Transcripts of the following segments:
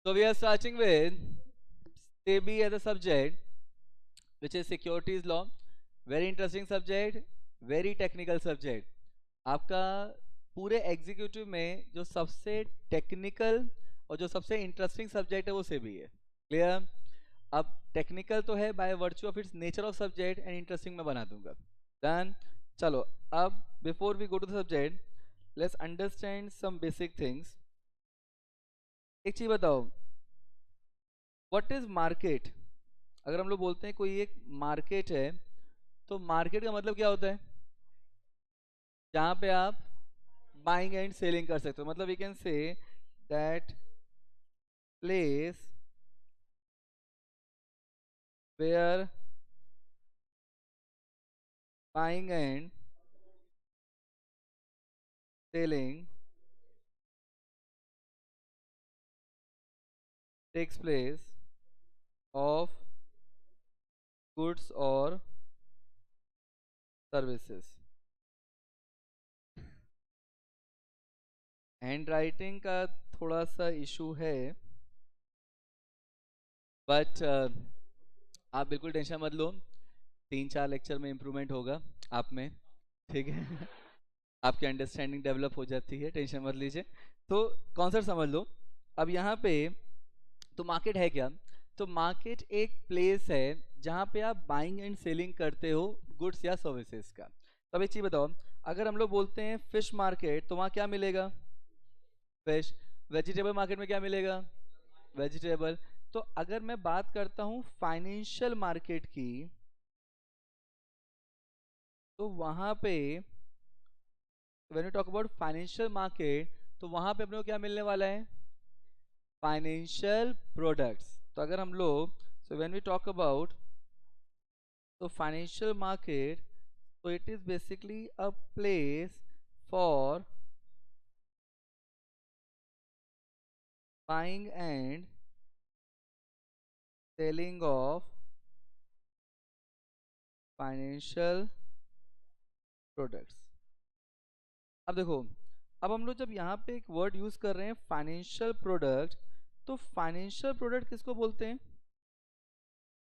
So we are starting with SEBI as a subject, which is securities law. Very interesting subject, very technical subject. आपका पूरे executive में जो सबसे technical और जो सबसे इंटरेस्टिंग सब्जेक्ट है वो सेबी है. क्लियर. अब टेक्निकल तो है by virtue of its nature of subject and interesting मैं बना दूंगा. डन. चलो. अब before we go to the subject, let's understand some basic things. एक चीज बताओ, व्हाट इज मार्केट? अगर हम लोग बोलते हैं कोई एक मार्केट है, तो मार्केट का मतलब क्या होता है? जहां पे आप बाइंग एंड सेलिंग कर सकते हो. मतलब we can say that place where buying and selling takes place of goods और सर्विसेज. हैंड राइटिंग का थोड़ा सा इशू है, बट आप बिल्कुल टेंशन मत लो. 3-4 लेक्चर में इम्प्रूवमेंट होगा आप में. ठीक है. आपकी अंडरस्टैंडिंग डेवलप हो जाती है, टेंशन मत लीजिए. तो कॉन्सेप्ट समझ लो. अब यहाँ पे तो मार्केट है क्या? तो मार्केट एक प्लेस है जहाँ पे आप बाइंग एंड सेलिंग करते हो गुड्स या सर्विसेज का. तो अब एक चीज़ बताओ, अगर हम लोग बोलते हैं फिश मार्केट, तो वहाँ क्या मिलेगा? फिश. वेजिटेबल मार्केट में क्या मिलेगा? वेजिटेबल. तो अगर मैं बात करता हूँ फाइनेंशियल मार्केट की, तो वहाँ पे when you talk about financial market, तो वहाँ पे अपने को क्या मिलने वाला है? Financial products. तो अगर हम लोग, so when we talk about, तो फाइनेंशियल मार्केट, तो it is basically a place for buying and selling of financial products. अब देखो, अब हम लोग जब यहाँ पे एक वर्ड यूज कर रहे हैं फाइनेंशियल प्रोडक्ट, तो फाइनेंशियल प्रोडक्ट किसको बोलते हैं?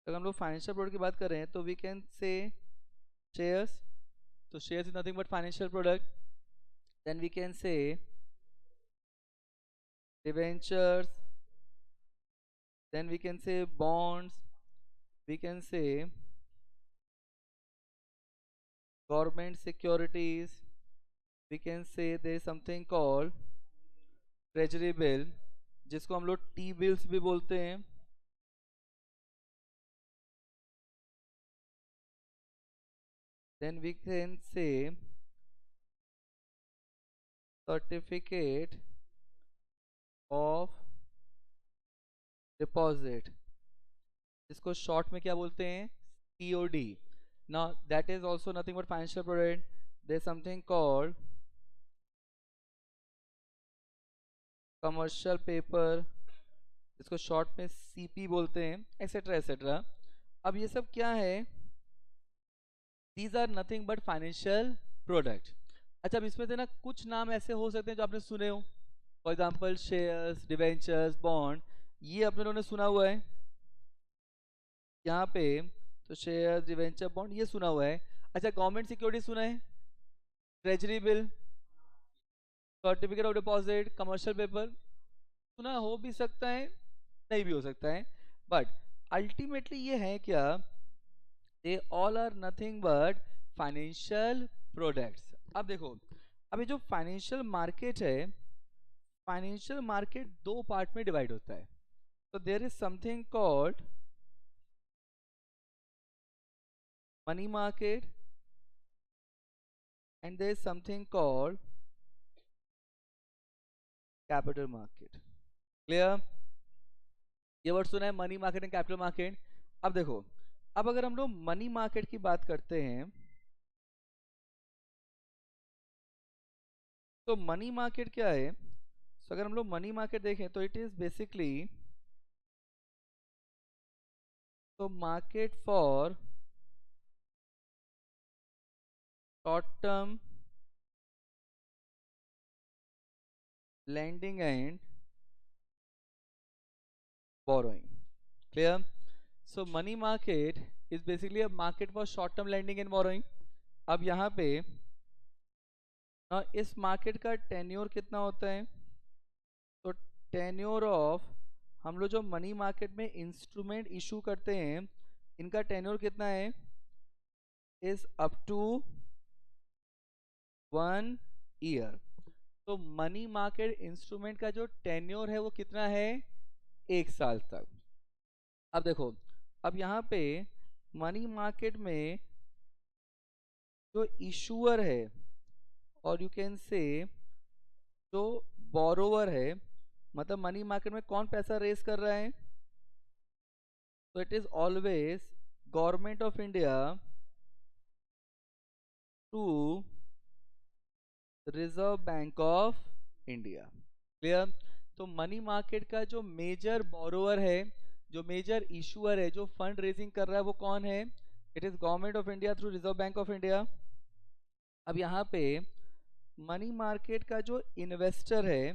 अगर हम लोग फाइनेंशियल प्रोडक्ट की बात कर रहे हैं, तो वी कैन से शेयर्स. तो shares is nothing but financial product. Then we can say debentures, then we can say bonds, we can say government securities, we can say there is something called treasury bill, जिसको हम लोग T bills भी बोलते हैं. then we can say certificate of deposit, जिसको short में क्या बोलते हैं? COD. now that is also nothing but financial product. there is something called commercial paper, इसको शॉर्ट में CP बोलते हैं, एक्सेट्रा एक्सेट्रा. अब ये सब क्या है? These are nothing but financial product. अच्छा, अब इसमें से ना कुछ नाम ऐसे हो सकते हैं जो आपने सुने हो. For example shares, debentures, bond, ये अपने लोगों ने सुना हुआ है यहाँ पे. तो शेयर्स, डिवेंचर, बॉन्ड ये सुना हुआ है. अच्छा, गवर्नमेंट सिक्योरिटी सुना है? Treasury bill, certificate of deposit, commercial paper, सुना हो भी सकता है, नहीं भी हो सकता है. बट अल्टीमेटली ये है क्या? They all are nothing but financial products. अब देखो, अभी जो फाइनेंशियल मार्केट है, फाइनेंशियल मार्केट दो पार्ट में डिवाइड होता है. तो there is something called money market and there is something called capital market. Clear? ये वर्ड सुना है, money market and capital market. अब देखो, अब अगर हम लोग मनी मार्केट की बात करते हैं, तो मनी मार्केट क्या है? तो अगर हम लोग मनी मार्केट देखें, तो इट इज बेसिकली तो market for short term lending and borrowing. Clear? So money market is basically a market for short term lending and borrowing. अब यहाँ पे इस मार्केट का टेन्योर कितना होता है? तो टेन्योर ऑफ, हम लोग जो मनी मार्केट में इंस्ट्रूमेंट इशू करते हैं इनका टेन्योर कितना है? Is up to 1 year. तो मनी मार्केट इंस्ट्रूमेंट का जो टेन्योर है वो कितना है? 1 साल तक. अब देखो, अब यहाँ पे मनी मार्केट में जो इशूअर है और यू कैन से जो बोरोवर है, मतलब मनी मार्केट में कौन पैसा रेस कर रहा है? तो it is always government of India to Reserve Bank of India. Clear? तो मनी मार्केट का जो मेजर बोरोवर है, जो मेजर इशूअर है, जो फंड रेजिंग कर रहा है वो कौन है? It is government of India through Reserve Bank of India. अब यहाँ पे मनी मार्केट का जो इन्वेस्टर है,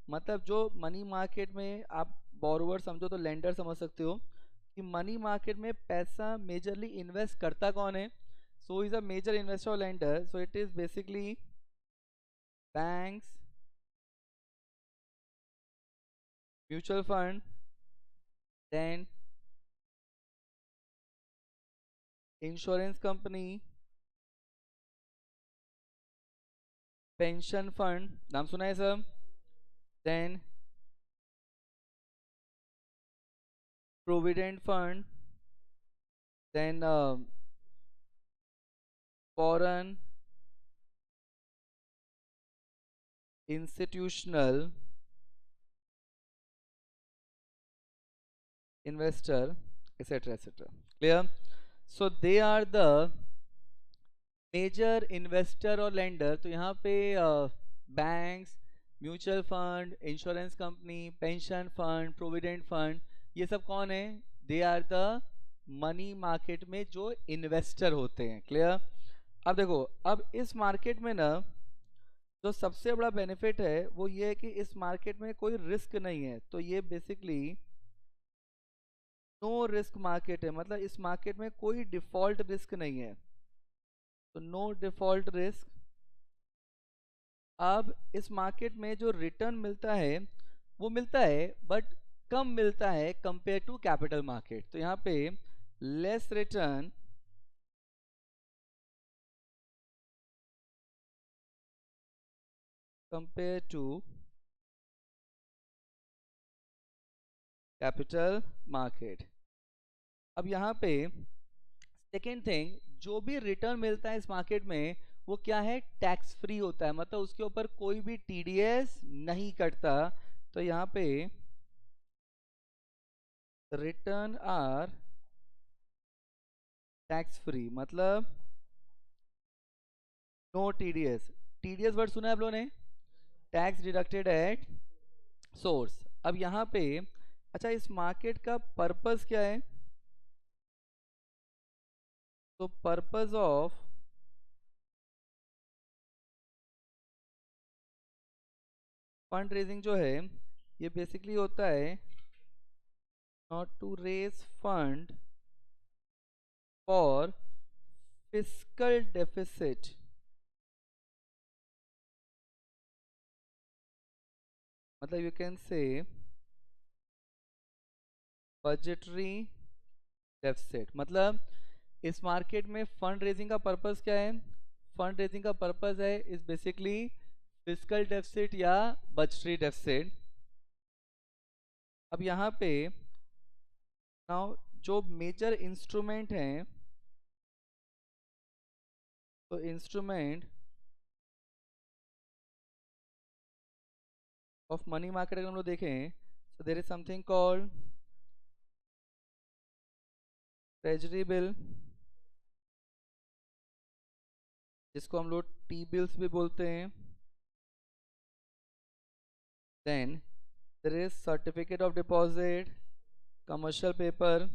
मतलब जो मनी मार्केट में आप बोरोवर समझो तो लेंडर समझ सकते हो, कि मनी मार्केट में पैसा मेजरली इन्वेस्ट करता कौन है? So is a major investor और lender. So it is basically banks, mutual fund, then insurance company, pension fund, नाम सुना है सर? Then provident fund, then foreign institutional investor, etc, etc. Clear? So they are the major investor और lender. तो यहाँ पे banks, mutual fund, insurance company, pension fund, provident fund, ये सब कौन है? They are the money market में जो इन्वेस्टर होते हैं. क्लियर? अब देखो, अब इस मार्केट में ना जो सबसे बड़ा बेनिफिट है वो ये है कि इस मार्केट में कोई रिस्क नहीं है. तो ये बेसिकली नो रिस्क मार्केट है, मतलब इस मार्केट में कोई डिफॉल्ट रिस्क नहीं है. तो नो डिफॉल्ट रिस्क. अब इस मार्केट में जो रिटर्न मिलता है वो मिलता है बट कम मिलता है कंपेयर टू कैपिटल मार्केट. तो यहाँ पे less return compare to capital market. अब यहाँ पे सेकेंड थिंग, जो भी रिटर्न मिलता है इस मार्केट में वो क्या है? टैक्स फ्री होता है, मतलब उसके ऊपर कोई भी टीडीएस नहीं कटता. तो यहाँ पे रिटर्न आर टैक्स फ्री, मतलब नो टीडीएस. टीडीएस वर्ड सुना है आप लोगों ने? Tax deducted at source. अब यहाँ पे अच्छा, इस मार्केट का पर्पस क्या है? तो पर्पस ऑफ फंड रेजिंग जो है ये बेसिकली होता है not to raise fund for fiscal deficit, मतलब you can say budgetary deficit. मतलब इस मार्केट में फंड रेजिंग का पर्पस क्या है? फंड रेजिंग का पर्पस है इज बेसिकली फिस्कल डेफिसिट या बजटरी डेफिसिट. अब यहाँ पे नाउ जो मेजर इंस्ट्रूमेंट हैं, तो इंस्ट्रूमेंट ऑफ मनी मार्केट अगर हम लोग देखें तो there is something called treasury bill, जिसको हम लोग टी बिल्स भी बोलते हैं. Then there is certificate of deposit, commercial paper.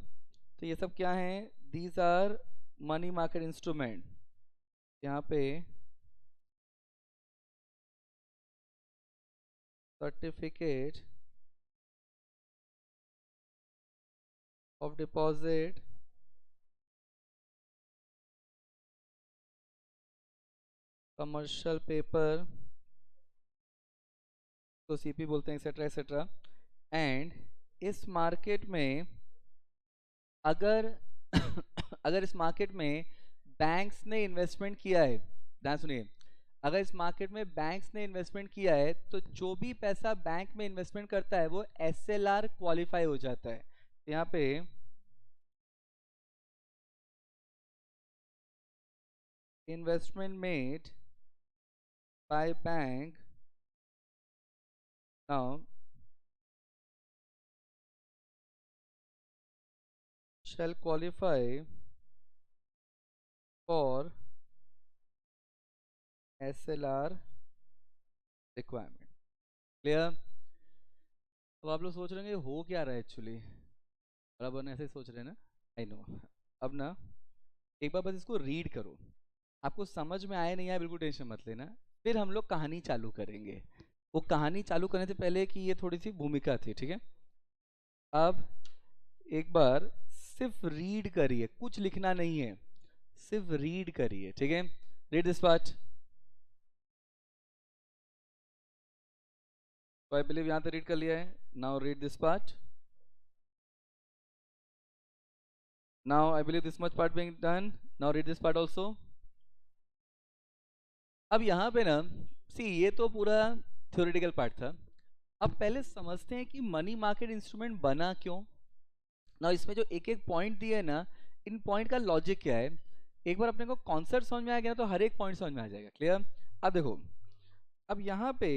तो ये सब क्या हैं? These are money market instrument. यहाँ पे certificate of deposit commercial paper, तो सीपी बोलते हैं, एक्सेट्रा एक्सेट्रा। एंड इस मार्केट में अगर अगर इस मार्केट में बैंक्स ने इन्वेस्टमेंट किया है, ध्यान सुनिए, अगर इस मार्केट में बैंक्स ने इन्वेस्टमेंट किया है तो जो भी पैसा बैंक में इन्वेस्टमेंट करता है वो एसएलआर क्वालिफाई हो जाता है। यहाँ पे investment made by bank now shall qualify for SLR requirement। Clear? अब आप लोग सोच रहे हैं हो क्या रहा है एक्चुअली, बराबर ऐसे सोच रहे हैं ना, आई नो। अब ना एक बार बस इसको रीड करो, आपको समझ में आया नहीं आया बिल्कुल टेंशन मत लेना, फिर हम लोग कहानी चालू करेंगे। वो कहानी चालू करने से पहले कि ये थोड़ी सी भूमिका थी, ठीक है। अब एक बार सिर्फ रीड करिए, कुछ लिखना नहीं है, सिर्फ रीड करिए, ठीक है। Read this part. तो आई बिलीव यहां तक रीड कर लिया है। Now read this part. Now I believe this much part being done. Now read this part also. अब यहाँ पे ना सी, ये तो पूरा थ्योरेटिकल पार्ट था। अब पहले समझते हैं कि मनी मार्केट इंस्ट्रूमेंट बना क्यों ना। इसमें जो एक एक पॉइंट दिए है ना, इन पॉइंट का लॉजिक क्या है, एक बार अपने को कॉन्सेप्ट समझ में आ गया ना तो हर एक पॉइंट समझ में आ जाएगा। क्लियर? अब देखो, अब यहाँ पे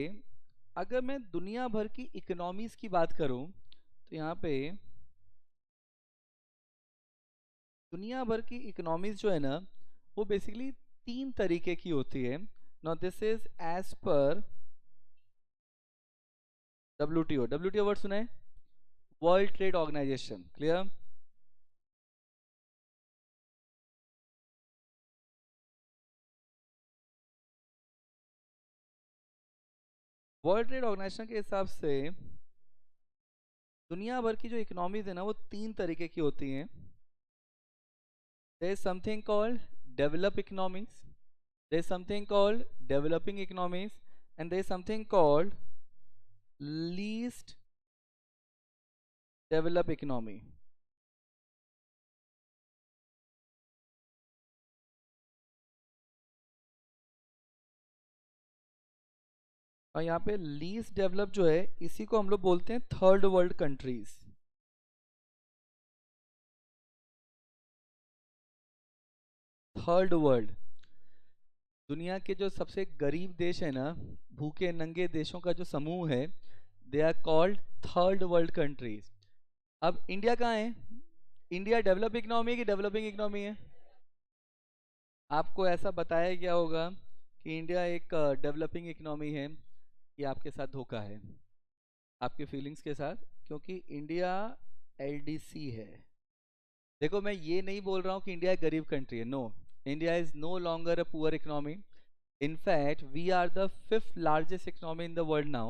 अगर मैं दुनिया भर की इकोनॉमीज की बात करूं तो यहाँ पे दुनिया भर की इकोनॉमीज जो है ना वो बेसिकली तीन तरीके की होती है। Now this is as per WTO। WTO word सुना है? World Trade Organization. Clear? World Trade Organization के हिसाब से दुनिया भर की जो इकोनॉमीज है ना वो तीन तरीके की होती हैं। There is something called develop economies, there is something called developing economies, and there is something called least develop economy. और यहाँ पे लीस्ट डेवलप जो है इसी को हम लोग बोलते हैं third world countries. Third world, दुनिया के जो सबसे गरीब देश है ना, भूखे नंगे देशों का जो समूह है, they are called third world countries. अब इंडिया कहाँ है? इंडिया डेवलप इकोनॉमी है कि डेवलपिंग इकोनॉमी है? आपको ऐसा बताया गया होगा कि इंडिया एक डेवलपिंग इकोनॉमी है, ये आपके साथ धोखा है, आपके फीलिंग्स के साथ, क्योंकि इंडिया LDC है। देखो मैं ये नहीं बोल रहा हूँ कि इंडिया एक गरीब कंट्री है, no, India is no longer a poor economy. In fact, we are the fifth largest economy in the world now.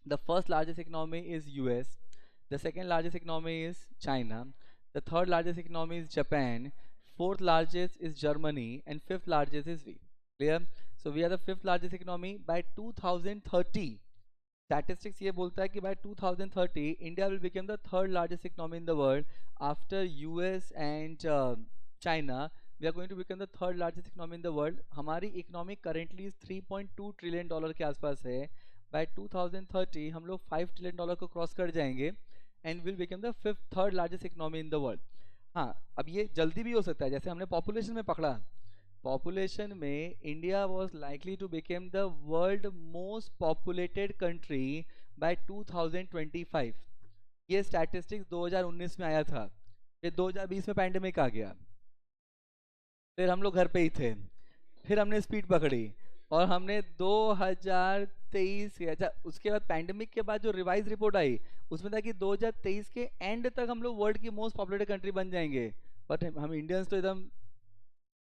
The first largest economy is US. The second largest economy is China. The third largest economy is Japan. Fourth largest is Germany, and fifth largest is we. Clear? So we are the fifth largest economy by 2030. Statistics ये बोलता है कि by 2030 India will become the third largest economy in the world after US and China. We are going to become the third largest economy in the world. हमारी economy currently 3.2 trillion dollar के आसपास है। Bye 2030 हम लोग 5 trillion dollar को cross कर जाएंगे and will become the fifth third largest economy in the world. हाँ, अब ये जल्दी भी हो सकता है, जैसे हमने पॉपुलेशन में पकड़ा, पॉपुलेशन में India was likely to became the world most populated country by 2025। ये स्टैटिस्टिक्स 2019 में आया था, फिर 2020 में पैंडेमिक आ गया, फिर हम लोग घर पे ही थे, फिर हमने स्पीड पकड़ी और हमने 2023 के, अच्छा उसके बाद पैंडेमिक के बाद जो रिवाइज रिपोर्ट आई उसमें था कि 2023 के एंड तक हम लोग वर्ल्ड की मोस्ट पॉपुलेटेड कंट्री बन जाएंगे। बट हम इंडियंस तो एकदम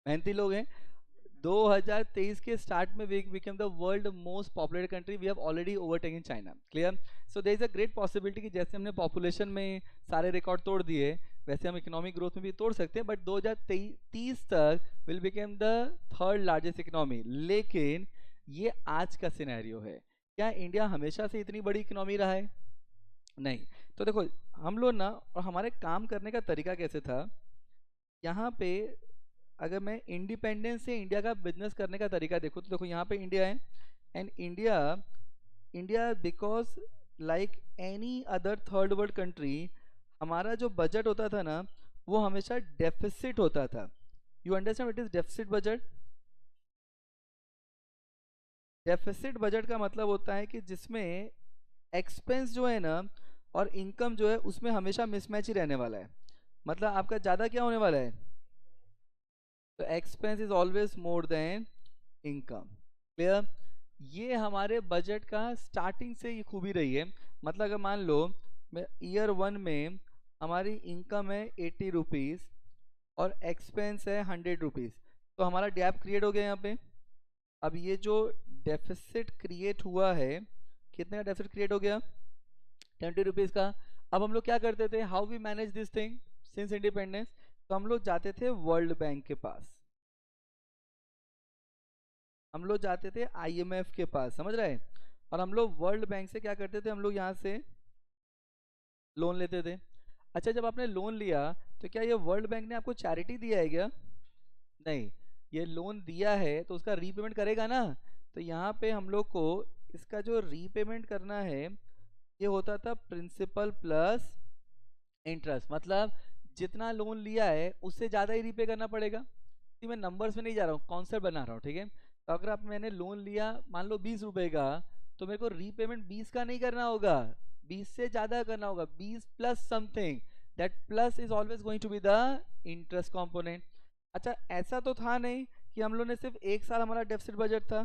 मेहनती लोग हैं, 2023 के स्टार्ट में we become the world most populated country, we have already overtaken China. Clear? So there is a great possibility कि जैसे हमने पॉपुलेशन में सारे रिकॉर्ड तोड़ दिए, वैसे हम इकोनॉमिक ग्रोथ में भी तोड़ सकते हैं, बट 2030 तक will become the third largest economy. लेकिन ये आज का सिनेरियो है, क्या इंडिया हमेशा से इतनी बड़ी इकोनॉमी रहा है? नहीं। तो देखो हम लोग ना, और हमारे काम करने का तरीका कैसे था यहाँ पे, अगर मैं इंडिपेंडेंस से इंडिया का बिजनेस करने का तरीका देखो तो देखो यहाँ पे इंडिया है, and India India because like any other third world country, हमारा जो बजट होता था ना वो हमेशा डेफिसिट होता था। You understand what is deficit budget? Deficit budget का मतलब होता है कि जिसमें एक्सपेंस जो है ना और इनकम जो है उसमें हमेशा मिसमैच ही रहने वाला है। मतलब आपका ज़्यादा क्या होने वाला है? तो expense is always more than income. Clear? ये हमारे बजट का स्टार्टिंग से ये खूबी रही है। मतलब अगर मान लो ईयर 1 में हमारी इनकम है 80 रुपीज़ और एक्सपेंस है 100 रुपीज़, तो हमारा गैप क्रिएट हो गया यहाँ पे। अब ये जो डेफिसिट क्रिएट हुआ है, कितने का डेफिसिट क्रिएट हो गया? 20 रुपीज़ का। अब हम लोग क्या करते थे, how we manage this thing since independence? तो हम लोग जाते थे वर्ल्ड बैंक के पास, हम लोग जाते थे आईएमएफ के पास, समझ रहे हैं? और हम लोग वर्ल्ड बैंक से क्या करते थे, हम लोग यहाँ से लोन लेते थे। अच्छा, जब आपने लोन लिया तो क्या ये वर्ल्ड बैंक ने आपको चैरिटी दिया है क्या? नहीं। ये लोन दिया है तो उसका रीपेमेंट करेगा ना। तो यहाँ पे हम लोग को इसका जो रीपेमेंट करना है ये होता था प्रिंसिपल प्लस इंटरेस्ट। मतलब जितना लोन लिया है उससे ज़्यादा ही रीपे करना पड़ेगा। कि मैं नंबर्स में नहीं जा रहा हूँ, कॉन्सेप्ट बना रहा हूँ, ठीक है? तो अगर आप मैंने लोन लिया मान लो 20 रुपए का, तो मेरे को रीपेमेंट 20 का नहीं करना होगा, 20 से ज़्यादा करना होगा, 20 plus something. That plus is always going to be the interest component. अच्छा, ऐसा तो था नहीं कि हम लोग ने सिर्फ एक साल हमारा डेफिसिट बजट था,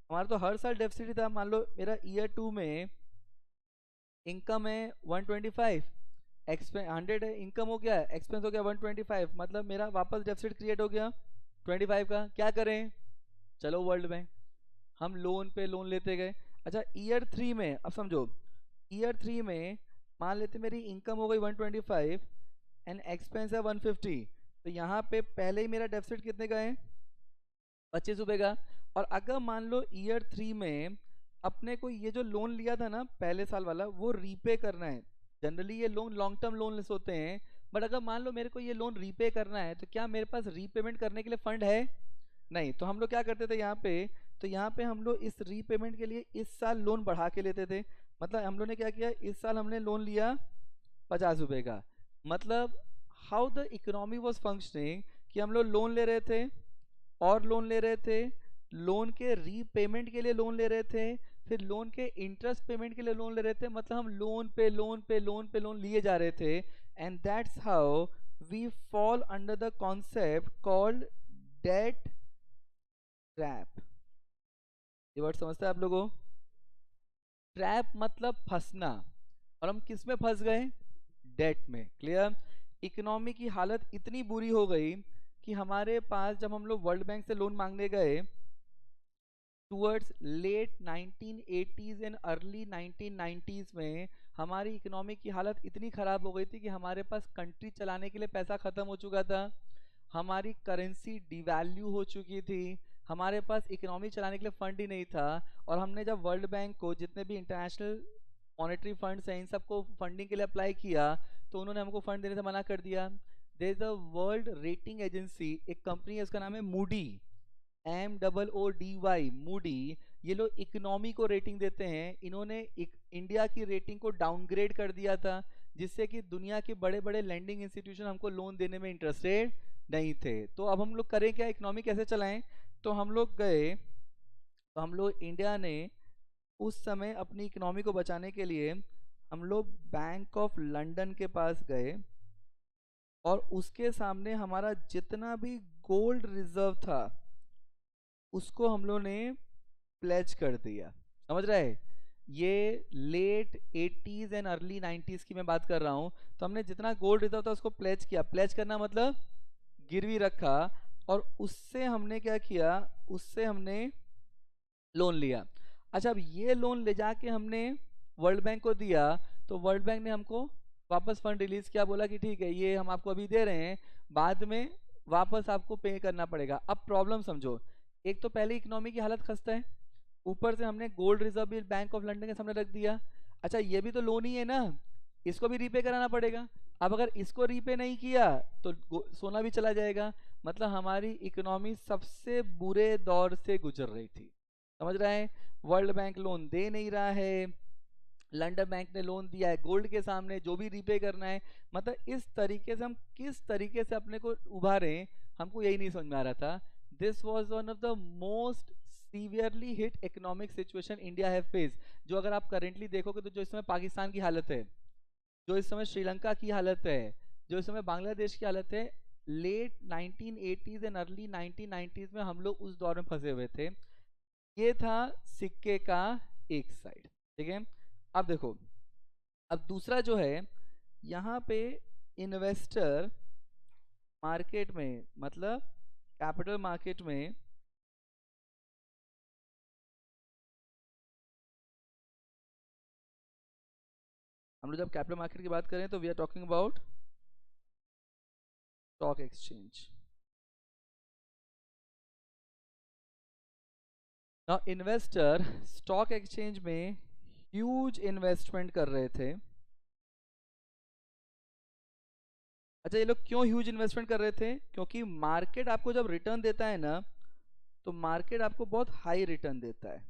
हमारा तो हर साल डेफिसिट ही था। मान लो मेरा ईयर 2 में इनकम है 125, एक्सपेंस 100 है, इनकम हो गया, एक्सपेंस हो गया 125, मतलब मेरा वापस डेफिसिट क्रिएट हो गया 25 का। क्या करें? चलो वर्ल्ड बैंक, हम लोन पे लोन लेते गए। अच्छा, ईयर 3 में अब समझो, ईयर 3 में मान लेते मेरी इनकम हो गई 125 एंड एक्सपेंस है 150, तो यहाँ पे पहले ही मेरा डेफिसिट कितने का है? 25 रुपए का। और अगर मान लो ईयर 3 में अपने को ये जो लोन लिया था ना पहले साल वाला वो रीपे करना है। जनरली ये लोन लॉन्ग टर्म लोन होते हैं, बट अगर मान लो मेरे को ये लोन रीपे करना है तो क्या मेरे पास रीपेमेंट करने के लिए फंड है? नहीं। तो हम लोग क्या करते थे यहाँ पे, तो यहाँ पे हम लोग इस रीपेमेंट के लिए इस साल लोन बढ़ा के लेते थे। मतलब हम लोग ने क्या किया, इस साल हमने लोन लिया 50 रुपए का। मतलब how the economy was functioning, कि हम लोग लोन ले रहे थे और लोन ले रहे थे, लोन के रीपेमेंट के लिए लोन ले रहे थे, फिर लोन के इंटरेस्ट पेमेंट के लिए लोन ले रहे थे। मतलब हम लोन पे लोन पे लोन पे लोन लिए जा रहे थे, and that's how we fall under the concept called debt trap. ये वर्ड समझते हैं आप लोगों? ट्रैप मतलब फंसना, और हम किस में फंस गए? डेट में। क्लियर? इकोनॉमी की हालत इतनी बुरी हो गई कि हमारे पास जब हम लोग वर्ल्ड बैंक से लोन मांगने गए towards late 1980s and early 1990s में, हमारी इकोनॉमी की हालत इतनी ख़राब हो गई थी कि हमारे पास कंट्री चलाने के लिए पैसा ख़त्म हो चुका था, हमारी करेंसी डिवैल्यू हो चुकी थी, हमारे पास इकोनॉमी चलाने के लिए फंड ही नहीं था। और हमने जब वर्ल्ड बैंक को, जितने भी इंटरनेशनल मॉनेटरी फंड्स हैं, इन सबको फंडिंग के लिए अप्लाई किया तो उन्होंने हमको फंड देने से मना कर दिया। There is a world rating agency, एक कंपनी है उसका नाम है मूडी, MOODY, मूडी। ये लोग इकोनॉमी को रेटिंग देते हैं, इन्होंने इंडिया की रेटिंग को डाउनग्रेड कर दिया था, जिससे कि दुनिया के बड़े बड़े लैंडिंग इंस्टीट्यूशन हमको लोन देने में इंटरेस्टेड नहीं थे। तो अब हम लोग करें क्या, इकोनॉमी कैसे चलाएं? तो हम लोग गए, तो हम लोग इंडिया ने उस समय अपनी इकोनॉमी को बचाने के लिए हम लोग बैंक ऑफ लंदन के पास गए, और उसके सामने हमारा जितना भी गोल्ड रिजर्व था उसको हम लोग ने प्लेज कर दिया। समझ रहे हैं? ये late 80s and early 90s की मैं बात कर रहा हूँ। तो हमने जितना गोल्ड रिजर्व था उसको प्लेज किया। प्लेज करना मतलब गिरवी रखा, और उससे हमने क्या किया, उससे हमने लोन लिया। अच्छा, अब ये लोन ले जाके हमने वर्ल्ड बैंक को दिया, तो वर्ल्ड बैंक ने हमको वापस फंड रिलीज किया, बोला कि ठीक है ये हम आपको अभी दे रहे हैं, बाद में वापस आपको पे करना पड़ेगा। अब प्रॉब्लम समझो, एक तो पहले इकोनॉमी की हालत खस्ता है, ऊपर से हमने गोल्ड रिजर्व भी बैंक ऑफ लंदन के सामने रख दिया। अच्छा ये भी तो लोन ही है ना, इसको भी रीपे कराना पड़ेगा। अब अगर इसको रीपे नहीं किया तो सोना भी चला जाएगा। मतलब हमारी इकोनॉमी सबसे बुरे दौर से गुजर रही थी, समझ रहे हैं। वर्ल्ड बैंक लोन दे नहीं रहा है, लंदन बैंक ने लोन दिया है गोल्ड के सामने, जो भी रीपे करना है। मतलब इस तरीके से हम किस तरीके से अपने को उभारें, हमको यही नहीं समझ में आ रहा था। This was one of the most severely hit economic situation India have face. जो अगर आप करेंटली देखोगे तो जो इस समय पाकिस्तान की हालत है, जो इस समय श्रीलंका की हालत है, जो इस समय बांग्लादेश की हालत है, late 1980s and early 1990s में हम लोग उस दौर में फंसे हुए थे। ये था सिक्के का एक साइड, ठीक है। अब देखो, अब दूसरा जो है, यहाँ पे इन्वेस्टर मार्केट में, मतलब कैपिटल मार्केट में हम लोग जब कैपिटल मार्केट की बात करें तो we are talking about stock exchange. Now investor stock exchange में ह्यूज इन्वेस्टमेंट कर रहे थे। अच्छा ये लोग क्यों ह्यूज इन्वेस्टमेंट कर रहे थे? क्योंकि मार्केट आपको जब रिटर्न देता है ना, तो मार्केट आपको बहुत हाई रिटर्न देता है।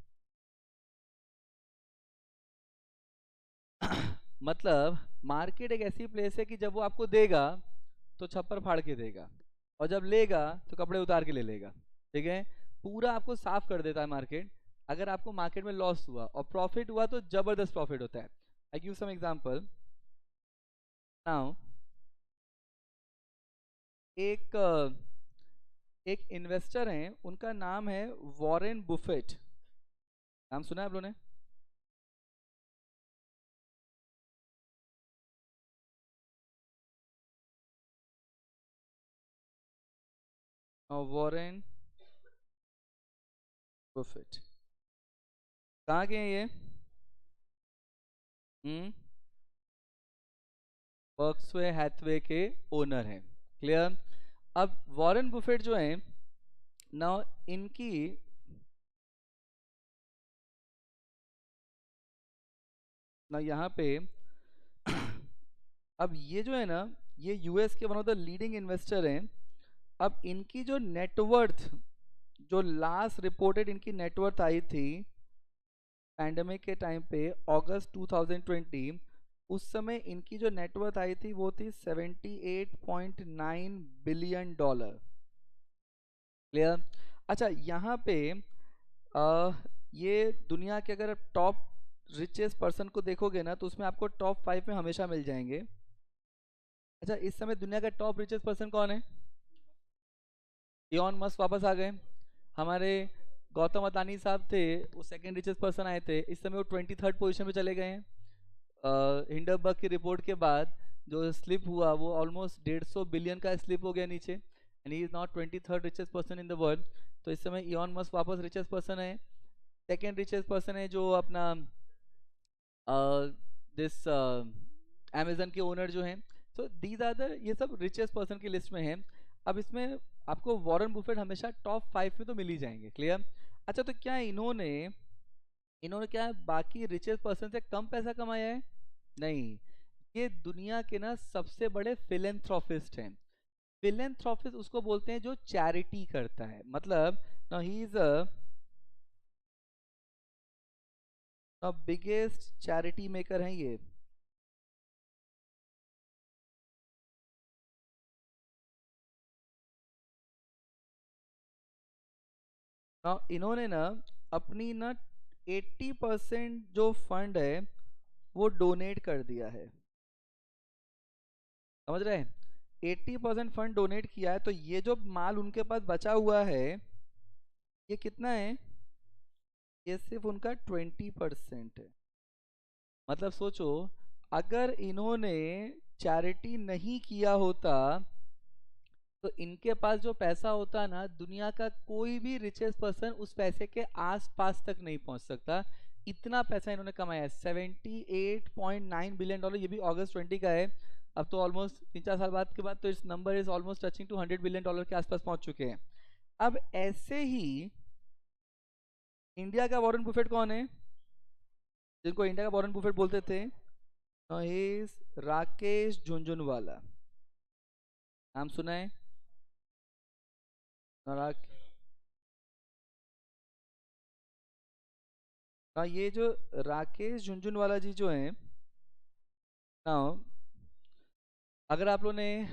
मतलब मार्केट एक ऐसी प्लेस है कि जब वो आपको देगा तो छप्पर फाड़ के देगा, और जब लेगा तो कपड़े उतार के ले लेगा, ठीक है। पूरा आपको साफ कर देता है मार्केट। अगर आपको मार्केट में लॉस हुआ और प्रॉफिट हुआ तो जबरदस्त प्रॉफिट होता है। I give some example. Now एक एक इन्वेस्टर हैं, उनका नाम है वॉरेन बुफेट। नाम सुना है आप लोगों ने? वॉरेन बुफेट कहाँ के हैं ये? हम्म, बर्क्सवे हैथवे के ओनर हैं। क्लियर। अब वॉरेन बुफेट जो है ना, इनकी ना यहाँ पे अब ये जो है ना, ये यूएस के one of the leading investor हैं। अब इनकी जो नेटवर्थ, जो लास्ट रिपोर्टेड इनकी नेटवर्थ आई थी पैंडेमिक के टाइम पे, अगस्त 2020, उस समय इनकी जो नेटवर्थ आई थी वो थी 78.9 बिलियन डॉलर। क्लियर। अच्छा यहाँ पे आ, ये दुनिया के अगर टॉप रिचेस्ट पर्सन को देखोगे ना, तो उसमें आपको टॉप 5 में हमेशा मिल जाएंगे। अच्छा इस समय दुनिया का टॉप रिचेस्ट पर्सन कौन है? इलॉन मस्क वापस आ गए। हमारे गौतम अदानी साहब थे, वो सेकंड रिचेस्ट पर्सन आए थे, इस समय वो 23rd पोजीशन पे चले गए हैं। हिंडनबर्ग की रिपोर्ट के बाद जो स्लिप हुआ वो ऑलमोस्ट 150 बिलियन का स्लिप हो गया नीचे, and he is not 23rd richest person in the world. तो इस समय इलॉन मस्क वापस रिचेस्ट पर्सन है। सेकंड रिचेस्ट पर्सन है जो अपना दिस अमेजन के ओनर जो हैं। सो दीज आर द, ये सब रिचेस्ट पर्सन की लिस्ट में हैं। अब इसमें आपको वॉरेन बुफेट हमेशा टॉप 5 में तो मिल ही जाएंगे। क्लियर। अच्छा तो क्या इन्होंने इन्होंने क्या बाकी रिचेस्ट पर्सन से कम पैसा कमाया है? नहीं, ये दुनिया के ना सबसे बड़े फिलेंथ्रोपिस्ट हैं। फिलेंथ्रोपिस्ट उसको बोलते हैं जो चैरिटी करता है। मतलब ना he is a biggest charity maker हैं ये। ना इन्होंने ना अपनी ना 80% जो फंड है वो डोनेट कर दिया है, समझ रहे हैं। 80% फंड डोनेट किया है, तो ये जो माल उनके पास बचा हुआ है, ये कितना है? ये सिर्फ उनका 20% है। मतलब सोचो, अगर इन्होंने चैरिटी नहीं किया होता तो इनके पास जो पैसा होता ना, दुनिया का कोई भी रिचेस्ट पर्सन उस पैसे के आस पास तक नहीं पहुंच सकता। इतना पैसा इन्होंने कमाया है, 78.9 बिलियन डॉलर। ये भी अगस्त 20 का है। अब तो ऑलमोस्ट 3-4 साल बाद के बाद तो इस number is almost touching to 100 billion dollar के आसपास पहुंच चुके हैं। अब ऐसे ही इंडिया का वॉरेन बुफेट कौन है, जिनको इंडिया का वॉरेन बुफेट बोलते थे? राकेश झुनझुनवाला, नाम सुना है? रा- ये जो राकेश झुनझुनवाला जी जो हैं ना, अगर आप लोगों ने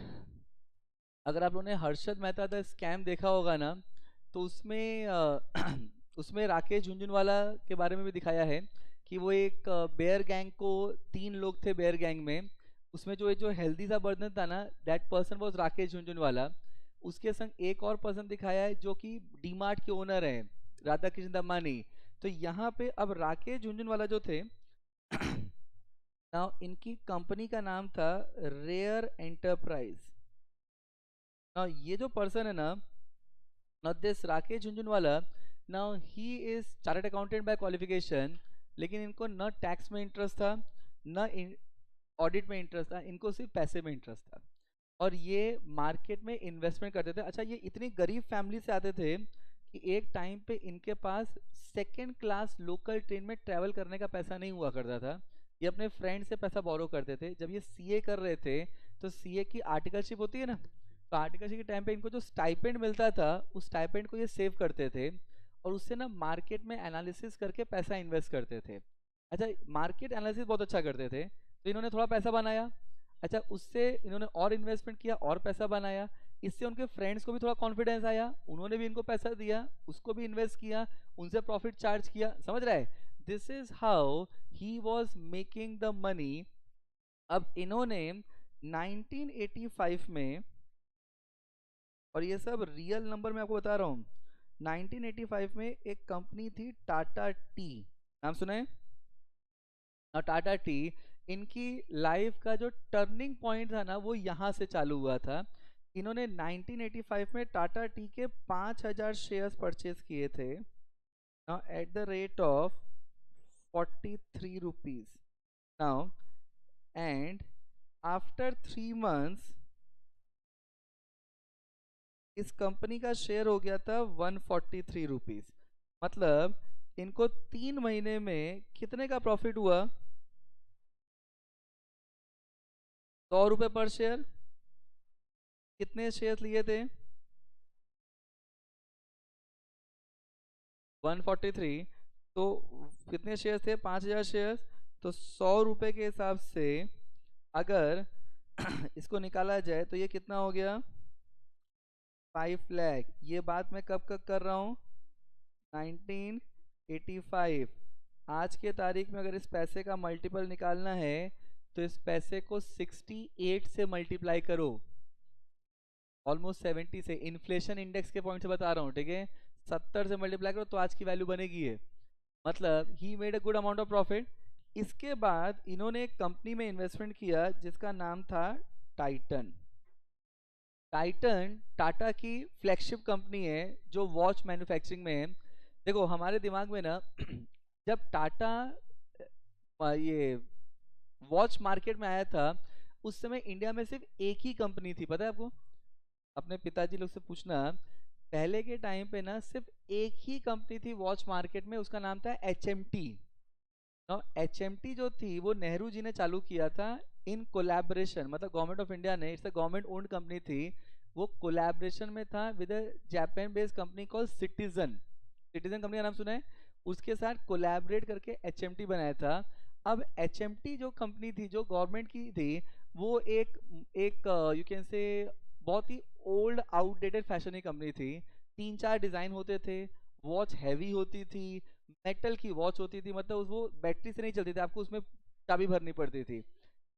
अगर आप लोगों ने हर्षद मेहता द स्कैम देखा होगा ना, तो उसमें उसमें राकेश झुनझुनवाला के बारे में भी दिखाया है कि वो एक बेयर गैंग को, 3 लोग थे बेयर गैंग में। उसमें जो हेल्दी सा पर्सन था ना, that person was Rakesh Jhunjhunwala. उसके संग एक और पर्सन दिखाया है जो कि डीमार्ट के ओनर हैं, राधा कृष्ण दमानी। तो यहाँ पे अब राकेश झुनझुनवाला जो थे नाउ इनकी कंपनी का नाम था रेयर एंटरप्राइज। नाउ ये जो पर्सन है ना, now this Rakesh Jhunjhunwala, now he is chartered accountant bye qualification, लेकिन इनको न टैक्स में इंटरेस्ट था, न ऑडिट में इंटरेस्ट था, इनको सिर्फ पैसे में इंटरेस्ट था। और ये मार्केट में इन्वेस्टमेंट करते थे। अच्छा, ये इतनी गरीब फैमिली से आते थे कि एक टाइम पे इनके पास सेकंड क्लास लोकल ट्रेन में ट्रैवल करने का पैसा नहीं हुआ करता था। ये अपने फ्रेंड से पैसा बोरो करते थे। जब ये सीए कर रहे थे, तो सीए की आर्टिकलशिप होती है ना, तो आर्टिकलशिप के टाइम पे इनको जो स्टाइपेंड मिलता था, उस स्टाइपेंड को ये सेव करते थे और उससे ना मार्केट में एनालिसिस करके पैसा इन्वेस्ट करते थे। अच्छा, मार्केट एनालिसिस बहुत अच्छा करते थे, तो इन्होंने थोड़ा पैसा बनाया। अच्छा, उससे इन्होंने और इन्वेस्टमेंट किया और पैसा बनाया। इससे उनके फ्रेंड्स को भी थोड़ा कॉन्फिडेंस आया, उन्होंने भी इनको पैसा दिया, उसको भी इन्वेस्ट किया, उनसे प्रॉफिट चार्ज किया। समझ रहा है? This is how he was making the money. अब इन्होंने 1985 में, और ये सब रियल नंबर मैं आपको बता रहा हूँ, 1985 में एक कंपनी थी टाटा टी, नाम सुना है? और टाटा टी, इनकी लाइफ का जो टर्निंग पॉइंट था ना, वो यहाँ से चालू हुआ था। इन्होंने 1985 में टाटा टी के 5,000 शेयर्स परचेज किए थे, now at the rate of 43 rupees. Now and after 3 months इस कंपनी का शेयर हो गया था 143 रुपीज। मतलब इनको 3 महीने में कितने का प्रॉफिट हुआ? 100 रुपये पर शेयर। कितने शेयर लिए थे? 143। तो कितने शेयर थे? 5,000 शेयर। तो 100 रुपये के हिसाब से अगर इसको निकाला जाए तो ये कितना हो गया? 5 लाख। ये बात मैं कब कब कर रहा हूँ? 1985। आज के तारीख में अगर इस पैसे का मल्टीपल निकालना है, तो इस पैसे को 68 से मल्टीप्लाई करो, ऑलमोस्ट 70 से, इन्फ्लेशन इंडेक्स के पॉइंट से बता रहा हूँ, ठीक है? 70 से मल्टीप्लाई करो तो आज की वैल्यू बनेगी ये। मतलब he made a good amount of profit. इसके बाद इन्होंने एक कंपनी में इन्वेस्टमेंट किया जिसका नाम था टाइटन। टाइटन टाटा की फ्लैगशिप कंपनी है जो वॉच मैन्युफैक्चरिंग में है। देखो हमारे दिमाग में ना जब टाटा ये वॉच मार्केट में आया था, उस समय इंडिया में सिर्फ एक ही कंपनी थी, पता है आपको? अपने पिताजी लोग से पूछना, पहले के टाइम पे ना सिर्फ एक ही कंपनी थी वॉच मार्केट में, उसका नाम था HMT। HMT जो थी वो नेहरू जी ने चालू किया था इन कोलैबोरेशन, मतलब गवर्नमेंट ऑफ इंडिया ने, it's a government owned company थी, वो कोलैबोरेशन में था with Japan based company call citizen. Citizen company का नाम सुना है? उसके साथ कोलैबोरेट करके HMT बनाया था। अब HMT जो कंपनी थी, जो गवर्नमेंट की थी, वो एक एक यू कैन से बहुत ही ओल्ड आउटडेटेड फैशन की कंपनी थी। 3-4 डिजाइन होते थे, वॉच हैवी होती थी, मेटल की वॉच होती थी, मतलब वो बैटरी से नहीं चलती थी, आपको उसमें चाबी भरनी पड़ती थी।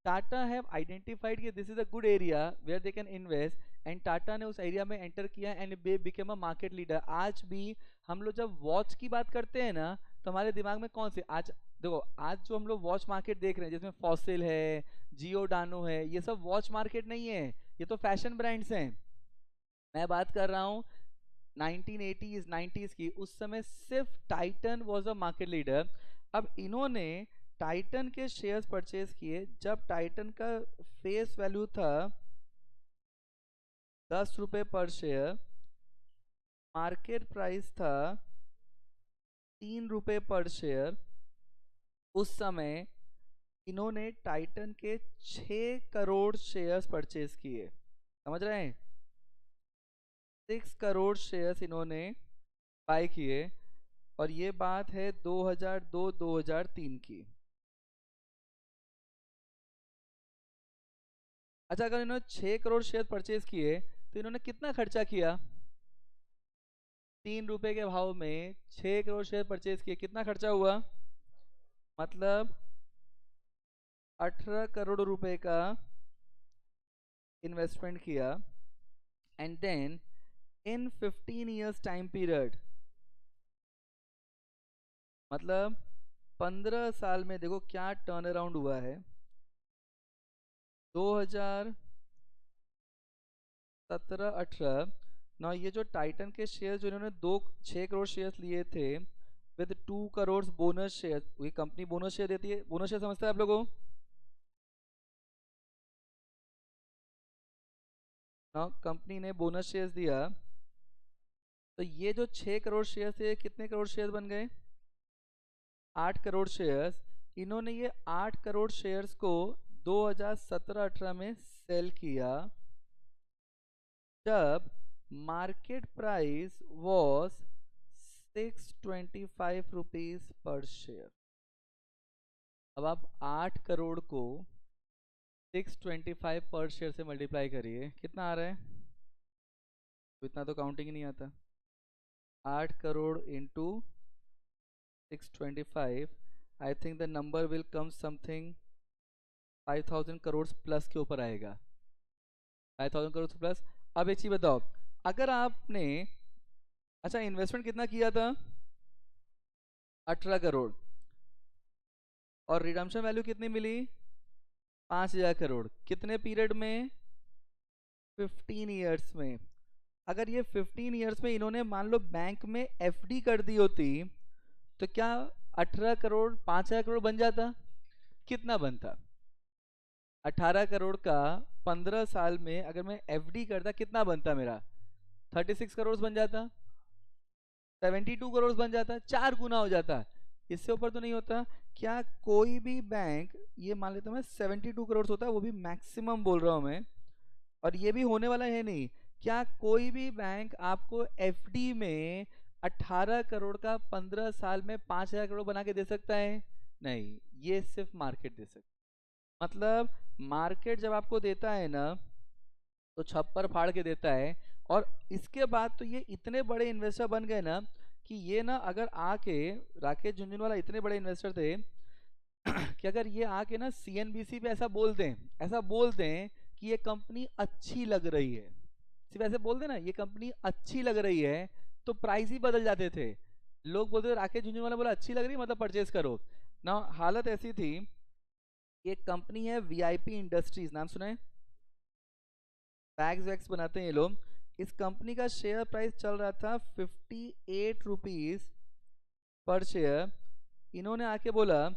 टाटा हैव आइडेंटिफाइड कि this is a good area where they can invest, and Tata ने उस एरिया में एंटर किया and they became a market leader. आज भी हम लोग जब वॉच की बात करते हैं ना, तो हमारे दिमाग में कौन सी आज, देखो आज जो हम लोग वॉच मार्केट देख रहे हैं जिसमें फॉसिल है, जियोडानो है, ये सब वॉच मार्केट नहीं है, ये तो फैशन ब्रांड्स हैं। मैं बात कर रहा हूँ 1980s 90s की। उस समय सिर्फ Titan was a market leader. अब इन्होंने टाइटन के शेयर्स परचेज किए जब टाइटन का फेस वैल्यू था 10 रुपये पर शेयर, मार्केट प्राइस था 3 रुपये पर शेयर। उस समय इन्होंने टाइटन के 6 करोड़ शेयर्स परचेज किए, समझ रहे हैं? 6 करोड़ शेयर्स इन्होंने बाय किए, और ये बात है 2002-2003 की। अच्छा, अगर इन्होंने 6 करोड़ शेयर परचेज किए तो इन्होंने कितना खर्चा किया? 3 रुपए के भाव में 6 करोड़ शेयर परचेज किए, कितना खर्चा हुआ? मतलब 18 करोड़ रुपए का इन्वेस्टमेंट किया। And then in 15 years time period, मतलब 15 साल में देखो क्या टर्न अराउंड हुआ है। 2017-18 ना, ये जो टाइटन के शेयर जो इन्होंने 6 करोड़ शेयर्स लिए थे विद 2 करोड़ बोनस शेयर, ये कंपनी बोनस शेयर देती है, बोनस शेयर समझते हैं आप लोगों? ना, कंपनी ने बोनस शेयर्स दिया, तो ये जो 6 करोड़ शेयर थे कितने करोड़ शेयर बन गए? 8 करोड़ शेयर्स। इन्होंने ये 8 करोड़ शेयर्स को 2017-18 में सेल किया जब market price was 625 rupees per share. अब आप 8 करोड़ को 625 पर शेयर से मल्टीप्लाई करिए, कितना आ रहा है? तो इतना तो काउंटिंग ही नहीं आता। 8 crore into 625, I think the number will come something 5000 crore plus के ऊपर आएगा। 5000 करोड़ प्लस। अब एक चीज बताओ, अगर आपने, अच्छा इन्वेस्टमेंट कितना किया था? 18 करोड़, और रिडम्पशन वैल्यू कितनी मिली? 5000 करोड़। कितने पीरियड में? 15 ईयर्स में। अगर ये 15 ईयर्स में इन्होंने मान लो बैंक में एफडी कर दी होती, तो क्या 18 करोड़ 5000 करोड़ बन जाता? कितना बनता? 18 करोड़ का 15 साल में अगर मैं एफडी करता कितना बनता मेरा? 36 करोड़ बन जाता, 72 करोड़ बन जाता, 4 गुना हो जाता। इससे ऊपर तो नहीं होता। क्या कोई भी बैंक, ये मान लेता हूं मैं 72 करोड़ होता है, वो भी मैक्सिमम बोल रहा हूं मैं, और ये भी होने वाला है नहीं, क्या कोई भी बैंक आपको एफडी में 18 करोड़ का 15 साल में 5000 करोड़ बना के दे सकता है? नहीं, ये सिर्फ मार्केट दे सकता है। मतलब मार्केट जब आपको देता है ना, तो छप्पर फाड़ के देता है। और इसके बाद तो ये इतने बड़े इन्वेस्टर बन गए ना, कि ये ना अगर आके, राकेश झुनझुनवाला इतने बड़े इन्वेस्टर थे कि अगर ये आके ना सीएनबीसी पे ऐसा बोल दें, ऐसा बोल दें कि ये कंपनी अच्छी लग रही है, सिर्फ ऐसे बोल देना ये कंपनी अच्छी लग रही है, तो प्राइस ही बदल जाते थे। लोग बोलते थे राकेश झुनझुनवाला बोला अच्छी लग रही है मतलब परचेज करो ना। हालत ऐसी थी, एक कंपनी है वीआईपी इंडस्ट्रीज, नाम सुना है? बैग्स वैग्स बनाते हैं ये लोग। इस कंपनी का शेयर प्राइस चल रहा था 58 रुपीज पर शेयर। इन्होंने आके बोला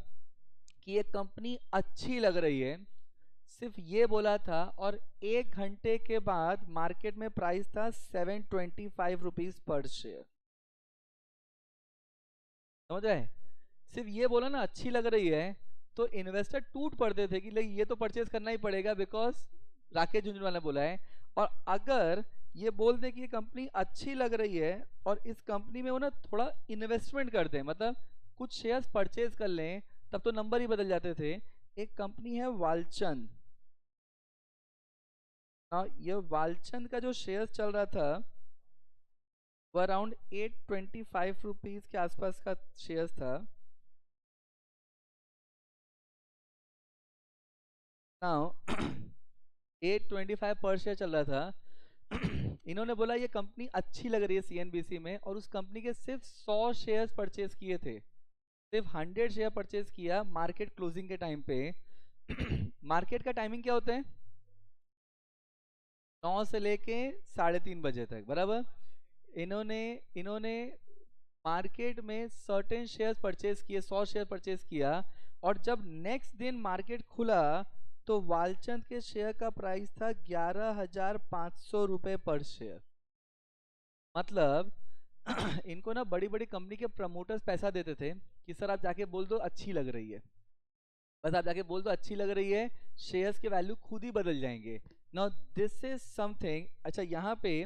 कि ये कंपनी अच्छी लग रही है, सिर्फ ये बोला था, और 1 घंटे के बाद मार्केट में प्राइस था 725 रुपीज पर शेयर। समझ रहे? सिर्फ ये बोला ना अच्छी लग रही है, तो इन्वेस्टर टूट पड़ते थे कि लाइक ये तो परचेज करना ही पड़ेगा बिकॉज राकेश झुनझुनवाला ने बोला है। और अगर ये बोल दे कि ये कंपनी अच्छी लग रही है और इस कंपनी में वो ना थोड़ा इन्वेस्टमेंट करते हैं, मतलब कुछ शेयर्स परचेज कर लें, तब तो नंबर ही बदल जाते थे। एक कंपनी है वालचंद। ये वालचंद का जो शेयर चल रहा था वो अराउंड 825 रुपीज के आसपास का शेयर था। नाउ 825 पर शेयर चल रहा था। इन्होंने बोला ये कंपनी अच्छी लग रही है सीएनबीसी में, और उस कंपनी के सिर्फ 100 शेयर्स परचेज किए थे, सिर्फ 100 शेयर परचेज किया मार्केट क्लोजिंग के टाइम पे। मार्केट का टाइमिंग क्या होता है? 9 से लेके 3:30 बजे तक, बराबर। इन्होंने इन्होंने मार्केट में सर्टेन शेयर परचेज किए, 100 शेयर परचेज किया, और जब नेक्स्ट दिन मार्केट खुला तो वालचंद के शेयर का प्राइस था 11,500 रुपये पर शेयर। मतलब इनको ना बड़ी बड़ी कंपनी के प्रमोटर्स पैसा देते थे कि सर आप जाके बोल दो अच्छी लग रही है, बस आप जाके बोल दो अच्छी लग रही है, शेयर्स के वैल्यू खुद ही बदल जाएंगे। Now this is something. अच्छा, यहाँ पे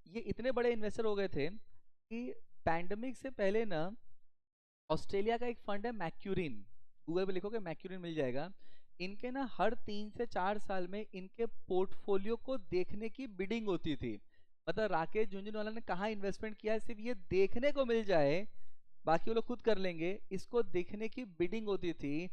ये इतने बड़े इन्वेस्टर हो गए थे कि पैंडमिक से पहले ना ऑस्ट्रेलिया का एक फंड है मैक्यूरिन, गूगल पे लिखोगे मैक्यूरिन मिल जाएगा। इनके ना हर 3 से 4 साल में इनके पोर्टफोलियो को देखने की बिडिंग होती थी। मतलब राकेश झुंझुनवाला ने कहाँ इन्वेस्टमेंट किया है सिर्फ ये देखने को मिल जाए, बाकी वो लोग खुद कर लेंगे, इसको देखने की बिडिंग होती थी।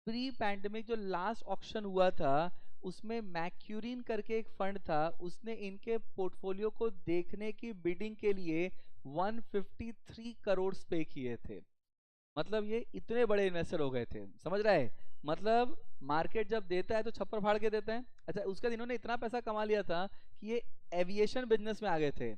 प्री पैंडमिक जो लास्ट ऑक्शन हुआ था उसमें मैक्यूरिन करके एक फंड था, उसने इनके पोर्टफोलियो को देखने की बिडिंग के लिए 153 करोड़ पे किए थे। मतलब ये इतने बड़े इन्वेस्टर हो गए थे, समझ रहा है? मतलब मार्केट जब देता है तो छप्पर फाड़ के देते हैं। अच्छा, उसके बाद इन्होंने इतना पैसा कमा लिया था कि ये एविएशन बिजनेस में आ गए थे,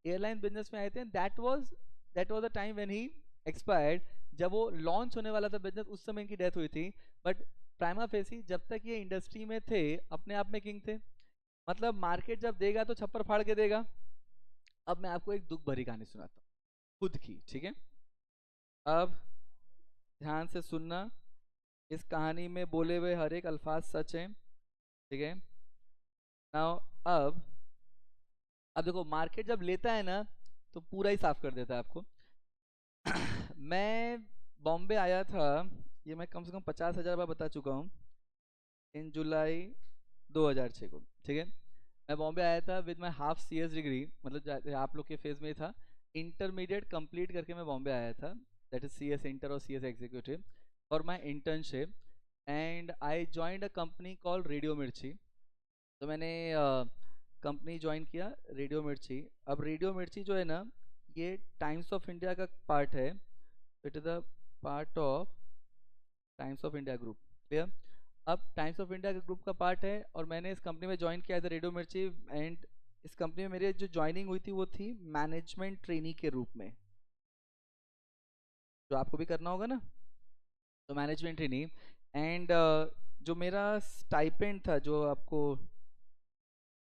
एयरलाइन बिजनेस में आए थे। That was the time when he expired. जब वो लॉन्च होने वाला था बिजनेस उस समय इनकी डेथ हुई थी। बट प्राइमा फेसी जब तक ये इंडस्ट्री में थे अपने आप में किंग थे। मतलब मार्केट जब देगा तो छप्पर फाड़ के देगा। अब मैं आपको एक दुख भरी कहानी सुनाता हूँ खुद की, ठीक है? अब ध्यान से सुनना, इस कहानी में बोले हुए हर एक अल्फाज सच है, ठीक है? नाउ अब देखो मार्केट जब लेता है ना तो पूरा ही साफ कर देता है आपको। मैं बॉम्बे आया था, ये मैं कम से कम 50,000 बार बता चुका हूँ, इन जुलाई 2006 को, ठीक है? मैं बॉम्बे आया था with my half C S degree, मतलब आप लोग के फेज में ही था, इंटरमीडिएट कंप्लीट करके मैं बॉम्बे आया था, that is C S inter और C S executive, for my internship. And I joined a company call radio Mirchi. तो मैंने कंपनी ज्वाइन किया रेडियो मिर्ची। अब रेडियो मिर्ची जो है ना, ये टाइम्स ऑफ इंडिया का पार्ट है, it is a part of times of India group, clear? अब टाइम्स ऑफ इंडिया के ग्रुप का पार्ट है और मैंने इस कंपनी में ज्वाइन किया था रेडियो मिर्ची। एंड इस कंपनी में मेरी जो ज्वाइनिंग हुई थी वो थी मैनेजमेंट ट्रेनी के रूप में, जो आपको भी करना होगा ना, तो मैनेजमेंट ट्रेनी। एंड जो मेरा स्टाइपेंड था जो आपको,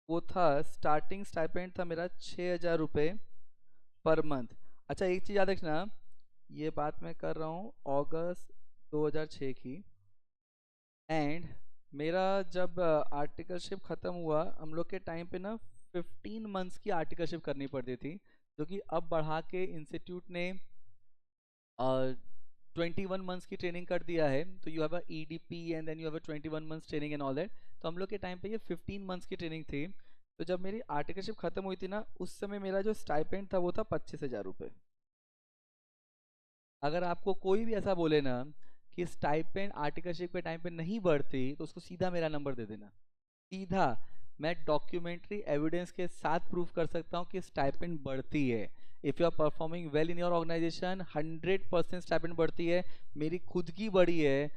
वो था स्टार्टिंग स्टाइपेंड था मेरा 6,000 रुपये पर मंथ। अच्छा, एक चीज़ याद रखना, ये बात मैं कर रहा हूँ अगस्त 2006 की। एंड मेरा जब आर्टिकलशिप ख़त्म हुआ, हम लोग के टाइम पे ना 15 मंथ्स की आर्टिकलशिप करनी पड़ती थी, जो कि अब बढ़ा के इंस्टीट्यूट ने 21 मंथ्स की ट्रेनिंग कर दिया है। तो you have a EDP and then you have a 21 months training and all that. तो हम लोग के टाइम पे ये 15 मंथ्स की ट्रेनिंग थी। तो जब मेरी आर्टिकलशिप ख़त्म हुई थी ना, उस समय मेरा जो स्टाइपेंड था वो था 25,000 रुपये। अगर आपको कोई भी ऐसा बोले ना कि स्टाइपेंड आर्टिकलशिप के टाइम पे नहीं बढ़ती, तो उसको सीधा मेरा नंबर दे देना, सीधा। मैं डॉक्यूमेंट्री एविडेंस के साथ प्रूफ कर सकता हूँ कि स्टाइपेंड बढ़ती है। If you are performing well in your organisation, 100% stipend बढ़ती है। मेरी खुद की बढ़ी है,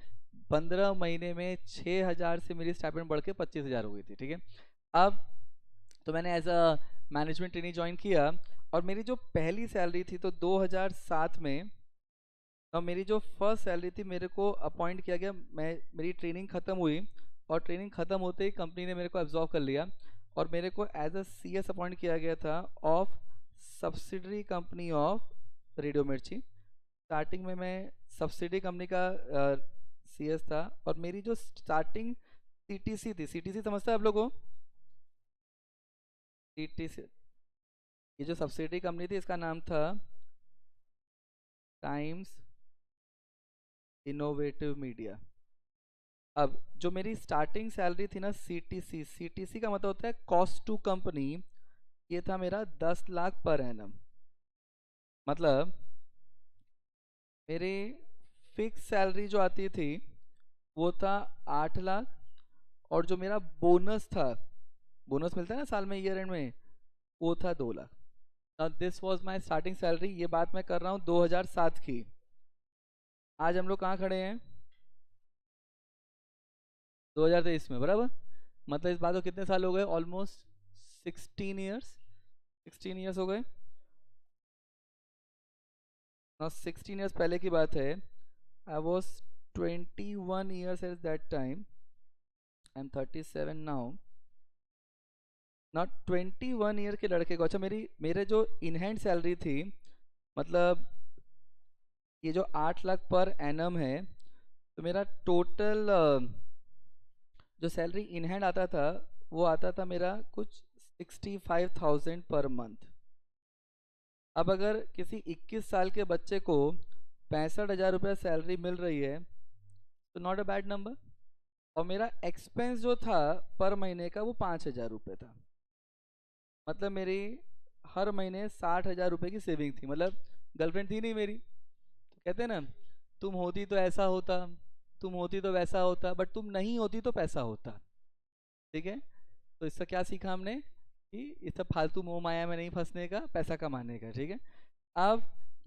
15 महीने में 6,000 से मेरी स्टाइपेंड बढ़ के 25,000 हो गई थी, ठीक है? अब तो मैंने as a management trainee join किया, और मेरी जो पहली सैलरी थी तो 2007 में, और मेरी जो फर्स्ट सैलरी थी मेरे को अपॉइंट किया गया, मैं मेरी ट्रेनिंग ख़त्म हुई और ट्रेनिंग ख़त्म होते ही कंपनी ने मेरे को एब्जॉर्व कर लिया और मेरे को as a C S appoint किया गया था of subsidiary company of Radio Mirchi. Starting में मैं सब्सिडरी कंपनी का सी एस था, और मेरी जो स्टार्टिंग सी टी सी थी, सी टी सी समझते हैं आप लोगों? सी टी सी, ये जो सब्सिडरी कंपनी थी इसका नाम था टाइम्स इनोवेटिव मीडिया। अब जो मेरी स्टार्टिंग सैलरी थी ना, सीटीसी, सीटीसी का मतलब होता है कॉस्ट टू कंपनी, ये था मेरा 10 लाख पर एनम। मतलब मेरी फिक्स सैलरी जो आती थी वो था 8 लाख, और जो मेरा बोनस था, बोनस मिलता है ना साल में ईयर एंड में, वो था 2 lakh. This was my starting salary. ये बात मैं कर रहा हूँ 2007 की। आज हम लोग कहाँ खड़े हैं? 2023 में, बराबर। मतलब इस बात को कितने साल हो गए? ऑलमोस्ट 16 ईयर्स, 16 ईयर्स हो गए। नाउ 16 ईयर्स पहले की बात है. I was 21 years at that time. I am 37 now. ना 21 ईयर के लड़के को, अच्छा मेरे जो इन हैंड सैलरी थी, मतलब ये जो 8 लाख पर एनम है, तो मेरा टोटल जो सैलरी इन हैंड आता था वो आता था मेरा कुछ 65,000 पर मंथ. अब अगर किसी 21 साल के बच्चे को 65,000 रुपये सैलरी मिल रही है तो नॉट अ बैड नंबर. और मेरा एक्सपेंस जो था पर महीने का वो 5,000 रुपये था. मतलब मेरी हर महीने 60,000 रुपये की सेविंग थी. मतलब गर्लफ्रेंड थी नहीं मेरी, तो कहते हैं ना, तुम होती तो ऐसा होता, तुम होती तो वैसा होता, बट तुम नहीं होती तो पैसा होता. ठीक है. तो इससे क्या सीखा हमने कि इस सब फालतू मोह माया में नहीं फंसने का, पैसा कमाने का. ठीक है. अब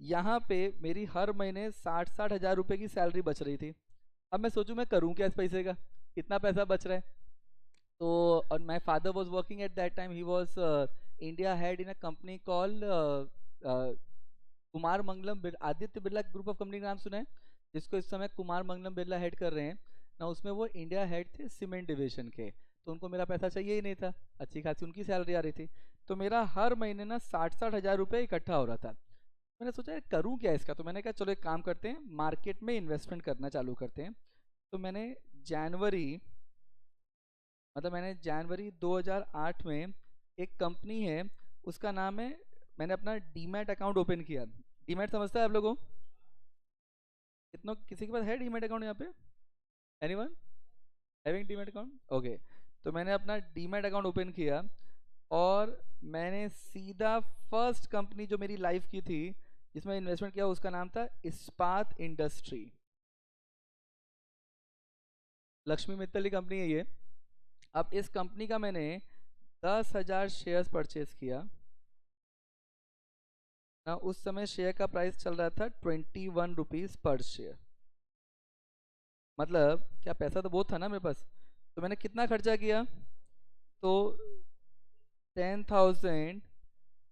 यहाँ पे मेरी हर महीने 60-60 हज़ार रुपये की सैलरी बच रही थी. अब मैं सोचूं मैं करूं क्या इस पैसे का, कितना पैसा बच रहा है. तो और my father was working at that time. He was India head in a company call Kumar Mangalam Aditya Birla group of company का नाम सुना है, जिसको इस समय कुमार मंगलम बिरला हेड कर रहे हैं ना. उसमें वो इंडिया हेड थे सीमेंट डिवीजन के. तो उनको मेरा पैसा चाहिए ही नहीं था, अच्छी खासी उनकी सैलरी आ रही थी. तो मेरा हर महीने ना 60-60 हज़ार रुपये इकट्ठा हो रहा था. मैंने सोचा यार करूँ क्या इसका. तो मैंने कहा चलो एक काम करते हैं, मार्केट में इन्वेस्टमेंट करना चालू करते हैं. तो जनवरी मैंने जनवरी 2008 में एक कंपनी है, उसका नाम है, मैंने अपना डीमैट अकाउंट ओपन किया. डीमैट समझता है आप लोगों, कितनों किसी के पास है डीमैट अकाउंट यहाँ पे? Anyone having demat account? Okay. तो मैंने अपना डीमैट अकाउंट ओपन किया और मैंने सीधा फर्स्ट कंपनी जो मेरी लाइफ की थी जिसमें इन्वेस्टमेंट किया उसका नाम था इस्पात इंडस्ट्री. लक्ष्मी मित्तल की कंपनी है ये. अब इस कंपनी का मैंने 10,000 शेयर्स परचेज किया ना. उस समय शेयर का प्राइस चल रहा था 21 रुपीज़ पर शेयर. मतलब क्या पैसा तो बहुत था ना मेरे पास. तो मैंने कितना खर्चा किया, तो 10,000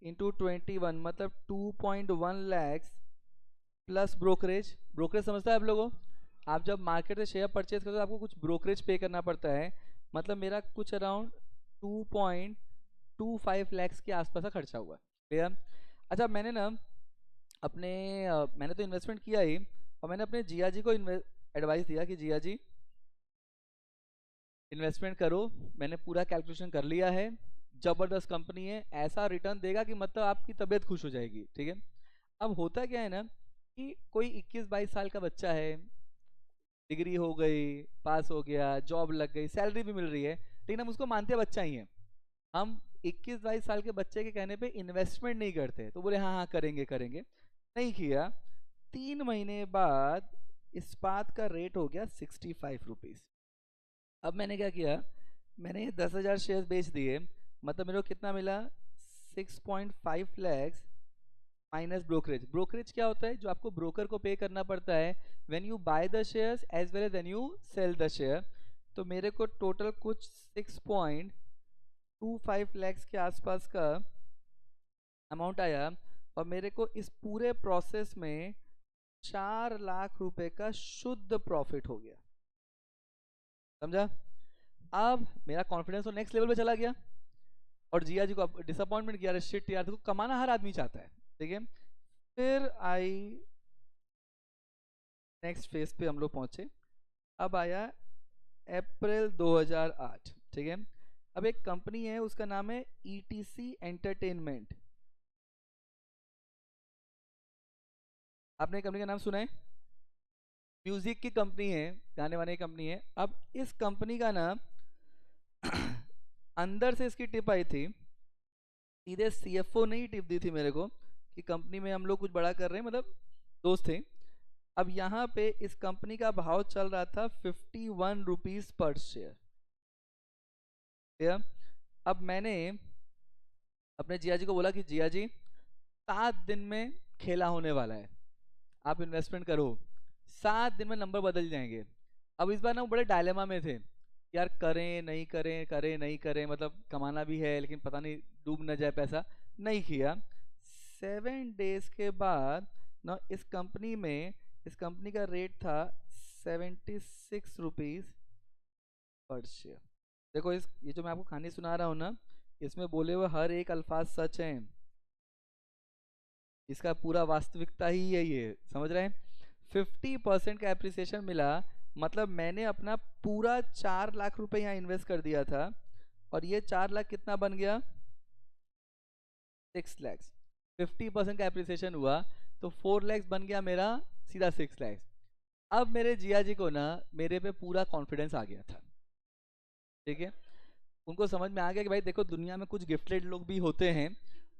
इंटू 21 मतलब 2.1 लैक्स प्लस ब्रोकरेज. ब्रोकरेज समझता है आप लोगों? आप जब मार्केट से शेयर परचेज करते हो तो आपको कुछ ब्रोकरेज पे करना पड़ता है. मतलब मेरा कुछ अराउंड 2.25 लैक्स के आसपास का खर्चा हुआ. क्लियर? अच्छा मैंने ना अपने मैंने तो इन्वेस्टमेंट किया ही, और मैंने अपने जिया जी को एडवाइस दिया कि जिया जी इन्वेस्टमेंट करो. मैंने पूरा कैलकुलेशन कर लिया है, जबरदस्त कंपनी है, ऐसा रिटर्न देगा कि मतलब आपकी तबीयत खुश हो जाएगी. ठीक है. अब होता क्या है ना कि कोई 21-22 साल का बच्चा है, डिग्री हो गई, पास हो गया, जॉब लग गई, सैलरी भी मिल रही है, लेकिन हम उसको मानते हैं बच्चा ही है. हम 21-22 साल के बच्चे के कहने पे इन्वेस्टमेंट नहीं करते. तो बोले हाँ हाँ करेंगे करेंगे, नहीं किया. 3 महीने बाद इस्पात का रेट हो गया 65 रुपीज़. अब मैंने क्या किया, मैंने 10,000 शेयर बेच दिए. मतलब मेरे को कितना मिला, 6.5 लैक्स माइनस ब्रोकरेज. ब्रोकरेज क्या होता है, जो आपको ब्रोकर को पे करना पड़ता है when you buy the shares as well as when you sell the share. तो मेरे को टोटल कुछ 6.25 लैक्स के आसपास का अमाउंट आया. और मेरे को इस पूरे प्रोसेस में 4 लाख रुपए का शुद्ध प्रॉफिट हो गया. समझा? अब मेरा कॉन्फिडेंस तो नेक्स्ट लेवल पे चला गया. और जिया जी को डिसअपॉइंटमेंट किया, अरे शिट यार, देखो कमाना हर आदमी चाहता है. ठीक है. फिर आई नेक्स्ट फेज पे हम लोग पहुंचे. अब आया अप्रैल 2008. ठीक है. अब एक कंपनी है, उसका नाम है ईटीसी एंटरटेनमेंट. आपने कंपनी का नाम सुना है? म्यूजिक की कंपनी है, गाने वाने की कंपनी है. अब इस कंपनी का नाम अंदर से इसकी टिप आई थी, सीधे सीएफओ ने ही टिप दी थी मेरे को कि कंपनी में हम लोग कुछ बड़ा कर रहे हैं, मतलब दोस्त थे. अब यहाँ पे इस कंपनी का भाव चल रहा था 51 रुपीज़ पर शेयर. ठीक. अब मैंने अपने जिया जी को बोला कि जिया जी 7 दिन में खेला होने वाला है, आप इन्वेस्टमेंट करो, 7 दिन में नंबर बदल जाएंगे. अब इस बार ना वो बड़े डायलेमा में थे, यार करें नहीं करें, करें नहीं करें, मतलब कमाना भी है लेकिन पता नहीं डूब न जाए पैसा. नहीं किया. 7 डेज के बाद ना इस कंपनी का रेट था 76 रुपीज पर शेयर। देखो ये जो मैं आपको कहानी सुना रहा हूँ ना, इसमें बोले हुए हर एक अल्फाज सच है, इसका पूरा वास्तविकता ही है ये, समझ रहे हैं। 50% का एप्रिसिएशन मिला, मतलब मैंने अपना पूरा 4 लाख रुपए यहाँ इन्वेस्ट कर दिया था, और ये 4 लाख कितना बन गया, 6 लैक्स। 50% का एप्रिसिएशन हुआ तो 4 लैक्स बन गया मेरा, सीधा 6 लैक्स। अब मेरे जिया जी को ना मेरे पे पूरा कॉन्फिडेंस आ गया था, ठीक है। उनको समझ में आ गया कि भाई देखो दुनिया में कुछ गिफ्टेड लोग भी होते हैं,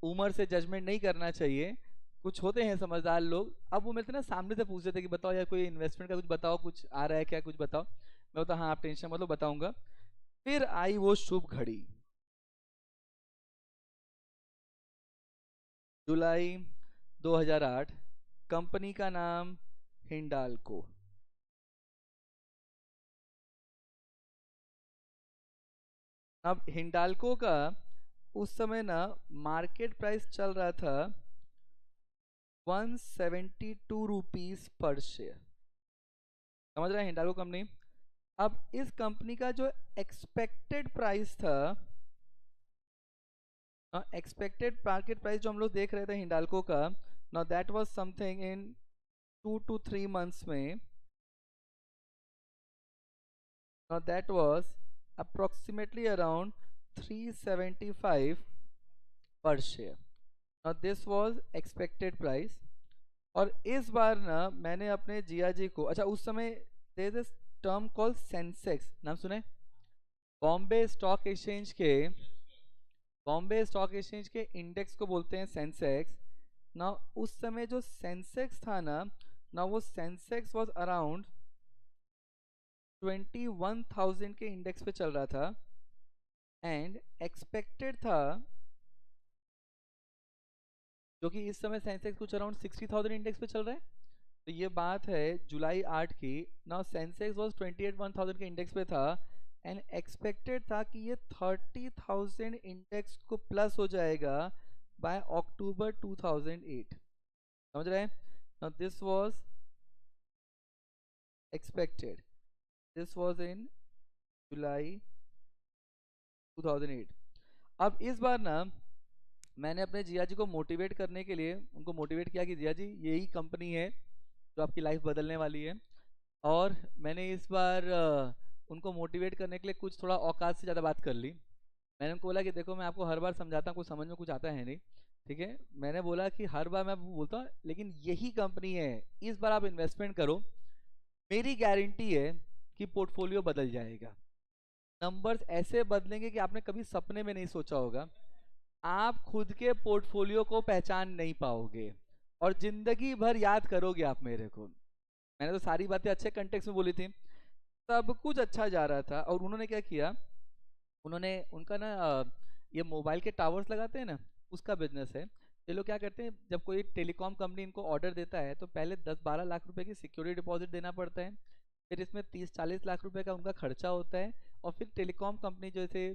उम्र से जजमेंट नहीं करना चाहिए, कुछ होते हैं समझदार लोग। अब वो मेरे से ना सामने से पूछते थे कि बताओ यार कोई इन्वेस्टमेंट का कुछ बताओ, कुछ आ रहा है क्या, कुछ बताओ। मैं बोलता हाँ आप टेंशन मत लो बताऊंगा। फिर आई वो शुभ घड़ी, जुलाई 2008। कंपनी का नाम हिंडाल्को। अब हिंडाल्को का उस समय ना मार्केट प्राइस चल रहा था 172 रुपीज पर शेयर, समझ रहे हैं हिंडाल्को कंपनी। अब इस कंपनी का जो एक्सपेक्टेड प्राइस था, एक्सपेक्टेड मार्केट प्राइस जो हम लोग देख रहे थे हिंडाल्को का, now that was something in 2 to 3 months में, now that was approximately around 375 पर share. Now this was expected price. और इस बार ना मैंने अपने जिया जी को, अच्छा उस समय there is term call Sensex, नाम सुने, बॉम्बे स्टॉक एक्सचेंज के, बॉम्बे स्टॉक एक्सचेंज के इंडेक्स को बोलते हैं सेंसेक्स ना। उस समय जो सेंसेक्स था ना, ना वो सेंसेक्स वाज अराउंड 21,000 के इंडेक्स पे चल रहा था, एंड एक्सपेक्टेड था, जो कि इस समय सेंसेक्स कुछ अराउंड 60,000 इंडेक्स पे चल रहा है। तो ये बात है जुलाई 8 की। नाउ सेंसेक्स वाज 28,000 के इंडेक्स पे था, एंड एक्सपेक्टेड था कि ये 30,000 इंडेक्स को प्लस हो जाएगा बाय अक्टूबर 2008, समझ रहे हैं। Now this was expected, this was in July 2008। अब इस बार ना मैंने अपने जिया जी को मोटिवेट करने के लिए उनको मोटिवेट किया कि जिया जी यही कंपनी है जो आपकी लाइफ बदलने वाली है। और मैंने इस बार उनको मोटिवेट करने के लिए कुछ थोड़ा औकात से ज़्यादा बात कर ली। मैंने उनको बोला कि देखो मैं आपको हर बार समझाता हूँ, कुछ समझ में कुछ आता है नहीं, ठीक है। मैंने बोला कि हर बार मैं बोलता हूँ लेकिन यही कंपनी है, इस बार आप इन्वेस्टमेंट करो, मेरी गारंटी है कि पोर्टफोलियो बदल जाएगा। नंबर्स ऐसे बदलेंगे कि आपने कभी सपने में नहीं सोचा होगा। आप खुद के पोर्टफोलियो को पहचान नहीं पाओगे, और जिंदगी भर याद करोगे आप मेरे को। मैंने तो सारी बातें अच्छे कंटेक्स्ट में बोली थी, सब कुछ अच्छा जा रहा था। और उन्होंने क्या किया, उन्होंने उनका ना ये मोबाइल के टावर्स लगाते हैं ना, उसका बिजनेस है। ये लोग क्या करते हैं, जब कोई टेलीकॉम कंपनी इनको ऑर्डर देता है तो पहले 10-12 लाख रुपए की सिक्योरिटी डिपॉजिट देना पड़ता है, फिर इसमें 30-40 लाख रुपए का उनका खर्चा होता है, और फिर टेलीकॉम कंपनी जैसे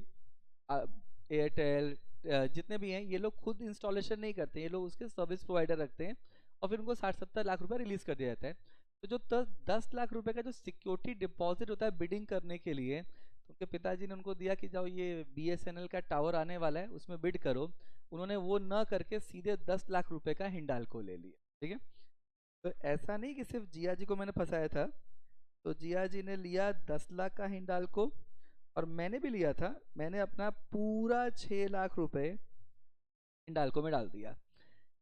एयरटेल जितने भी हैं ये लोग खुद इंस्टॉलेशन नहीं करते, ये लोग उसके सर्विस प्रोवाइडर रखते हैं, और फिर उनको 60-70 लाख रुपए रिलीज कर दिया जाता है। तो जो 10 लाख रुपए का जो सिक्योरिटी डिपॉजिट होता है बिडिंग करने के लिए, तो उनके पिताजी ने उनको दिया कि जाओ ये BSNL का टावर आने वाला है उसमें बिड करो। उन्होंने वो न करके सीधे 10 लाख रुपए का हिंडाल्को ले लिया, ठीक है। तो ऐसा नहीं कि सिर्फ जिया जी को मैंने फंसाया था, तो जिया जी ने लिया 10 लाख का हिंडाल्को, और मैंने भी लिया था। मैंने अपना पूरा 6 लाख रुपए हिंडाल्को में डाल दिया।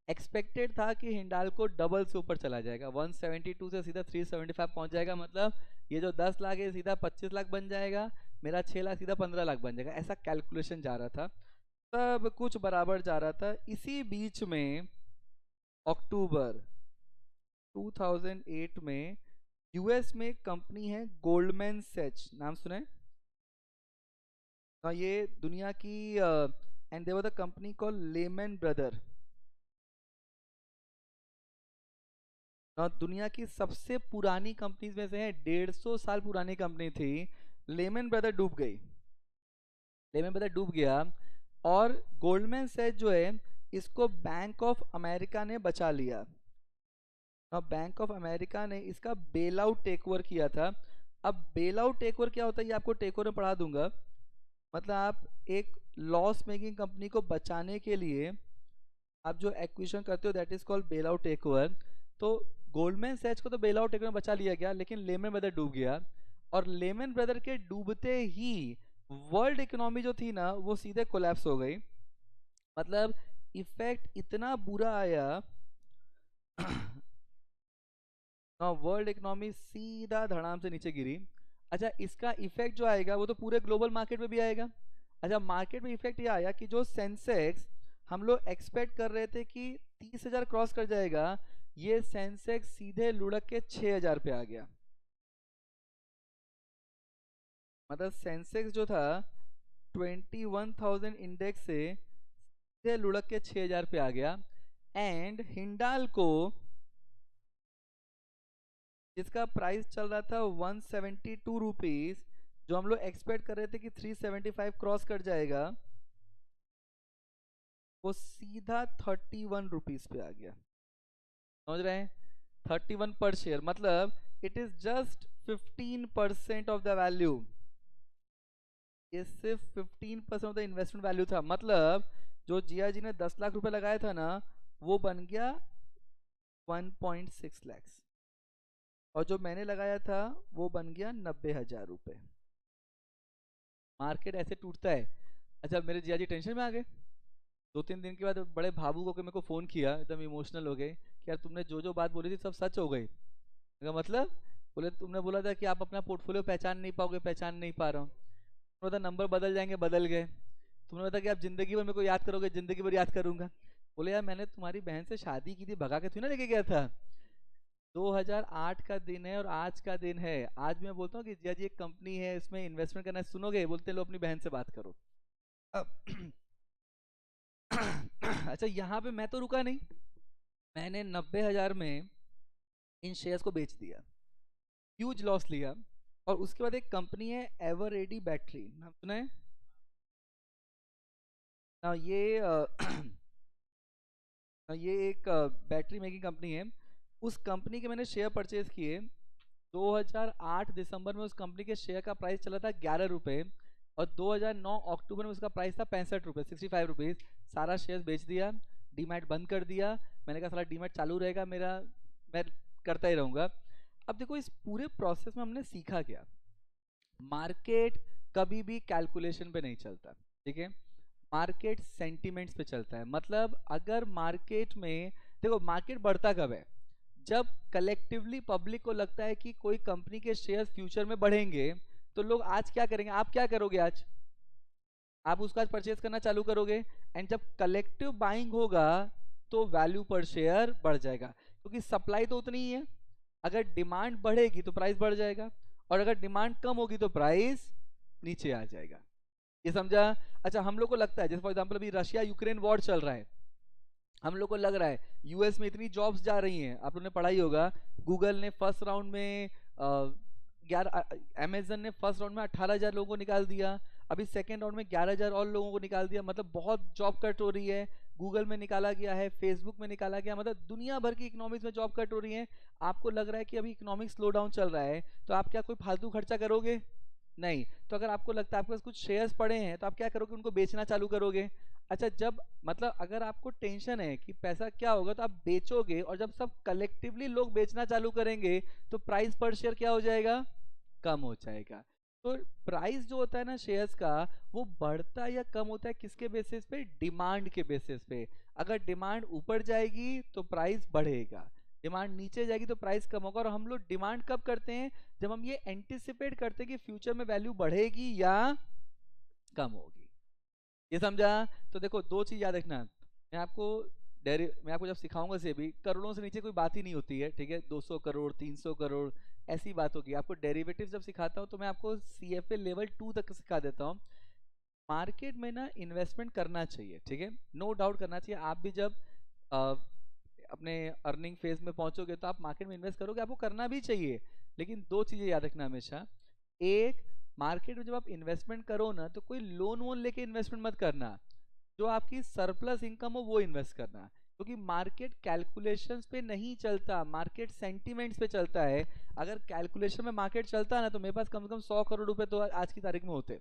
एक्सपेक्टेड था कि हिंडाल्को डबल से ऊपर चला जाएगा, 172 से सीधा 375 पहुंच जाएगा, मतलब ये जो 10 लाख है सीधा 25 लाख बन जाएगा, मेरा 6 लाख सीधा 15 लाख बन जाएगा, ऐसा कैलकुलेशन जा रहा था। सब कुछ बराबर जा रहा था। इसी बीच में अक्टूबर 2008 में US में एक कंपनी है गोल्डमैन सैच, नाम सुना है। ये दुनिया की and there was a company call Lehman Brother, दुनिया की सबसे पुरानी कंपनीज में से है, 150 साल पुरानी कंपनी थी। लेमन ब्रदर डूब गई, लेमन ब्रदर डूब गया, और गोल्डमैन सैच जो है इसको बैंक ऑफ अमेरिका ने बचा लिया। अब बैंक ऑफ अमेरिका ने इसका बेल आउट टेक ओवर किया था। अब बेल आउट टेक ओवर क्या होता है ये आपको टेक ओवर में पढ़ा दूंगा। मतलब आप एक लॉस मेकिंग कंपनी को बचाने के लिए आप जो एक्विजिशन करते हो that is called bail out take over. तो गोल्डमैन सैच को तो बेल आउट टेक ओवर में बचा लिया गया, लेकिन लेमन ब्रदर डूब गया। और लेमन ब्रदर के डूबते ही वर्ल्ड इकोनॉमी जो थी ना वो सीधे कोलैप्स हो गई। मतलब इफेक्ट इतना बुरा आया वर्ल्ड इकोनॉमी सीधा धड़ाम से नीचे गिरी। अच्छा इसका इफेक्ट जो आएगा वो तो पूरे ग्लोबल मार्केट में भी आएगा। अच्छा मार्केट में इफेक्ट ये आया कि जो सेंसेक्स हम लोग एक्सपेक्ट कर रहे थे कि 30,000 क्रॉस कर जाएगा, ये सेंसेक्स सीधे लुढ़क के 6,000 पे आ गया। मतलब सेंसेक्स जो था 21,000 इंडेक्स से सीधे लुढ़क के 6,000 पे आ गया। एंड हिंडाल को जिसका प्राइस चल रहा था 172 रुपीज, जो हम लोग एक्सपेक्ट कर रहे थे कि 375 क्रॉस कर जाएगा, वो सीधा 31 रुपीज पे आ गया। समझ रहे हैं? 31 पर शेयर, मतलब it is just 15% of the value. ये सिर्फ 15% ऑफ द इन्वेस्टमेंट वैल्यू था। मतलब जो जिया जी ने 10 लाख रुपए लगाया था ना वो बन गया 1.6 लाख, और जो मैंने लगाया था वो बन गया 90,000 रुपए। मार्केट ऐसे टूटता है। अच्छा मेरे जिया जी टेंशन में आ गए। 2-3 दिन के बाद बड़े भावुक होकर मेरे को फ़ोन किया, एकदम इमोशनल हो गए कि यार तुमने जो जो बात बोली थी सब सच हो गई। मैंने कहा मतलब? बोले तुमने बोला था कि आप अपना पोर्टफोलियो पहचान नहीं पाओगे, पहचान नहीं पा रहा हूँ। तुमने बोला नंबर बदल जाएंगे, बदल गए। तुमने बताया कि आप जिंदगी भर मेरे को याद करोगे, जिंदगी भर याद करूंगा। बोले यार मैंने तुम्हारी बहन से शादी की थी, भगा के थी ना लेके गया था। 2008 का दिन है और आज का दिन है। आज मैं बोलता हूँ कि जिया जी एक कंपनी है इसमें इन्वेस्टमेंट करना है, सुनोगे? बोलते लो अपनी बहन से बात करो। अब अच्छा यहाँ पे मैं तो रुका नहीं, मैंने 90,000 में इन शेयर्स को बेच दिया, ह्यूज लॉस लिया। और उसके बाद एक कंपनी है एवर रेडी बैटरी, नाम सुना है ना? ये एक बैटरी मेकिंग कंपनी है। उस कंपनी के मैंने शेयर परचेज किए 2008 दिसंबर में। उस कंपनी के शेयर का प्राइस चला था 11 रुपये, और 2009 अक्टूबर में उसका प्राइस था 65 रुपये, 65 रुपीज़। सारा शेयर बेच दिया, डीमैट बंद कर दिया। मैंने कहा सारा डीमैट चालू रहेगा मेरा, मैं करता ही रहूँगा। अब देखो इस पूरे प्रोसेस में हमने सीखा क्या? मार्केट कभी भी कैलकुलेशन पे नहीं चलता, ठीक है? मार्केट सेंटिमेंट्स पे चलता है। मतलब अगर मार्केट में देखो, मार्केट बढ़ता कब है? जब कलेक्टिवली पब्लिक को लगता है कि कोई कंपनी के शेयर फ्यूचर में बढ़ेंगे, तो लोग आज क्या करेंगे? आप क्या करोगे आज? आप उसका परचेज करना चालू करोगे। एंड जब कलेक्टिव बाइंग होगा तो वैल्यू पर शेयर बढ़ जाएगा, क्योंकि सप्लाई तो उतनी ही है। अगर डिमांड बढ़ेगी तो प्राइस बढ़ जाएगा, और अगर डिमांड कम होगी तो प्राइस नीचे आ जाएगा। ये समझा? अच्छा हम लोग को लगता है, जैसे फॉर एग्जांपल अभी रशिया यूक्रेन वॉर चल रहा है, हम लोग को लग रहा है यूएस में इतनी जॉब्स जा रही हैं, आप लोगों ने पढ़ा ही होगा। गूगल ने फर्स्ट राउंड में अमेजन ने फर्स्ट राउंड में 18,000 लोगों को निकाल दिया। अभी सेकेंड राउंड में 11,000 और लोगों को निकाल दिया। मतलब बहुत जॉब कट हो रही है। गूगल में निकाला गया है, फेसबुक में निकाला गया, मतलब दुनिया भर की इकोनॉमिक्स में जॉब कट हो रही है। आपको लग रहा है कि अभी इकोनॉमिक स्लो डाउन चल रहा है, तो आप क्या कोई फालतू खर्चा करोगे? नहीं। तो अगर आपको लगता है आपके पास कुछ शेयर्स पड़े हैं, तो आप क्या करोगे? उनको बेचना चालू करोगे। अच्छा जब मतलब अगर आपको टेंशन है कि पैसा क्या होगा, तो आप बेचोगे, और जब सब कलेक्टिवली लोग बेचना चालू करेंगे तो प्राइस पर शेयर क्या हो जाएगा? कम हो जाएगा। तो प्राइस जो होता है ना शेयर्स का, वो बढ़ता या कम होता है किसके बेसिस पे? डिमांड के बेसिस पे। अगर डिमांड ऊपर जाएगी तो प्राइस बढ़ेगा, डिमांड नीचे जाएगी तो प्राइस कम होगा। और हम लोग डिमांड कब करते हैं? जब हम ये एंटिसिपेट करते हैं कि फ्यूचर में वैल्यू बढ़ेगी या कम होगी। ये समझा? तो देखो दो चीज याद रखना। मैं आपको जब सिखाऊंगा से भी, करोड़ों से नीचे कोई बात ही नहीं होती है, ठीक है? 200 करोड़ 300 करोड़ ऐसी बात होगी। आपको डेरिवेटिव जब सिखाता हूँ तो मैं आपको सीएफए लेवल 2 तक सिखा देता हूँ। मार्केट में ना इन्वेस्टमेंट करना चाहिए, ठीक है, नो डाउट करना चाहिए। आप भी जब अ, अपने अर्निंग फेज में पहुंचोगे तो आप मार्केट में इन्वेस्ट करोगे, आपको करना भी चाहिए। लेकिन दो चीजें याद रखना हमेशा। एक, मार्केट में जब आप इन्वेस्टमेंट करो ना तो कोई लोन वोन लेके इन्वेस्टमेंट मत करना। जो आपकी सरप्लस इनकम हो वो इन्वेस्ट करना। क्योंकि मार्केट कैलकुलेशंस पे नहीं चलता, मार्केट सेंटिमेंट्स पे चलता है। अगर कैलकुलेशन में मार्केट चलता ना तो मेरे पास कम से कम 100 करोड़ रुपए तो आज की तारीख में होते।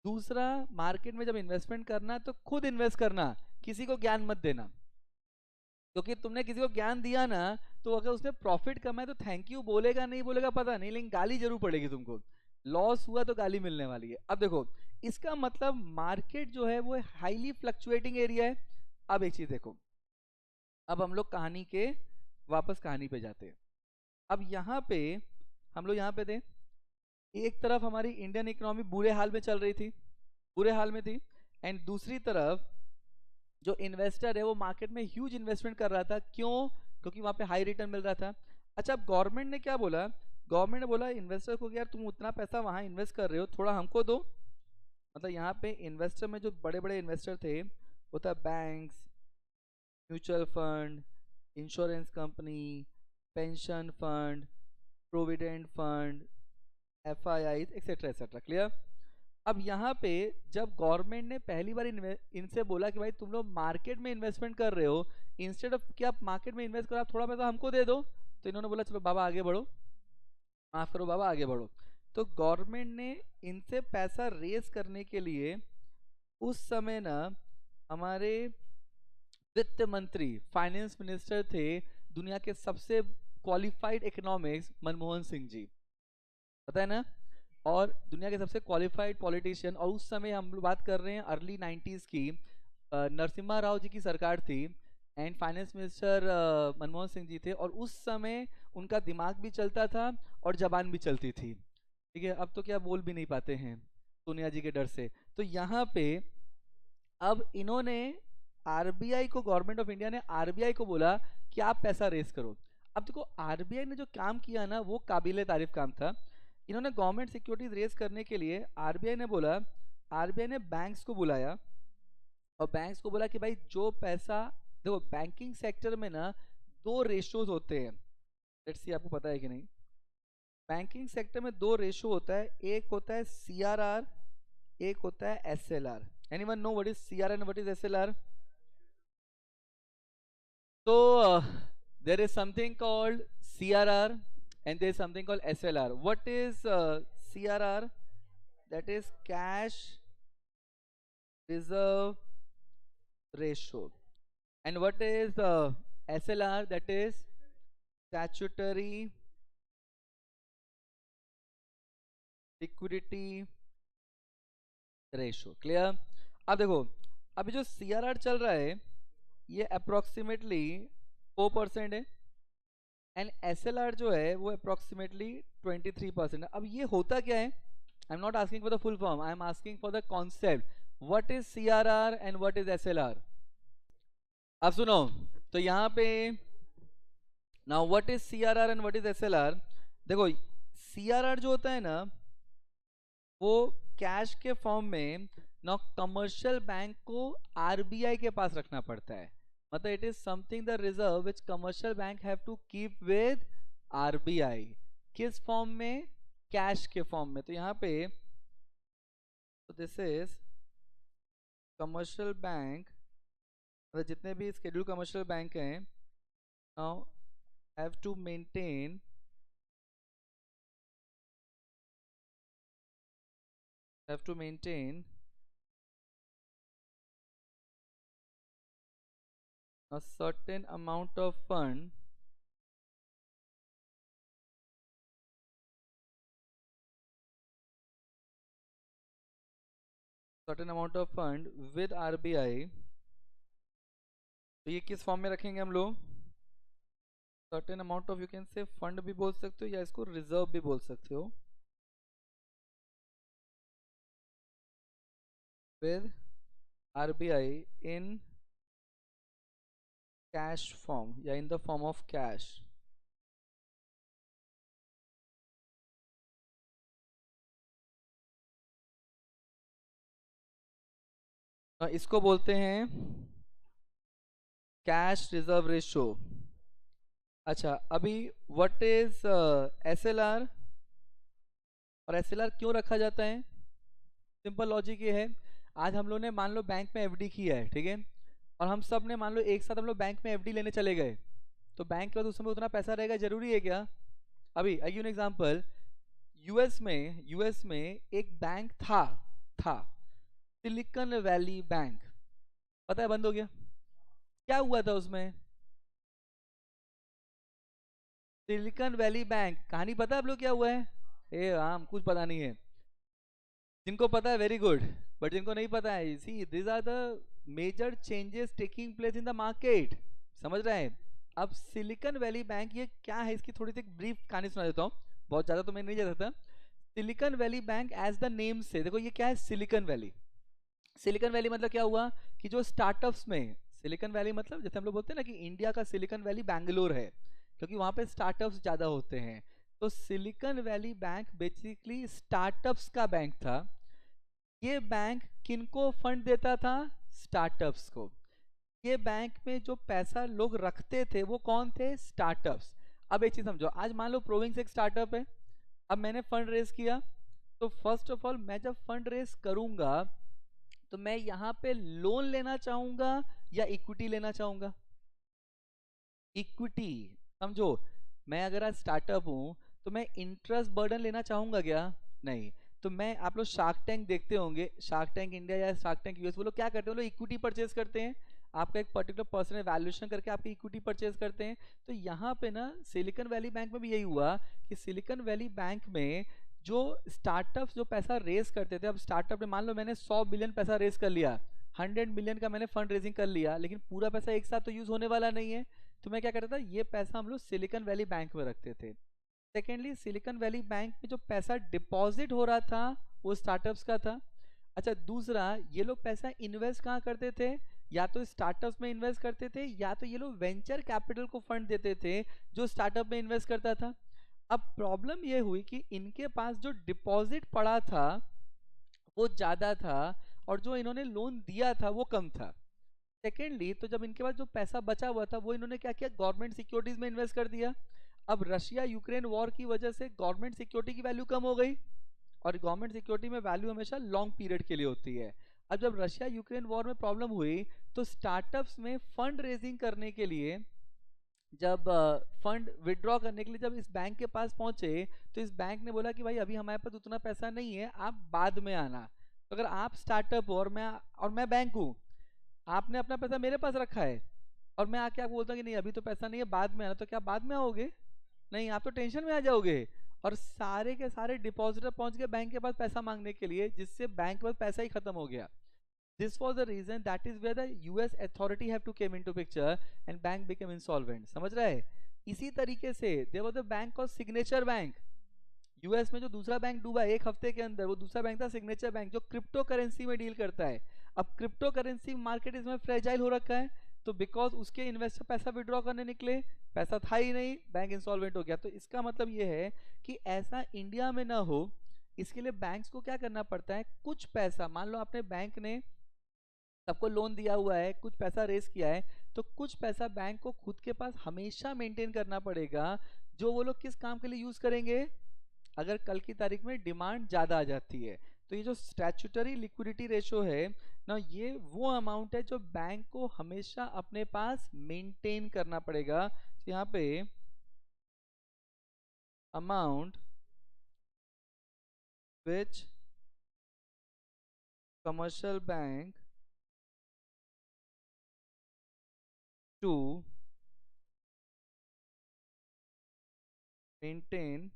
दूसरा, मार्केट में जब इन्वेस्टमेंट करना तो खुद इन्वेस्ट करना, किसी को ज्ञान मत देना। क्योंकि तुमने किसी को ज्ञान दिया ना, तो अगर उसने प्रॉफिट कमाया तो थैंक यू बोलेगा नहीं बोलेगा पता नहीं, लेकिन गाली जरूर पड़ेगी तुमको। लॉस हुआ तो गाली मिलने वाली है। अब देखो, इसका मतलब मार्केट जो है वो हाईली फ्लक्चुएटिंग एरिया है। अब एक चीज देखो, अब हम लोग कहानी के वापस कहानी पे जाते हैं। अब यहाँ पे हम लोग यहाँ पे थे, एक तरफ हमारी इंडियन इकोनॉमी बुरे हाल में चल रही थी, बुरे हाल में थी, एंड दूसरी तरफ जो इन्वेस्टर है वो मार्केट में ह्यूज इन्वेस्टमेंट कर रहा था। क्यों? क्योंकि वहां पे हाई रिटर्न मिल रहा था। अच्छा, अब गवर्नमेंट ने क्या बोला? गवर्नमेंट ने बोला इन्वेस्टर को कि यार तुम उतना पैसा वहां इन्वेस्ट कर रहे हो, थोड़ा हमको दो। मतलब यहाँ पे इन्वेस्टर में जो बड़े बड़े इन्वेस्टर थे, वो था banks, mutual fund, insurance company, pension fund, provident fund, F I I etcetera etcetera. Clear? अब यहाँ पे जब गवर्नमेंट ने पहली बार इनसे बोला कि भाई तुम लोग मार्केट में इन्वेस्टमेंट कर रहे हो, इंस्टेड ऑफ कि आप मार्केट में इन्वेस्ट करो आप थोड़ा पैसा हमको दे दो, तो इन्होंने बोला चलो बाबा आगे बढ़ो, माफ करो बाबा आगे बढ़ो। तो गवर्नमेंट ने इनसे पैसा रेज करने के लिए उस समय ना हमारे वित्त मंत्री, फाइनेंस मिनिस्टर थे दुनिया के सबसे क्वालिफाइड इकोनॉमिक्स मनमोहन सिंह जी, पता है ना? और दुनिया के सबसे क्वालिफाइड पॉलिटिशियन, और उस समय हम लोग बात कर रहे हैं अर्ली 90s की, नरसिम्हा राव जी की सरकार थी, and finance minister Manmohan Singh ji थे, और उस समय उनका दिमाग भी चलता था और जबान भी चलती थी। ठीक है, अब तो क्या बोल भी नहीं पाते हैं सोनिया जी के डर से। तो यहाँ पे अब इन्होंने आरबीआई को, गवर्नमेंट ऑफ इंडिया ने आरबीआई को बोला कि आप पैसा रेस करो। अब देखो आरबीआई ने जो काम किया ना वो काबिले तारीफ काम था। इन्होंने गवर्नमेंट सिक्योरिटीज रेस करने के लिए आरबीआई ने बोला, आरबीआई ने बैंक्स को बुलाया और बैंक्स को बोला कि भाई जो पैसा, देखो बैंकिंग सेक्टर में ना दो रेशोज होते हैं, लेट्स सी आपको पता है कि नहीं। बैंकिंग सेक्टर में दो रेशो होता है, एक होता है सीआरआर, एक होता है SLR. Anyone no what is CRR and what is SLR? So there is something called CRR and there is something called SLR. What is CRR? That is cash reserve ratio. And what is SLR? That is statutory liquidity ratio. Clear? अब देखो, अभी जो CRR चल रहा है ये approximately 4% है, and SLR जो है वो अप्रोक्सीमेटली 23% है। अब ये होता क्या है? I am not asking for the full form, I am asking for the concept, what is CRR and what is SLR. अब सुनो, तो यहाँ पे now what is CRR and what is SLR. देखो सीआरआर जो होता है ना वो कैश के फॉर्म में ना कमर्शियल बैंक को आरबीआई के पास रखना पड़ता है। मतलब it is something the reserve which commercial bank have to keep with RBI. किस फॉर्म में? कैश के फॉर्म में। तो यहाँ पे दिस इज कमर्शियल बैंक, मतलब जितने भी स्केड्यूल कमर्शियल बैंक हैं now have to maintain a certain amount of fund with RBI। तो ये किस फॉर्म में रखेंगे हम लोग? Certain amount of, you can से फंड भी बोल सकते हो या इसको रिजर्व भी बोल सकते हो, with RBI in cash form या in the form of cash। इसको बोलते हैं कैश रिजर्व रेशो। अच्छा, अभी व्हाट इज एसएलआर और एसएलआर क्यों रखा जाता है? सिंपल लॉजिक ये है, आज हम लोग ने मान लो बैंक में एफडी किया है, ठीक है, और हम सब ने मान लो एक साथ हम लोग बैंक में एफडी लेने चले गए, तो बैंक के पास उस समय उतना पैसा रहेगा, जरूरी है क्या? अभी I give an example, US में एक बैंक था सिलिकॉन वैली बैंक, पता है बंद हो गया। क्या हुआ था उसमें? सिलिकॉन वैली बैंक, कहानी पता है आप लोग क्या हुआ है? ए राम, कुछ पता नहीं है। जिनको पता है वेरी गुड, बट जिनको नहीं पता है, see this are the major changes taking place in the market, समझ रहे हैं? अब सिलिकॉन वैली बैंक ये क्या है, इसकी थोड़ी सी ब्रीफ कहानी सुना देता हूँ, बहुत ज्यादा तो मैं नहीं जानता था। Silicon Valley bank as the name से, देखो ये क्या है, सिलिकॉन वैली। सिलिकॉन वैली मतलब क्या हुआ कि जो स्टार्टअप्स में, सिलिकॉन वैली मतलब जैसे हम लोग बोलते हैं ना कि इंडिया का सिलिकॉन वैली बैंगलोर है, क्योंकि वहां पे स्टार्टअप्स ज्यादा होते हैं। तो silicon Valley bank basically startups का बैंक था। ये बैंक किनको फंड देता था? स्टार्टअप्स को। ये बैंक में जो पैसा लोग रखते थे वो कौन थे? स्टार्टअप्स। अब एक चीज समझो, आज मान लो प्रोविंस एक स्टार्टअप है, अब मैंने फंड रेज किया, तो फर्स्ट ऑफ ऑल मैं जब फंड रेज करूंगा तो मैं यहाँ पे लोन लेना चाहूंगा या इक्विटी लेना चाहूंगा? इक्विटी। समझो, मैं अगर आज स्टार्टअप हूं तो मैं इंटरेस्ट बर्डन लेना चाहूंगा क्या? नहीं। तो मैं, आप लोग शार्क टैंक देखते होंगे, शार्क टैंक इंडिया या शार्क टैंक यूएस, वो लोग क्या करते हैं, वो लोग इक्विटी परचेज करते हैं, आपका एक पर्टिकुलर पर्सन वैल्यूएशन करके आपकी इक्विटी परचेज करते हैं। तो यहाँ पे ना सिलिकॉन वैली बैंक में भी यही हुआ कि सिलिकॉन वैली बैंक में जो स्टार्टअप्स जो पैसा रेज करते थे, अब स्टार्टअप ने मान लो मैंने 100 बिलियन पैसा रेज कर लिया, 100 मिलियन का मैंने फंड रेजिंग कर लिया, लेकिन पूरा पैसा एक साथ तो यूज होने वाला नहीं है। तो मैं क्या करता था, ये पैसा हम लोग सिलिकॉन वैली बैंक में रखते थे। सेकेंडली, सिलिकॉन वैली बैंक में जो पैसा डिपॉजिट हो रहा था वो स्टार्टअप्स का था। अच्छा, दूसरा, ये लोग पैसा इन्वेस्ट कहाँ करते थे? या तो स्टार्टअप्स में इन्वेस्ट करते थे, या तो ये लोग वेंचर कैपिटल को फंड देते थे जो स्टार्टअप में इन्वेस्ट करता था। अब प्रॉब्लम ये हुई कि इनके पास जो डिपॉजिट पड़ा था वो ज्यादा था, और जो इन्होंने लोन दिया था वो कम था। सेकेंडली, तो जब इनके पास जो पैसा बचा हुआ था वो इन्होंने क्या किया, गवर्नमेंट सिक्योरिटीज में इन्वेस्ट कर दिया। अब रशिया यूक्रेन वॉर की वजह से गवर्नमेंट सिक्योरिटी की वैल्यू कम हो गई, और गवर्नमेंट सिक्योरिटी में वैल्यू हमेशा लॉन्ग पीरियड के लिए होती है। अब जब रशिया यूक्रेन वॉर में प्रॉब्लम हुई तो स्टार्टअप्स में फंड रेजिंग करने के लिए, जब फंड विड्रॉ करने के लिए जब इस बैंक के पास पहुंचे, तो इस बैंक ने बोला कि भाई अभी हमारे पास उतना पैसा नहीं है, आप बाद में आना। तो अगर आप स्टार्टअप हो और मैं बैंक हूँ, आपने अपना पैसा मेरे पास रखा है, और मैं आके आपको बोलता हूँ कि नहीं अभी तो पैसा नहीं है, बाद में आना, तो क्या बाद में आओगे? नहीं, आप तो टेंशन में आ जाओगे। और सारे के सारे डिपॉजिटर पहुंच गए बैंक के पास पैसा मांगने के लिए, जिससे बैंक के पास पैसा ही खत्म हो गया। This was the reason, that is where the US authority have to came into picture and bank became insolvent, समझ रहा है? इसी तरीके से there was a bank called Signature Bank। US में जो दूसरा बैंक डूबा एक हफ्ते के अंदर, वो दूसरा बैंक था सिग्नेचर बैंक, जो क्रिप्टो करेंसी में डील करता है। अब क्रिप्टो करेंसी मार्केट इसमें फ्रेजाइल हो रखा है, तो बिकॉज उसके इन्वेस्टर पैसा विड्रॉ करने निकले, पैसा था ही नहीं, बैंक इंसॉल्वेंट हो गया। तो इसका मतलब ये है कि ऐसा इंडिया में ना हो, इसके लिए बैंक्स को क्या करना पड़ता है, कुछ पैसा, मान लो आपने बैंक ने सबको लोन दिया हुआ है, कुछ पैसा रेस किया है, तो कुछ पैसा बैंक को खुद के पास हमेशा मेंटेन करना पड़ेगा, जो वो लोग किस काम के लिए यूज करेंगे, अगर कल की तारीख में डिमांड ज्यादा आ जाती है। तो ये जो स्टैट्यूटरी लिक्विडिटी रेशो है ना, ये वो अमाउंट है जो बैंक को हमेशा अपने पास मेंटेन करना पड़ेगा। तो यहाँ पे amount which commercial bank to maintain,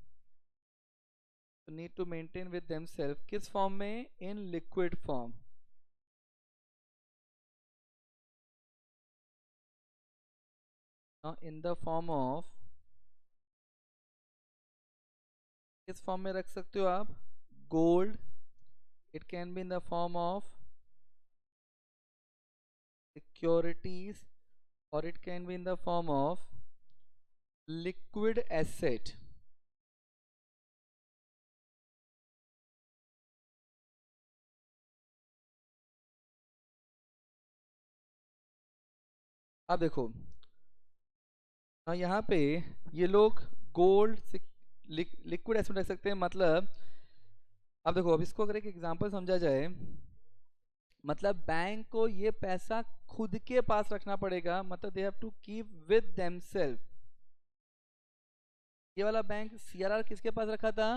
need to maintain with themselves, किस फॉर्म में, in liquid form. In the form of, किस फॉर्म में रख सकते हो आप, gold, it can be in the form of securities, और it can be in the form of liquid asset. अब देखो, यहाँ पे ये लोग गोल्ड, लिक्विड एसेट रख सकते हैं, मतलब अब देखो, अब इसको अगर एक एग्जांपल समझा जाए, मतलब बैंक को ये पैसा खुद के पास रखना पड़ेगा, मतलब they have to keep with themself. ये वाला बैंक सीआरआर किसके पास रखा था?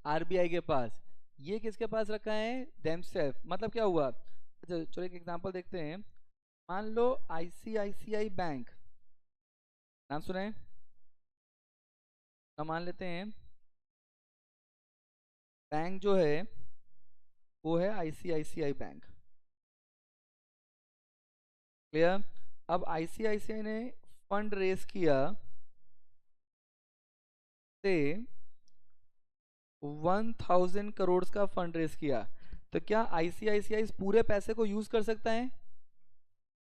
आरबीआई के पास। ये किसके पास रखा है? देमसेल्फ। मतलब क्या हुआ? अच्छा चलो एक एग्जांपल देखते हैं। मान लो आईसीआईसीआई बैंक, नाम सुने? हम मान लेते हैं बैंक जो है वो है आईसीआईसीआई बैंक। क्लियर? अब आईसीआईसीआई ने फंड रेस किया से 1000 करोड़ का फंड रेस किया। तो क्या आईसीआईसीआई इस पूरे पैसे को यूज कर सकता है?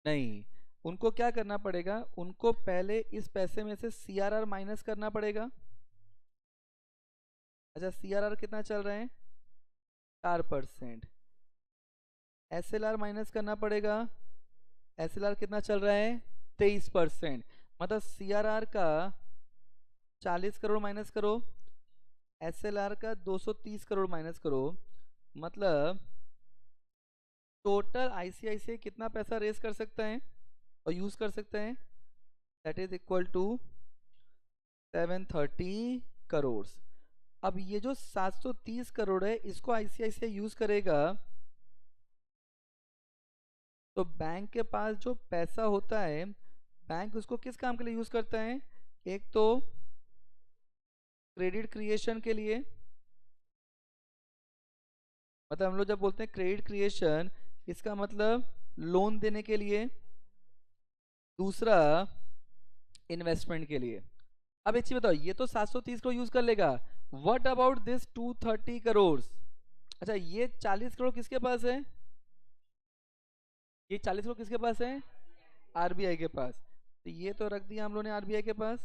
नहीं। उनको क्या करना पड़ेगा? उनको पहले इस पैसे में से सीआरआर माइनस करना पड़ेगा। अच्छा सीआरआर कितना चल रहा है? 4%। एसएलआर माइनस करना पड़ेगा। एसएलआर कितना चल रहा है? 23%। मतलब सीआरआर का 40 करोड़ माइनस करो, एसएलआर का 230 करोड़ माइनस करो, मतलब टोटल आईसीआईसीआई कितना पैसा रेस कर सकता है और यूज कर सकते हैं? That is equal to 730 crore. अब ये जो 730 करोड़ है इसको आईसीआईसीआई यूज करेगा तो बैंक के पास जो पैसा होता है बैंक उसको किस काम के लिए यूज करता है? एक तो क्रेडिट क्रिएशन के लिए, मतलब हम लोग जब बोलते हैं क्रेडिट क्रिएशन इसका मतलब लोन देने के लिए, दूसरा इन्वेस्टमेंट के लिए। अब एक चीज बताओ, ये तो 730 को यूज कर लेगा, व्हाट अबाउट दिस 230 करोड़? अच्छा ये 40 करोड़ किसके पास है? ये 40 करोड़ किसके पास है? आरबीआई के पास। तो ये तो रख दिया हम लोग ने आरबीआई के पास।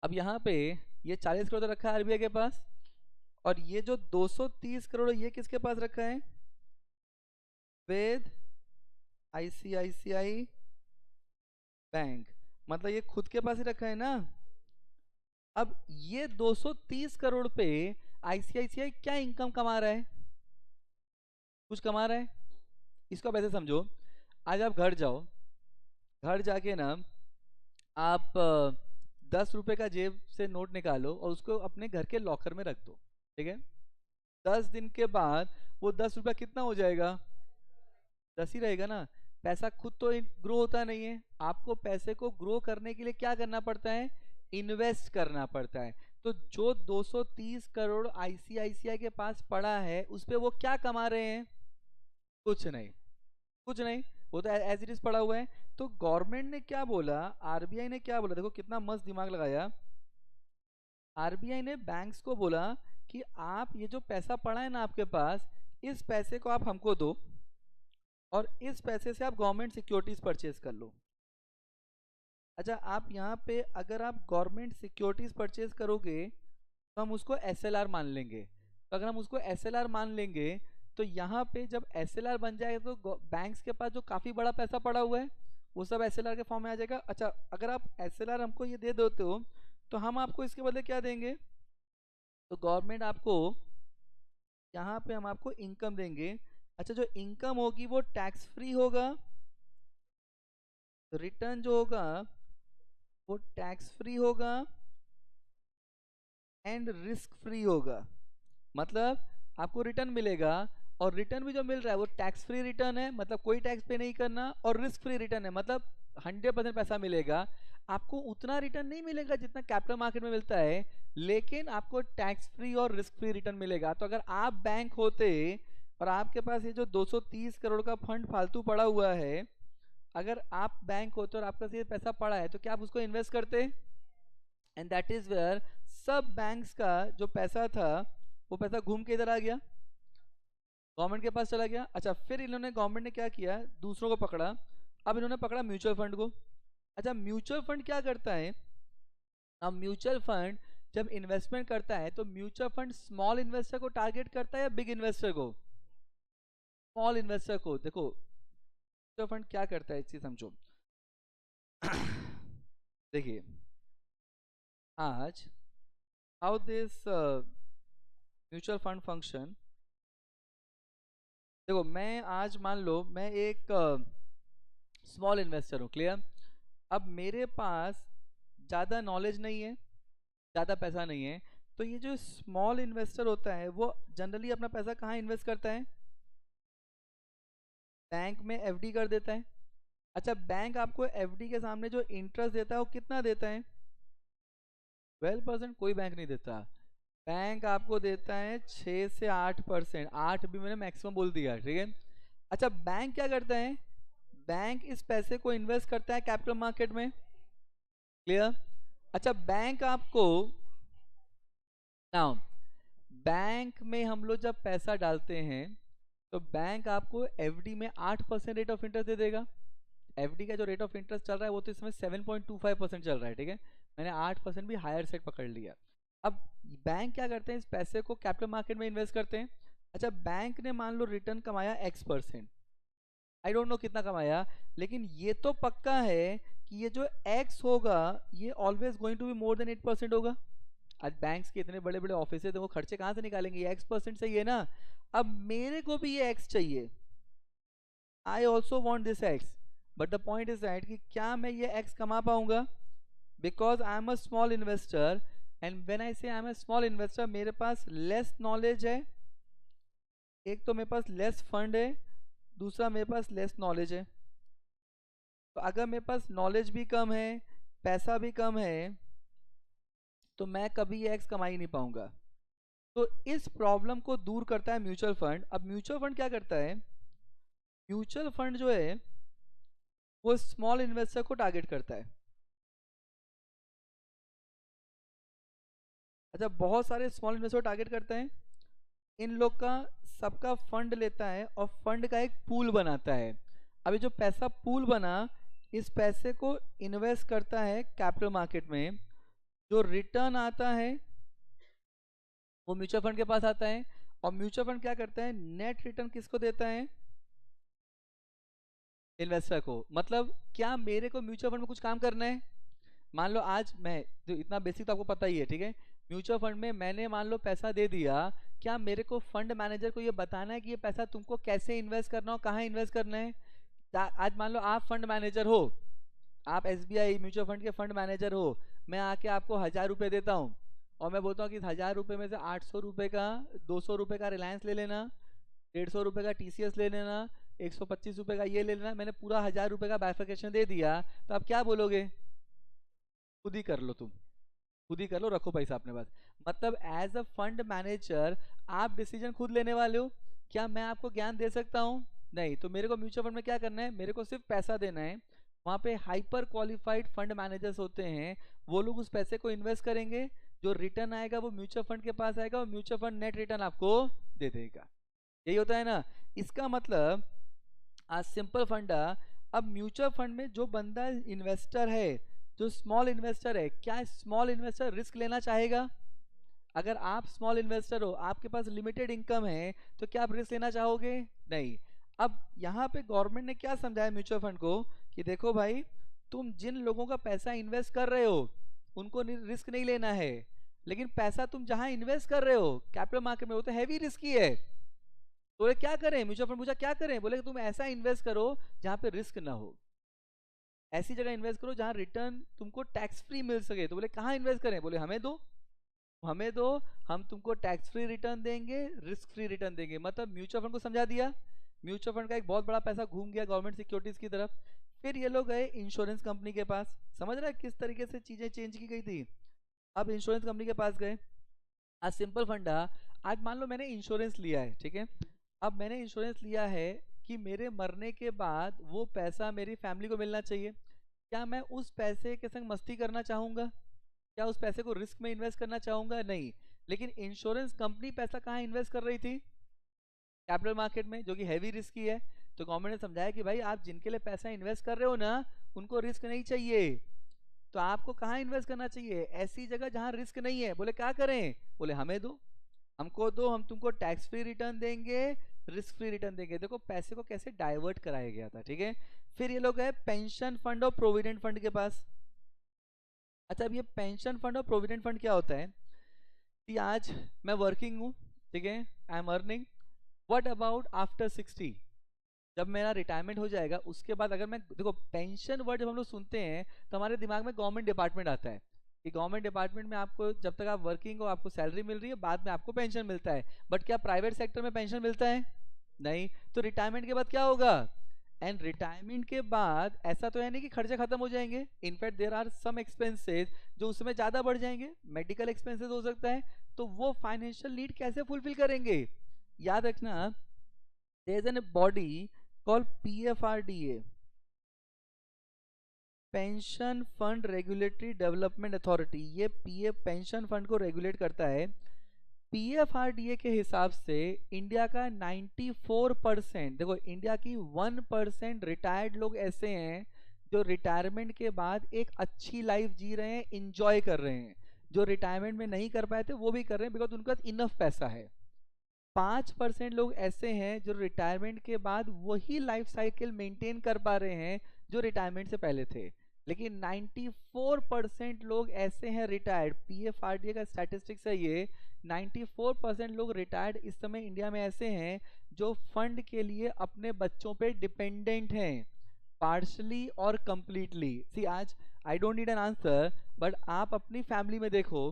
अब यहाँ पे ये 40 करोड़ तो रखा है आरबीआई के पास, और ये जो 230 करोड़ ये किसके पास रखा है? With ICICI bank. मतलब ये खुद के पास ही रखा है ना। अब ये 230 करोड़ पे आईसीआईसीआई क्या इनकम कमा रहा है? कुछ कमा रहा है? इसको आप ऐसे समझो, आज आप घर जाओ, घर जाके ना आप 10 रुपए का जेब से नोट निकालो और उसको अपने घर के लॉकर में रख दो। ठीक है? 10 दिन के बाद वो 10 रुपया कितना हो जाएगा? 10 ही रहेगा ना। पैसा खुद तो ग्रो होता नहीं है, आपको पैसे को ग्रो करने के लिए क्या करना पड़ता है? इन्वेस्ट करना पड़ता है। तो जो 230 करोड़ आईसीआईसीआई के पास पड़ा है उस पे वो क्या कमा रहे हैं? कुछ नहीं। कुछ नहीं, वो तो एज इट इज पड़ा हुआ है। तो गवर्नमेंट ने क्या बोला, आरबीआई ने क्या बोला, देखो कितना मस्त दिमाग लगाया। आरबीआई ने बैंक्स को बोला कि आप ये जो पैसा पड़ा है ना आपके पास, इस पैसे को आप हमको दो और इस पैसे से आप गवर्नमेंट सिक्योरिटीज परचेज कर लो। अच्छा आप यहाँ पे अगर आप गवर्नमेंट सिक्योरिटीज परचेज करोगे तो हम उसको एसएलआर मान लेंगे। तो अगर हम उसको एसएलआर मान लेंगे तो यहाँ पे जब एसएलआर बन जाएगा तो बैंक्स के पास जो काफी बड़ा पैसा पड़ा हुआ है वो सब एसएलआर के फॉर्म में आ जाएगा। अच्छा अगर आप एसएलआर हमको ये दे देते हो तो हम आपको इसके बदले क्या देंगे? तो गवर्नमेंट आपको यहाँ पे हम आपको इनकम देंगे। अच्छा जो इनकम होगी वो टैक्स फ्री होगा, रिटर्न जो होगा वो टैक्स फ्री होगा एंड रिस्क फ्री होगा। मतलब आपको रिटर्न मिलेगा, और रिटर्न भी जो मिल रहा है वो टैक्स फ्री रिटर्न है, मतलब कोई टैक्स पे नहीं करना, और रिस्क फ्री रिटर्न है, मतलब 100% पैसा मिलेगा। आपको उतना रिटर्न नहीं मिलेगा जितना कैपिटल मार्केट में मिलता है, लेकिन आपको टैक्स फ्री और रिस्क फ्री रिटर्न मिलेगा। तो अगर आप बैंक होते और आपके पास ये जो 230 करोड़ का फंड फालतू पड़ा हुआ है, अगर आप बैंक होते और आपके पास ये पैसा पड़ा है तो क्या आप उसको इन्वेस्ट करते? एंड दैट इज वेयर सब बैंक्स का जो पैसा था वो पैसा घूम के इधर आ गया, गवर्नमेंट के पास चला गया। अच्छा फिर इन्होंने गवर्नमेंट ने क्या किया, दूसरों को पकड़ा। अब इन्होंने पकड़ा म्यूचुअल फंड को। अच्छा म्यूचुअल फंड क्या करता है? अब म्यूचुअल फंड जब इन्वेस्टमेंट करता है तो म्यूचुअल फंड स्मॉल इन्वेस्टर को टारगेट करता है या बिग इन्वेस्टर को? स्मॉल इन्वेस्टर को। देखो म्यूचुअल फंड क्या करता है इस चीज समझो। देखिए आज how this mutual fund function, देखो मैं आज मान लो मैं एक स्मॉल इन्वेस्टर हूँ, क्लियर। अब मेरे पास ज़्यादा नॉलेज नहीं है, ज़्यादा पैसा नहीं है, तो ये जो स्मॉल इन्वेस्टर होता है वो जनरली अपना पैसा कहाँ इन्वेस्ट करता है? बैंक में एफडी कर देता है। अच्छा, बैंक आपको एफडी के सामने जो इंटरेस्ट देता है वो कितना देता है? 12%। कोई बैंक नहीं देता। बैंक आपको देता है 6 से 8%। 8 भी मैंने मैक्सिमम बोल दिया, ठीक है। अच्छा, बैंक क्या करता है? बैंक इस पैसे को इन्वेस्ट करता है कैपिटल मार्केट में, क्लियर। अच्छा, बैंक आपको नाउ बैंक में हम लोग जब पैसा डालते हैं तो बैंक आपको एफडी में 8% रेट ऑफ इंटरेस्ट दे देगा। एफडी का जो रेट ऑफ इंटरेस्ट चल रहा है वो तो इसमें 7.25% चल रहा है, ठीक है। मैंने 8% भी हायर सेट पकड़ लिया। अब बैंक क्या करते हैं, इस पैसे को कैपिटल मार्केट में इन्वेस्ट करते हैं। अच्छा, बैंक ने मान लो रिटर्न कमाया X%, आई डोंट नो कितना कमाया, लेकिन ये तो पक्का है कि ये जो X होगा ये always going to be more than 8% होगा। आज बैंक्स के इतने बड़े बड़े ऑफिस है तो वो खर्चे कहाँ से निकालेंगे? ये X% से ही है ना। अब मेरे को भी ये X चाहिए, I also want this X, but the point is that कि क्या मैं ये X कमा पाऊंगा? Because I am a small investor, and when I say I am a small investor, मेरे पास लेस नॉलेज है। एक तो मेरे पास लेस फंड है, दूसरा मेरे पास लेस नॉलेज है। तो अगर मेरे पास नॉलेज भी कम है, पैसा भी कम है, तो मैं कभी ये X कमा ही नहीं पाऊंगा। तो इस प्रॉब्लम को दूर करता है म्यूचुअल फंड। अब म्यूचुअल फंड क्या करता है? म्यूचुअल फंड जो है वो स्मॉल इन्वेस्टर को टारगेट करता है। अच्छा, बहुत सारे स्मॉल इन्वेस्टर टारगेट करते हैं। इन लोग का सबका फंड लेता है और फंड का एक पूल बनाता है। अभी जो पैसा पूल बना, इस पैसे को इन्वेस्ट करता है कैपिटल मार्केट में। जो रिटर्न आता है वो म्यूचुअल फंड के पास आता है, और म्यूचुअल फंड क्या करता है, नेट रिटर्न किसको देता है? इन्वेस्टर को। मतलब क्या मेरे को म्यूचुअल फंड में कुछ काम करना है? मान लो आज मैं, जो इतना बेसिक तो आपको पता ही है, ठीक है। म्यूचुअल फंड में मैंने मान लो पैसा दे दिया, क्या मेरे को फंड मैनेजर को ये बताना है कि ये पैसा तुमको कैसे इन्वेस्ट करना हो, कहाँ इन्वेस्ट करना है? आज मान लो आप फंड मैनेजर हो, आप SBI म्यूचुअल फंड के फंड मैनेजर हो। मैं आके आपको 1000 रुपये देता हूँ और मैं बोलता हूँ कि इस 1000 रुपये में से 800 रुपये का, 200 रुपये का रिलायंस ले लेना, 150 रुपये का TCS ले लेना, 125 रुपये का ये ले लेना। मैंने पूरा 1000 रुपये का बाइफिकेशन दे दिया, तो आप क्या बोलोगे? खुद ही कर लो, तुम खुद ही कर लो, रखो पैसा अपने पास। मतलब एज अ फंड मैनेजर आप डिसीजन खुद लेने वाले हो। क्या मैं आपको ज्ञान दे सकता हूँ? नहीं। तो मेरे को म्यूचुअल फंड में क्या करना है, मेरे को सिर्फ पैसा देना है। वहाँ पे हाइपर क्वालिफाइड फंड मैनेजर्स होते हैं, वो लोग उस पैसे को इन्वेस्ट करेंगे। जो रिटर्न आएगा वो म्यूचुअल फंड के पास आएगा और म्यूचुअल फंड नेट रिटर्न आपको दे देगा। यही होता है ना। इसका मतलब आज सिंपल फंडा। अब म्यूचुअल फंड में जो बंदा इन्वेस्टर है, जो स्मॉल इन्वेस्टर है, क्या स्मॉल इन्वेस्टर रिस्क लेना चाहेगा? अगर आप स्मॉल इन्वेस्टर हो, आपके पास लिमिटेड इनकम है, तो क्या आप रिस्क लेना चाहोगे? नहीं। अब यहाँ पे गवर्नमेंट ने क्या समझाया म्यूचुअल फंड को कि देखो भाई, तुम जिन लोगों का पैसा इन्वेस्ट कर रहे हो उनको रिस्क नहीं लेना है, लेकिन पैसा तुम जहां इन्वेस्ट कर रहे हो कैपिटल मार्केट में, वो तो हैवी रिस्की है। तो ये क्या करें? म्यूचुअल फंड पूछा क्या करें, बोले कि तुम ऐसा इन्वेस्ट करो जहां पे रिस्क ना हो। ऐसी जगह इन्वेस्ट करो जहां रिटर्न तुमको टैक्स फ्री मिल सके। तो बोले कहाँ इन्वेस्ट करें? बोले हमें दो, हमें दो, हम तुमको टैक्स फ्री रिटर्न देंगे, रिस्क फ्री रिटर्न देंगे। मतलब म्यूचुअल फंड को समझा दिया। म्यूचुअल फंड का एक बहुत बड़ा पैसा घूम गया गवर्नमेंट सिक्योरिटीज की तरफ। फिर ये लोग गए इंश्योरेंस कंपनी के पास। समझ रहे हैं किस तरीके से चीजें चेंज की गई थी? अब इंश्योरेंस कंपनी के पास गए। आज सिंपल फंडा, आज मान लो मैंने इंश्योरेंस लिया है, ठीक है। अब मैंने इंश्योरेंस लिया है कि मेरे मरने के बाद वो पैसा मेरी फैमिली को मिलना चाहिए। क्या मैं उस पैसे के संग मस्ती करना चाहूँगा? क्या उस पैसे को रिस्क में इन्वेस्ट करना चाहूँगा? नहीं। लेकिन इंश्योरेंस कंपनी पैसा कहाँ इन्वेस्ट कर रही थी? कैपिटल मार्केट में, जो कि हैवी रिस्क की है। तो गवर्नमेंट ने समझाया कि भाई आप जिनके लिए पैसा इन्वेस्ट कर रहे हो ना, उनको रिस्क नहीं चाहिए, तो आपको कहाँ इन्वेस्ट करना चाहिए? ऐसी जगह जहाँ रिस्क नहीं है। बोले क्या करें? बोले हमें दो, हमको दो, हम तुमको टैक्स फ्री रिटर्न देंगे, रिस्क फ्री रिटर्न देंगे। देखो पैसे को कैसे डाइवर्ट कराया गया था, ठीक है। फिर ये लोग गए पेंशन फंड और प्रोविडेंट फंड के पास। अच्छा, अब ये पेंशन फंड और प्रोविडेंट फंड क्या होता है कि आज मैं वर्किंग हूँ, ठीक है, I am earning, what about after 60? जब मेरा रिटायरमेंट हो जाएगा उसके बाद अगर मैं, देखो पेंशन वर्ड जब हम लोग सुनते हैं तो हमारे दिमाग में गवर्नमेंट डिपार्टमेंट आता है कि गवर्नमेंट डिपार्टमेंट में आपको जब तक आप वर्किंग हो आपको सैलरी मिल रही है, बाद में आपको पेंशन मिलता है। बट क्या प्राइवेट सेक्टर में पेंशन मिलता है? नहीं। तो रिटायरमेंट के बाद क्या होगा? एंड रिटायरमेंट के बाद ऐसा तो है नहीं कि खर्चे खत्म हो जाएंगे, in fact there are some expenses जो उसमें ज्यादा बढ़ जाएंगे, मेडिकल एक्सपेंसेस हो सकता है। तो वो फाइनेंशियल नीड कैसे फुलफिल करेंगे? याद रखना, there is an body called PFRDA, pension fund regulatory development authority. ये पीएफ पेंशन फंड को रेगुलेट करता है। PFRDA के हिसाब से इंडिया का 94%, देखो इंडिया की 1% रिटायर्ड लोग ऐसे हैं जो रिटायरमेंट के बाद एक अच्छी लाइफ जी रहे हैं, इंजॉय कर रहे हैं। जो रिटायरमेंट में नहीं कर पाए थे वो भी कर रहे हैं बिकॉज उनके पास इनफ पैसा है। 5% लोग ऐसे हैं जो रिटायरमेंट के बाद वही लाइफ साइकिल मेंटेन कर पा रहे हैं जो रिटायरमेंट से पहले थे। लेकिन 94% लोग ऐसे हैं रिटायर्ड, PFRDA का स्टैटिस्टिक्स है ये, 94% लोग रिटायर्ड इस समय इंडिया में ऐसे हैं जो फंड के लिए अपने बच्चों पे डिपेंडेंट हैं, पार्शली और कंप्लीटली। सी आज I don't need an answer, but आप अपनी फैमिली में देखो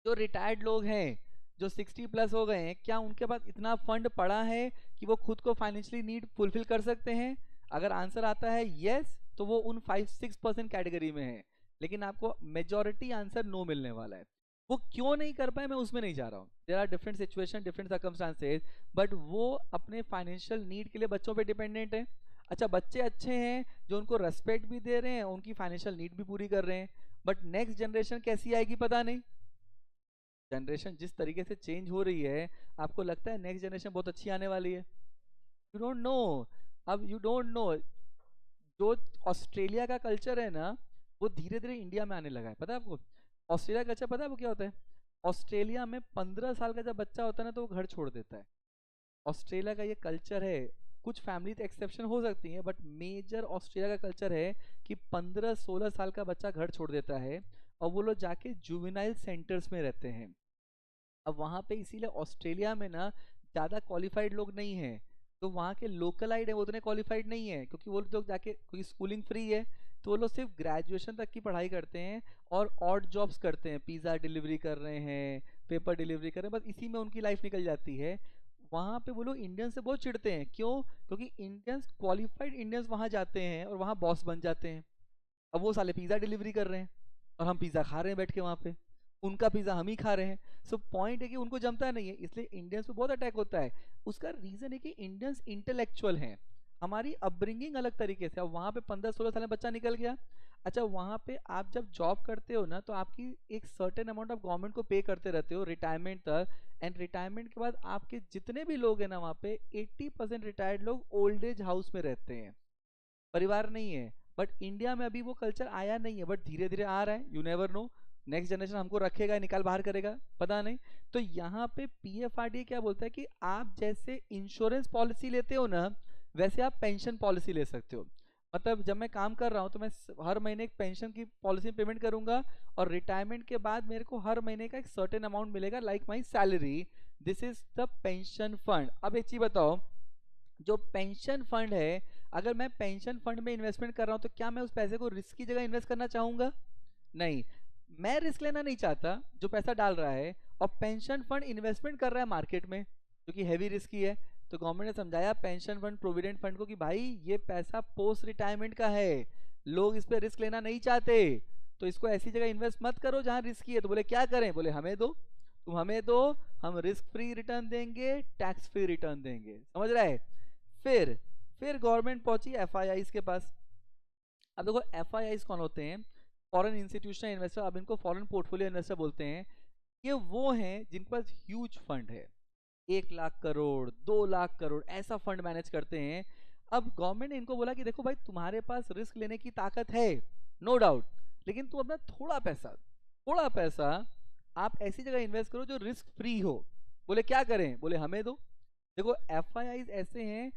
जो रिटायर्ड लोग हैं जो 60 प्लस हो गए हैं, क्या उनके पास इतना फंड पड़ा है कि वो खुद को फाइनेंशियली नीड फुलफिल कर सकते हैं? अगर आंसर आता है यस तो वो उन 5-6% कैटेगरी में है, लेकिन आपको मेजोरिटी आंसर नो मिलने वाला है। वो क्यों नहीं कर पाए मैं उसमें नहीं जा रहा हूँ, there are different situation different circumstances, but वो अपने फाइनेंशियल नीड के लिए बच्चों पे डिपेंडेंट है। अच्छा बच्चे अच्छे हैं जो उनको रेस्पेक्ट भी दे रहे हैं, उनकी फाइनेंशियल नीड भी पूरी कर रहे हैं, बट नेक्स्ट जनरेशन कैसी आएगी पता नहीं। जनरेशन जिस तरीके से चेंज हो रही है, आपको लगता है नेक्स्ट जनरेशन बहुत अच्छी आने वाली है? You don't know. अब यू डोंट नो, जो ऑस्ट्रेलिया का कल्चर है ना वो धीरे धीरे इंडिया में आने लगा है, पता है आपको? ऑस्ट्रेलिया का कल्चर पता है वो क्या होता है? ऑस्ट्रेलिया में 15 साल का जब बच्चा होता है ना तो वो घर छोड़ देता है। ऑस्ट्रेलिया का ये कल्चर है। कुछ फैमिली तो एक्सेप्शन हो सकती है बट मेजर ऑस्ट्रेलिया का कल्चर है कि 15-16 साल का बच्चा घर छोड़ देता है और वो लोग जाके जुवेनाइल सेंटर्स में रहते हैं। अब वहाँ पे इसीलिए ऑस्ट्रेलिया में ना ज़्यादा क्वालिफाइड लोग नहीं हैं, तो वहाँ के लोकलाइड है वो उतने क्वालिफाइड नहीं है क्योंकि वो लोग जाके, क्योंकि स्कूलिंग फ्री है, तो वो लोग सिर्फ ग्रेजुएशन तक की पढ़ाई करते हैं और ऑड जॉब्स करते हैं, पिज़्ज़ा डिलीवरी कर रहे हैं, पेपर डिलीवरी कर रहे हैं, बस इसी में उनकी लाइफ निकल जाती है। वहाँ पे वो लोग इंडियन से बहुत चिढ़ते हैं, क्यों? क्योंकि इंडियंस, क्वालिफाइड इंडियंस वहाँ जाते हैं और वहाँ बॉस बन जाते हैं। अब वो साले पिज़्ज़ा डिलीवरी कर रहे हैं और हम पिज़्ज़ा खा रहे हैं बैठ के वहाँ पे, उनका पिज़्ज़ा हम ही खा रहे हैं। सो पॉइंट है कि उनको जमता नहीं है, इसलिए इंडियंस पे बहुत अटैक होता है। उसका रीज़न है कि इंडियंस इंटेलेक्चुअल हैं, हमारी अपब्रिंगिंग अलग तरीके से। अब वहाँ पे 15-16 साल में बच्चा निकल गया। अच्छा वहाँ पे आप जब जॉब करते हो ना तो आपकी एक सर्टेन अमाउंट ऑफ गवर्नमेंट को पे करते रहते हो रिटायरमेंट तक, एंड रिटायरमेंट के बाद आपके जितने भी लोग हैं ना वहाँ पे 80% रिटायर्ड लोग ओल्ड एज हाउस में रहते हैं, परिवार नहीं है। बट इंडिया में अभी वो कल्चर आया नहीं है, बट धीरे धीरे आ रहा है, you never know. Next generation हमको रखेगा निकाल बाहर करेगा पता नहीं। तो यहाँ पे PFRDA क्या बोलता है कि आप जैसे इंश्योरेंस पॉलिसी लेते हो ना वैसे आप पेंशन पॉलिसी ले सकते हो। मतलब जब मैं काम कर रहा हूँ तो मैं हर महीने एक पेंशन की पॉलिसी पेमेंट करूंगा और रिटायरमेंट के बाद मेरे को हर महीने का एक सर्टेन अमाउंट मिलेगा like my salary. This is the pension fund. अब एक चीज बताओ, जो पेंशन फंड है, अगर मैं पेंशन फंड में इन्वेस्टमेंट कर रहा हूं तो क्या मैं उस पैसे को रिस्क की जगह इन्वेस्ट करना चाहूंगा? नहीं, मैं रिस्क लेना नहीं चाहता जो पैसा डाल रहा है, और पेंशन फंड इन्वेस्टमेंट कर रहा है मार्केट में जो कि हैवी रिस्की है। तो गवर्नमेंट ने समझाया पेंशन फंड प्रोविडेंट फंड को कि भाई ये पैसा पोस्ट रिटायरमेंट का है, लोग इस पे रिस्क लेना नहीं चाहते, तो इसको ऐसी जगह इन्वेस्ट मत करो जहां रिस्की है। तो बोले क्या करें? बोले हमें दो, तुम हमें दो, हम रिस्क फ्री रिटर्न देंगे, टैक्स फ्री रिटर्न देंगे, समझ रहा है? फिर फिर गवर्नमेंट पहुंची FIIs के पास। अब देखो FIIs कौन होते हैं? फॉरेन इंस्टीट्यूशनल इन्वेस्टर, अब इनको फॉरेन पोर्टफोलियो इन्वेस्टर बोलते हैं। ये वो हैं जिनके पास ह्यूज फंड है, 1 लाख करोड़ 2 लाख करोड़ ऐसा फंड मैनेज करते हैं। अब गवर्नमेंट ने इनको बोला कि देखो भाई तुम्हारे पास रिस्क लेने की ताकत है, नो डाउट, लेकिन तुम अपना थोड़ा पैसा आप ऐसी जगह इन्वेस्ट करो जो रिस्क फ्री हो। बोले क्या करें? बोले हमें दो। देखो FIIs ऐसे हैं,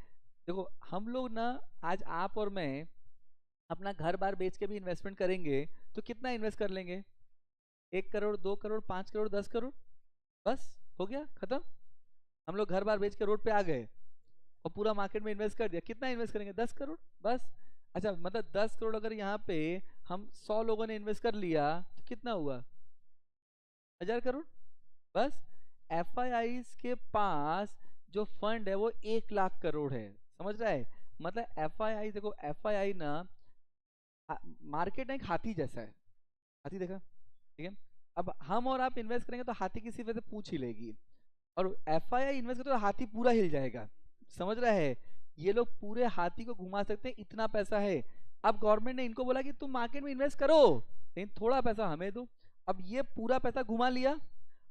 देखो हम लोग ना, आज आप और मैं अपना घर बार बेच के भी इन्वेस्टमेंट करेंगे तो कितना इन्वेस्ट कर लेंगे? 1 करोड़ 2 करोड़ 5 करोड़ 10 करोड़, बस हो गया खत्म। हम लोग घर बार बेच के रोड पे आ गए और पूरा मार्केट में इन्वेस्ट कर दिया, कितना इन्वेस्ट करेंगे? 10 करोड़ बस। अच्छा मतलब 10 करोड़ अगर यहाँ पे हम 100 लोगों ने इन्वेस्ट कर लिया तो कितना हुआ? 1000 करोड़ बस। एफ के पास जो फंड है वो 1 लाख करोड़ है, समझ रहा है? मतलब देखो एफ ना मार्केट एक हाथी जैसा है। हाथी देखा, ठीक है? अब हम और आप इन्वेस्ट करेंगे तो हाथी किसी वजह से पूछ ही लेगी, और एफ इन्वेस्ट करें तो हाथी पूरा हिल जाएगा, समझ रहा है? ये लोग पूरे हाथी को घुमा सकते हैं, इतना पैसा है। अब गवर्नमेंट ने इनको बोला कि तुम मार्केट में इन्वेस्ट करो लेकिन थोड़ा पैसा हमें दो। अब ये पूरा पैसा घुमा लिया।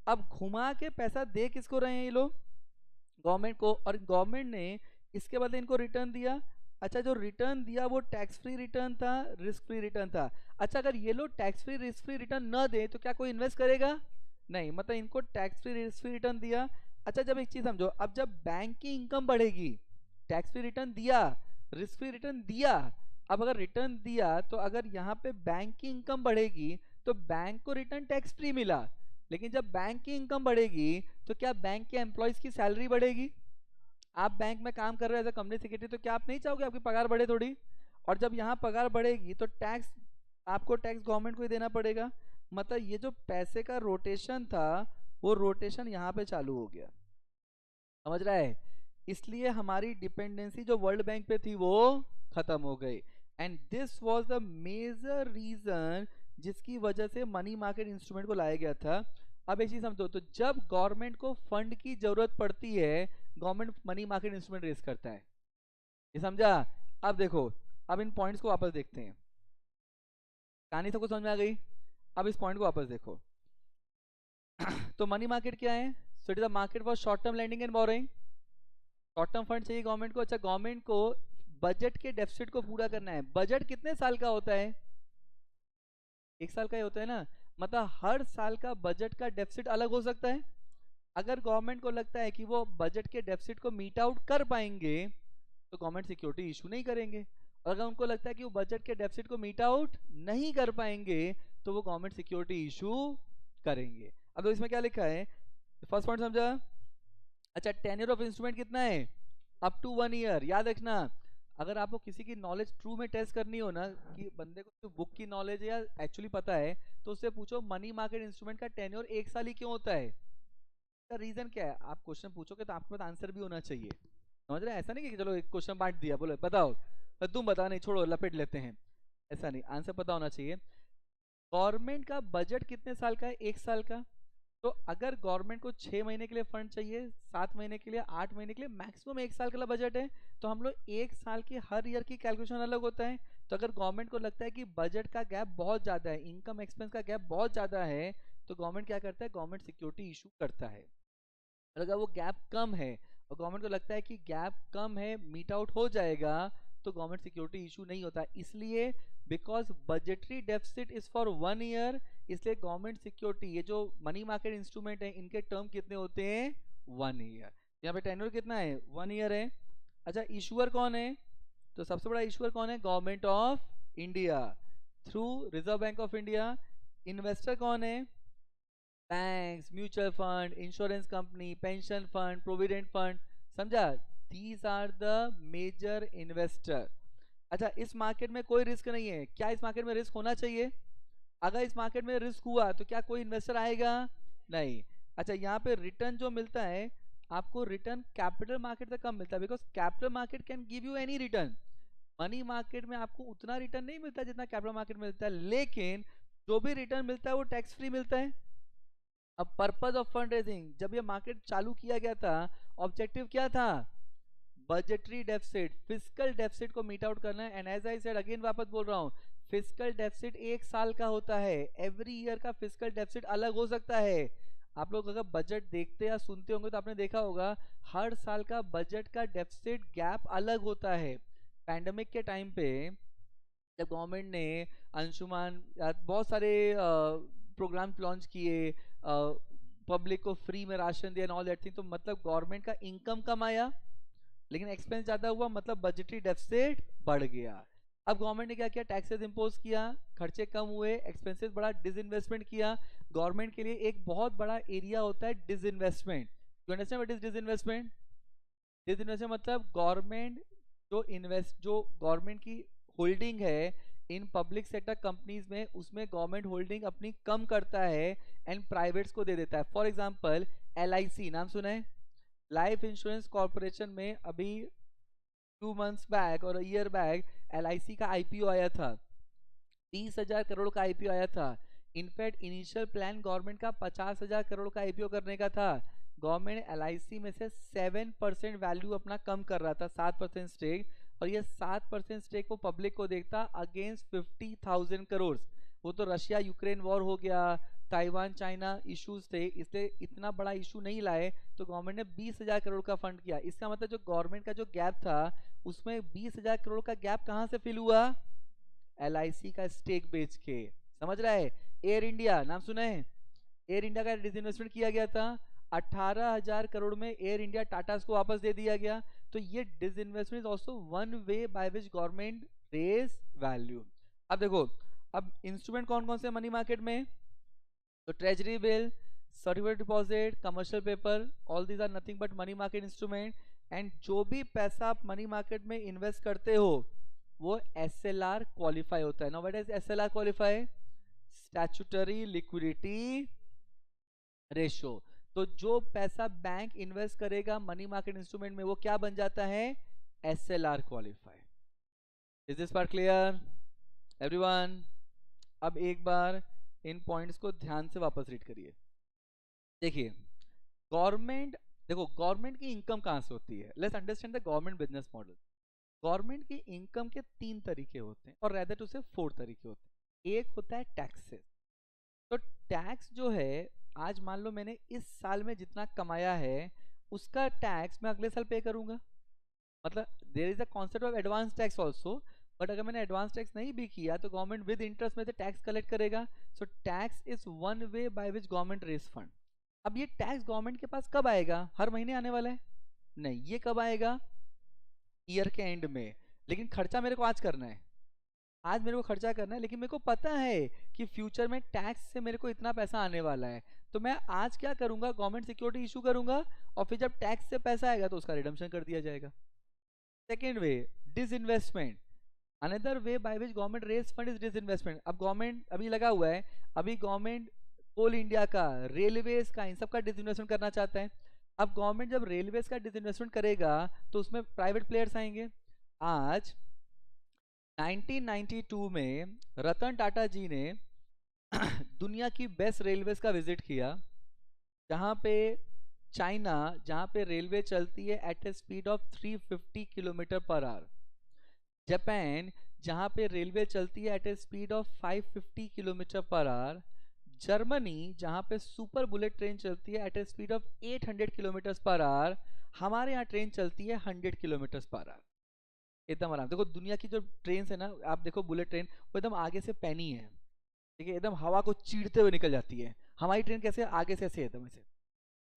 अब घुमा के पैसा दे किसको रहे हैं ये लोग? गवर्नमेंट को। और गवर्नमेंट ने इसके बदले इनको रिटर्न दिया। अच्छा जो रिटर्न दिया वो टैक्स फ्री रिटर्न था, रिस्क फ्री रिटर्न था। अच्छा अगर ये लोग tax free risk free return न दे तो क्या कोई इन्वेस्ट करेगा? नहीं, मतलब इनको tax free risk free return दिया। अच्छा जब एक चीज समझो, अब जब बैंक की इनकम बढ़ेगी, टैक्स फ्री रिटर्न दिया, रिस्क फ्री रिटर्न दिया, अब अगर रिटर्न दिया तो अगर यहाँ पे बैंक की इनकम बढ़ेगी तो बैंक को रिटर्न टैक्स फ्री मिला। लेकिन जब बैंक की इनकम बढ़ेगी तो क्या बैंक के एम्प्लॉयज की सैलरी बढ़ेगी? आप बैंक में काम कर रहे हो एज अ कंपनी सेक्रेटरी, तो क्या आप नहीं चाहोगे आपकी पगार बढ़े थोड़ी? और जब यहाँ पगार बढ़ेगी तो टैक्स, आपको टैक्स गवर्नमेंट को ही देना पड़ेगा। मतलब ये जो पैसे का रोटेशन था वो रोटेशन यहाँ पे चालू हो गया, समझ रहा है? इसलिए हमारी डिपेंडेंसी जो वर्ल्ड बैंक पे थी वो खत्म हो गई। And this was the major reason जिसकी वजह से मनी मार्केट इंस्ट्रूमेंट को लाया गया था। अब एक चीज समझो, तो जब गवर्नमेंट को फंड की जरूरत पड़ती है government money market instrument raise करता है, ये समझा? अब देखो, अब इन पॉइंट्स को वापस देखते हैं। कहानी सबको समझ में आ गई? अब इस पॉइंट को वापस देखो। तो मनी मार्केट क्या है? सो it is a market for short term lending and borrowing. Short term fund चाहिए गवर्नमेंट को। अच्छा गवर्नमेंट को बजट के डेफिसिट को पूरा करना है। बजट कितने साल का होता है? 1 साल का ही होता है ना। मतलब हर साल का बजट का डेफिसिट अलग हो सकता है। अगर गवर्नमेंट को लगता है कि वो बजट के डेफिसिट को मीट आउट कर पाएंगे तो गवर्नमेंट सिक्योरिटी इशू नहीं करेंगे। और अगर उनको लगता है कि वो बजट के डेफिसिट को मीट आउट नहीं कर पाएंगे तो वो गवर्नमेंट सिक्योरिटी इशू करेंगे। अब तो इसमें क्या लिखा है? फर्स्ट पॉइंट समझा? अच्छा टेन्योर ऑफ इंस्ट्रूमेंट कितना है? Up to 1 year. याद रखना, अगर आपको किसी की नॉलेज ट्रू में टेस्ट करनी हो ना कि बंदे को सिर्फ बुक की नॉलेज है या एक्चुअली पता है, तो उससे पूछो मनी मार्केट इंस्ट्रूमेंट का टेन्योर 1 साल ही क्यों होता है? इसका रीजन क्या है? आप क्वेश्चन पूछोगे तो आपके पास आंसर भी होना चाहिए, समझ रहे हैं? ऐसा नहीं कि चलो एक क्वेश्चन बांट दिया, बोले बताओ तो तुम बता, नहीं छोड़ो लपेट लेते हैं, ऐसा नहीं, आंसर पता होना चाहिए। गवर्नमेंट का बजट कितने साल का है? 1 साल का। तो अगर गवर्नमेंट को 6 महीने के लिए फंड चाहिए, 7 महीने के लिए, 8 महीने के लिए, मैक्सिमम 1 साल का बजट है, तो हम लोग 1 साल की हर ईयर की कैलकुलेशन अलग होता है। तो अगर गवर्नमेंट को लगता है कि बजट का गैप बहुत ज्यादा है, इनकम एक्सपेंस का गैप बहुत ज्यादा है, तो गवर्नमेंट क्या करता है? गवर्नमेंट सिक्योरिटी इशू करता है। और अगर वो गैप कम है और गवर्नमेंट को लगता है कि गैप कम है, मीट आउट हो जाएगा, तो गवर्नमेंट सिक्योरिटी इशू नहीं होता। इसलिए because budgetary deficit is for 1 year, इसलिए गवर्नमेंट सिक्योरिटी, ये जो मनी मार्केट इंस्ट्रूमेंट है, इनके टर्म कितने होते हैं? 1 ईयर। यहाँ पे टेन्योर कितना है? 1 ईयर है। अच्छा इशूअर कौन है? तो सबसे बड़ा इशूअर कौन है? Government of India through Reserve Bank of India. Investor कौन है? Banks, mutual fund, insurance company, pension fund, provident fund, समझा? These are the major investor. अच्छा इस मार्केट में कोई रिस्क नहीं है। क्या इस मार्केट में रिस्क होना चाहिए? अगर इस मार्केट में रिस्क हुआ तो क्या कोई इन्वेस्टर आएगा? नहीं। अच्छा यहाँ पे रिटर्न जो मिलता है आपको, रिटर्न कैपिटल मार्केट से कम मिलता है, because capital market can give you any return. Money market में आपको उतना रिटर्न नहीं मिलता जितना कैपिटल मार्केट में मिलता है, लेकिन जो भी रिटर्न मिलता है वो टैक्स फ्री मिलता है। अब पर्पस ऑफ फंड रेजिंग, जब ये मार्केट चालू किया गया था, ऑब्जेक्टिव क्या था? बजटरी डेफिसिट, फिजिकल डेफिसिट को मीट आउट करना है। And as I said again, वापस बोल रहा हूँ, फिजिकल डेफिसिट 1 साल का होता है। एवरी ईयर का फिजिकल डेफिसिट अलग हो सकता है। आप लोग अगर बजट देखते या सुनते होंगे तो आपने देखा होगा हर साल का बजट का डेफिसिट गैप अलग होता है। पैंडेमिक के टाइम पे जब गवर्नमेंट ने अंशुमान बहुत सारे प्रोग्राम लॉन्च किए, पब्लिक को फ्री में राशन दिया, ऑल दैट थिंग, तो मतलब गवर्नमेंट का इनकम कम आया लेकिन एक्सपेंस ज्यादा हुआ, मतलब बजटरी डेफिसिट बढ़ गया। अब गवर्नमेंट ने क्या किया? टैक्सेस इंपोज किया, खर्चे कम हुए, एक्सपेंसेस बढ़ा, डिसइन्वेस्टमेंट किया। गवर्नमेंट के लिए एक बहुत बड़ा एरिया होता है disinvestment. You understand what is disinvestment? Disinvestment मतलब जो गवर्नमेंट की होल्डिंग है इन पब्लिक सेक्टर कंपनीज में, उसमें गवर्नमेंट होल्डिंग अपनी कम करता है एंड प्राइवेट्स को दे देता है। फॉर एग्जांपल LIC नाम सुना है? लाइफ इंश्योरेंस कॉर्पोरेशन में अभी 2 मंथ्स बैक और ईयर बैक LIC का IPO आया था, 20,000 करोड़ का IPO आया था। इनफैक्ट इनिशियल प्लान गवर्नमेंट का 50,000 करोड़ का IPO करने का था। गवर्नमेंट LIC में से 7% वैल्यू अपना कम कर रहा था, 7% स्टेक, और ये 7% स्टेक वो पब्लिक को देखता अगेंस्ट 50,000 करोड़। वो तो रशिया यूक्रेन वॉर हो गया, ताइवान चाइना इश्यूज थे, इसलिए इतना बड़ा इशू नहीं लाए, तो गवर्नमेंट ने 20,000 करोड़ का फंड किया। इसका मतलब जो गवर्नमेंट का जो गैप था उसमें 20,000 करोड़ का गैप कहाँ से फिल हुआ? LIC का स्टेक बेच के। समझ रहा है? एयर इंडिया नाम सुना है? एयर इंडिया का डिसइन्वेस्टमेंट किया गया था, 18,000 करोड़ में एयर इंडिया टाटा को वापस दे दिया गया। तो ये disinvestment is also one way by which government raise value. अब देखो, अब इंस्ट्रूमेंट कौन कौन से मनी मार्केट में? तो treasury bill, certificate deposit, commercial paper, all these are nothing but money market instrument. And जो भी पैसा आप मनी मार्केट में इन्वेस्ट करते हो वो SLR क्वालिफाई होता है। Now what is SLR qualify? Statutory liquidity ratio. तो जो पैसा बैंक इन्वेस्ट करेगा मनी मार्केट इंस्ट्रूमेंट में वो क्या बन जाता है? SLR qualify. Is this part clear everyone? अब एक बार इन पॉइंट्स को ध्यान से वापस रीड करिए। देखिए, गवर्नमेंट, देखो गवर्नमेंट की इनकम कहां से होती है? Let's understand the government business model. Government की इनकम के 3 तरीके होते हैं, और रेदर टू से 4 तरीके होते हैं। एक होता है टैक्सेस। तो टैक्स जो है, आज मान लो मैंने इस साल में जितना कमाया है उसका टैक्स मैं अगले साल पे करूंगा। मतलब there is a concept of advance tax also, but अगर मैंने एडवांस टैक्स नहीं भी किया तो गवर्नमेंट विद इंटरेस्ट में से टैक्स कलेक्ट करेगा। So tax is one way by which government raise fund. अब ये टैक्स गवर्नमेंट के पास कब आएगा? हर महीने आने वाला है? नहीं, ये कब आएगा? ईयर के एंड में। लेकिन खर्चा मेरे को आज करना है, आज मेरे को खर्चा करना है, लेकिन मेरे को पता है कि फ्यूचर में टैक्स से मेरे को इतना पैसा आने वाला है। तो मैं आज क्या करूंगा? गवर्नमेंट सिक्योरिटी इशू करूंगा, और फिर जब टैक्स से पैसा आएगा तो उसका रिडम्पशन कर दिया जाएगा। Second way, disinvestment. Another way by which government raise fund is disinvestment. अब गवर्नमेंट अभी लगा हुआ है, अभी गवर्नमेंट कोल इंडिया का, रेलवेज का, इन सब का डिसइन्वेस्टमेंट करना चाहता है। अब गवर्नमेंट जब रेलवेज का डिसइन्वेस्टमेंट करेगा तो उसमें प्राइवेट प्लेयर्स आएंगे। आज 1992 में रतन टाटा जी ने दुनिया की बेस्ट रेलवेज का विजिट किया, जहां पे चाइना, जहां पे रेलवे चलती है at a speed of 350 kilometre per hour, Japan जहां पे रेलवे चलती है at a speed of 550 kilometre per hour, Germany जहां पे सुपर बुलेट ट्रेन चलती है at a speed of 800 kilometre per hour, हमारे यहाँ ट्रेन चलती है 100 किलोमीटर पर आवर। एकदम आराम। देखो दुनिया की जो ट्रेन है ना, आप देखो बुलेट ट्रेन, वो एकदम आगे से पैनी है, ठीक है, एकदम हवा को चीरते हुए निकल जाती है। हमारी ट्रेन कैसे? आगे से ऐसे, एकदम ऐसे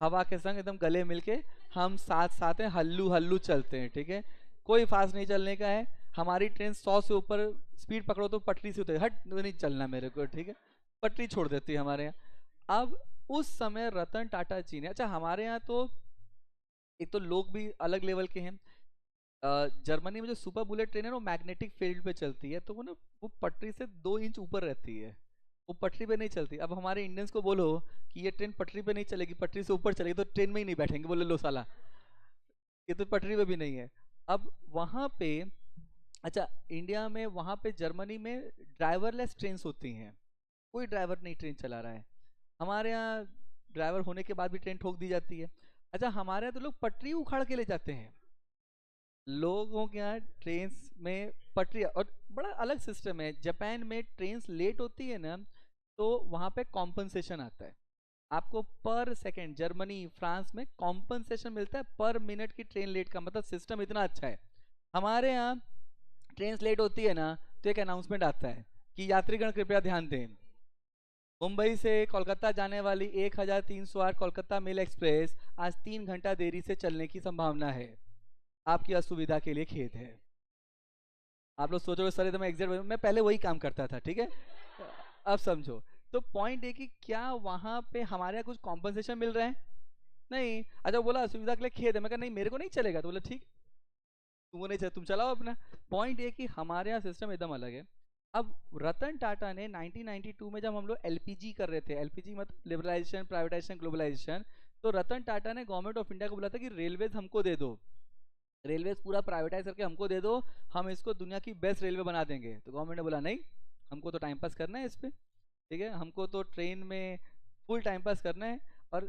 हवा के संग एकदम गले मिलके हम साथ साथ हैं, हल्लू हल्लू चलते हैं, ठीक है, कोई फास्ट नहीं चलने का है। हमारी ट्रेन 100 से ऊपर स्पीड पकड़ो तो पटरी से उतर, हट नहीं चलना मेरे को, ठीक है, पटरी छोड़ देती है हमारे यहाँ। अब उस समय रतन टाटा जी ने, अच्छा हमारे यहाँ तो एक तो लोग भी अलग लेवल के हैं। जर्मनी में जो सुपर बुलेट ट्रेन है वो मैग्नेटिक फील्ड पे चलती है, तो वो ना वो पटरी से 2 इंच ऊपर रहती है, वो पटरी पे नहीं चलती। अब हमारे इंडियंस को बोलो कि ये ट्रेन पटरी पे नहीं चलेगी, पटरी से ऊपर चलेगी, तो ट्रेन में ही नहीं बैठेंगे, बोले लो साला, ये तो पटरी पे भी नहीं है। अब वहां पे, अच्छा इंडिया में, वहां पे जर्मनी में ड्राइवरलेस ट्रेन होती हैं, कोई ड्राइवर नहीं ट्रेन चला रहा है। हमारे यहाँ ड्राइवर होने के बाद भी ट्रेन ठोक दी जाती है। अच्छा हमारे यहाँ तो लोग पटरी उखाड़ के ले जाते हैं, लोगों के यहाँ ट्रेन में पटरी, और बड़ा अलग सिस्टम है। जापान में ट्रेन लेट होती है ना, तो वहां पे कॉम्पनसेशन आता है आपको पर सेकंड। जर्मनी फ्रांस में कॉम्पनसेशन मिलता है पर मिनट की ट्रेन लेट का, मतलब सिस्टम इतना अच्छा है। हमारे यहाँ ट्रेन लेट होती है ना तो एक अनाउंसमेंट आता है कि यात्रीगण कृपया ध्यान दें, मुंबई से कोलकाता जाने वाली 1308 कोलकाता मेल एक्सप्रेस आज 3 घंटा देरी से चलने की संभावना है, आपकी असुविधा के लिए खेद है। आप लोग सोचोगे सर एकदम एग्जैक्ट, मैं पहले वही काम करता था, ठीक है, अब समझो। तो पॉइंट है कि क्या वहां पे हमारे यहाँ कुछ कॉम्पनसेशन मिल रहा है? नहीं। अच्छा बोला सुविधा के लिए खेद है, मैं कहा नहीं मेरे को नहीं चलेगा, तो बोला ठीक, तुमको नहीं चले तुम चलाओ अपना। पॉइंट ये कि हमारे यहाँ सिस्टम एकदम अलग है। अब रतन टाटा ने 1992 में जब हम लोग एलपीजी कर रहे थे, एलपीजी मतलब लिबरलाइजेशन प्राइवेटाइजेशन ग्लोबलाइजेशन, तो रतन टाटा ने गवर्नमेंट ऑफ इंडिया को बोला था कि रेलवेज हमको दे दो, रेलवेज पूरा प्राइवेटाइज करके हमको दे दो, हम इसको दुनिया की बेस्ट रेलवे बना देंगे। तो गवर्नमेंट ने बोला नहीं, हमको तो टाइम पास करना है इस पे, ठीक है, हमको तो ट्रेन में फुल टाइम पास करना है। और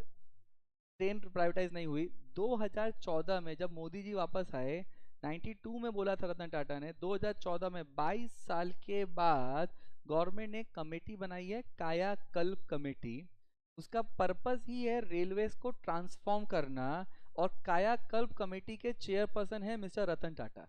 ट्रेन प्राइवेटाइज नहीं हुई। 2014 में जब मोदी जी वापस आए, 92 में बोला था रतन टाटा ने, 2014 में 22 साल के बाद गवर्नमेंट ने कमेटी बनाई है, कायाकल्प कमेटी। उसका पर्पस ही है रेलवेज को ट्रांसफॉर्म करना, और कायाकल्प कमेटी के चेयरपर्सन है मिस्टर रतन टाटा।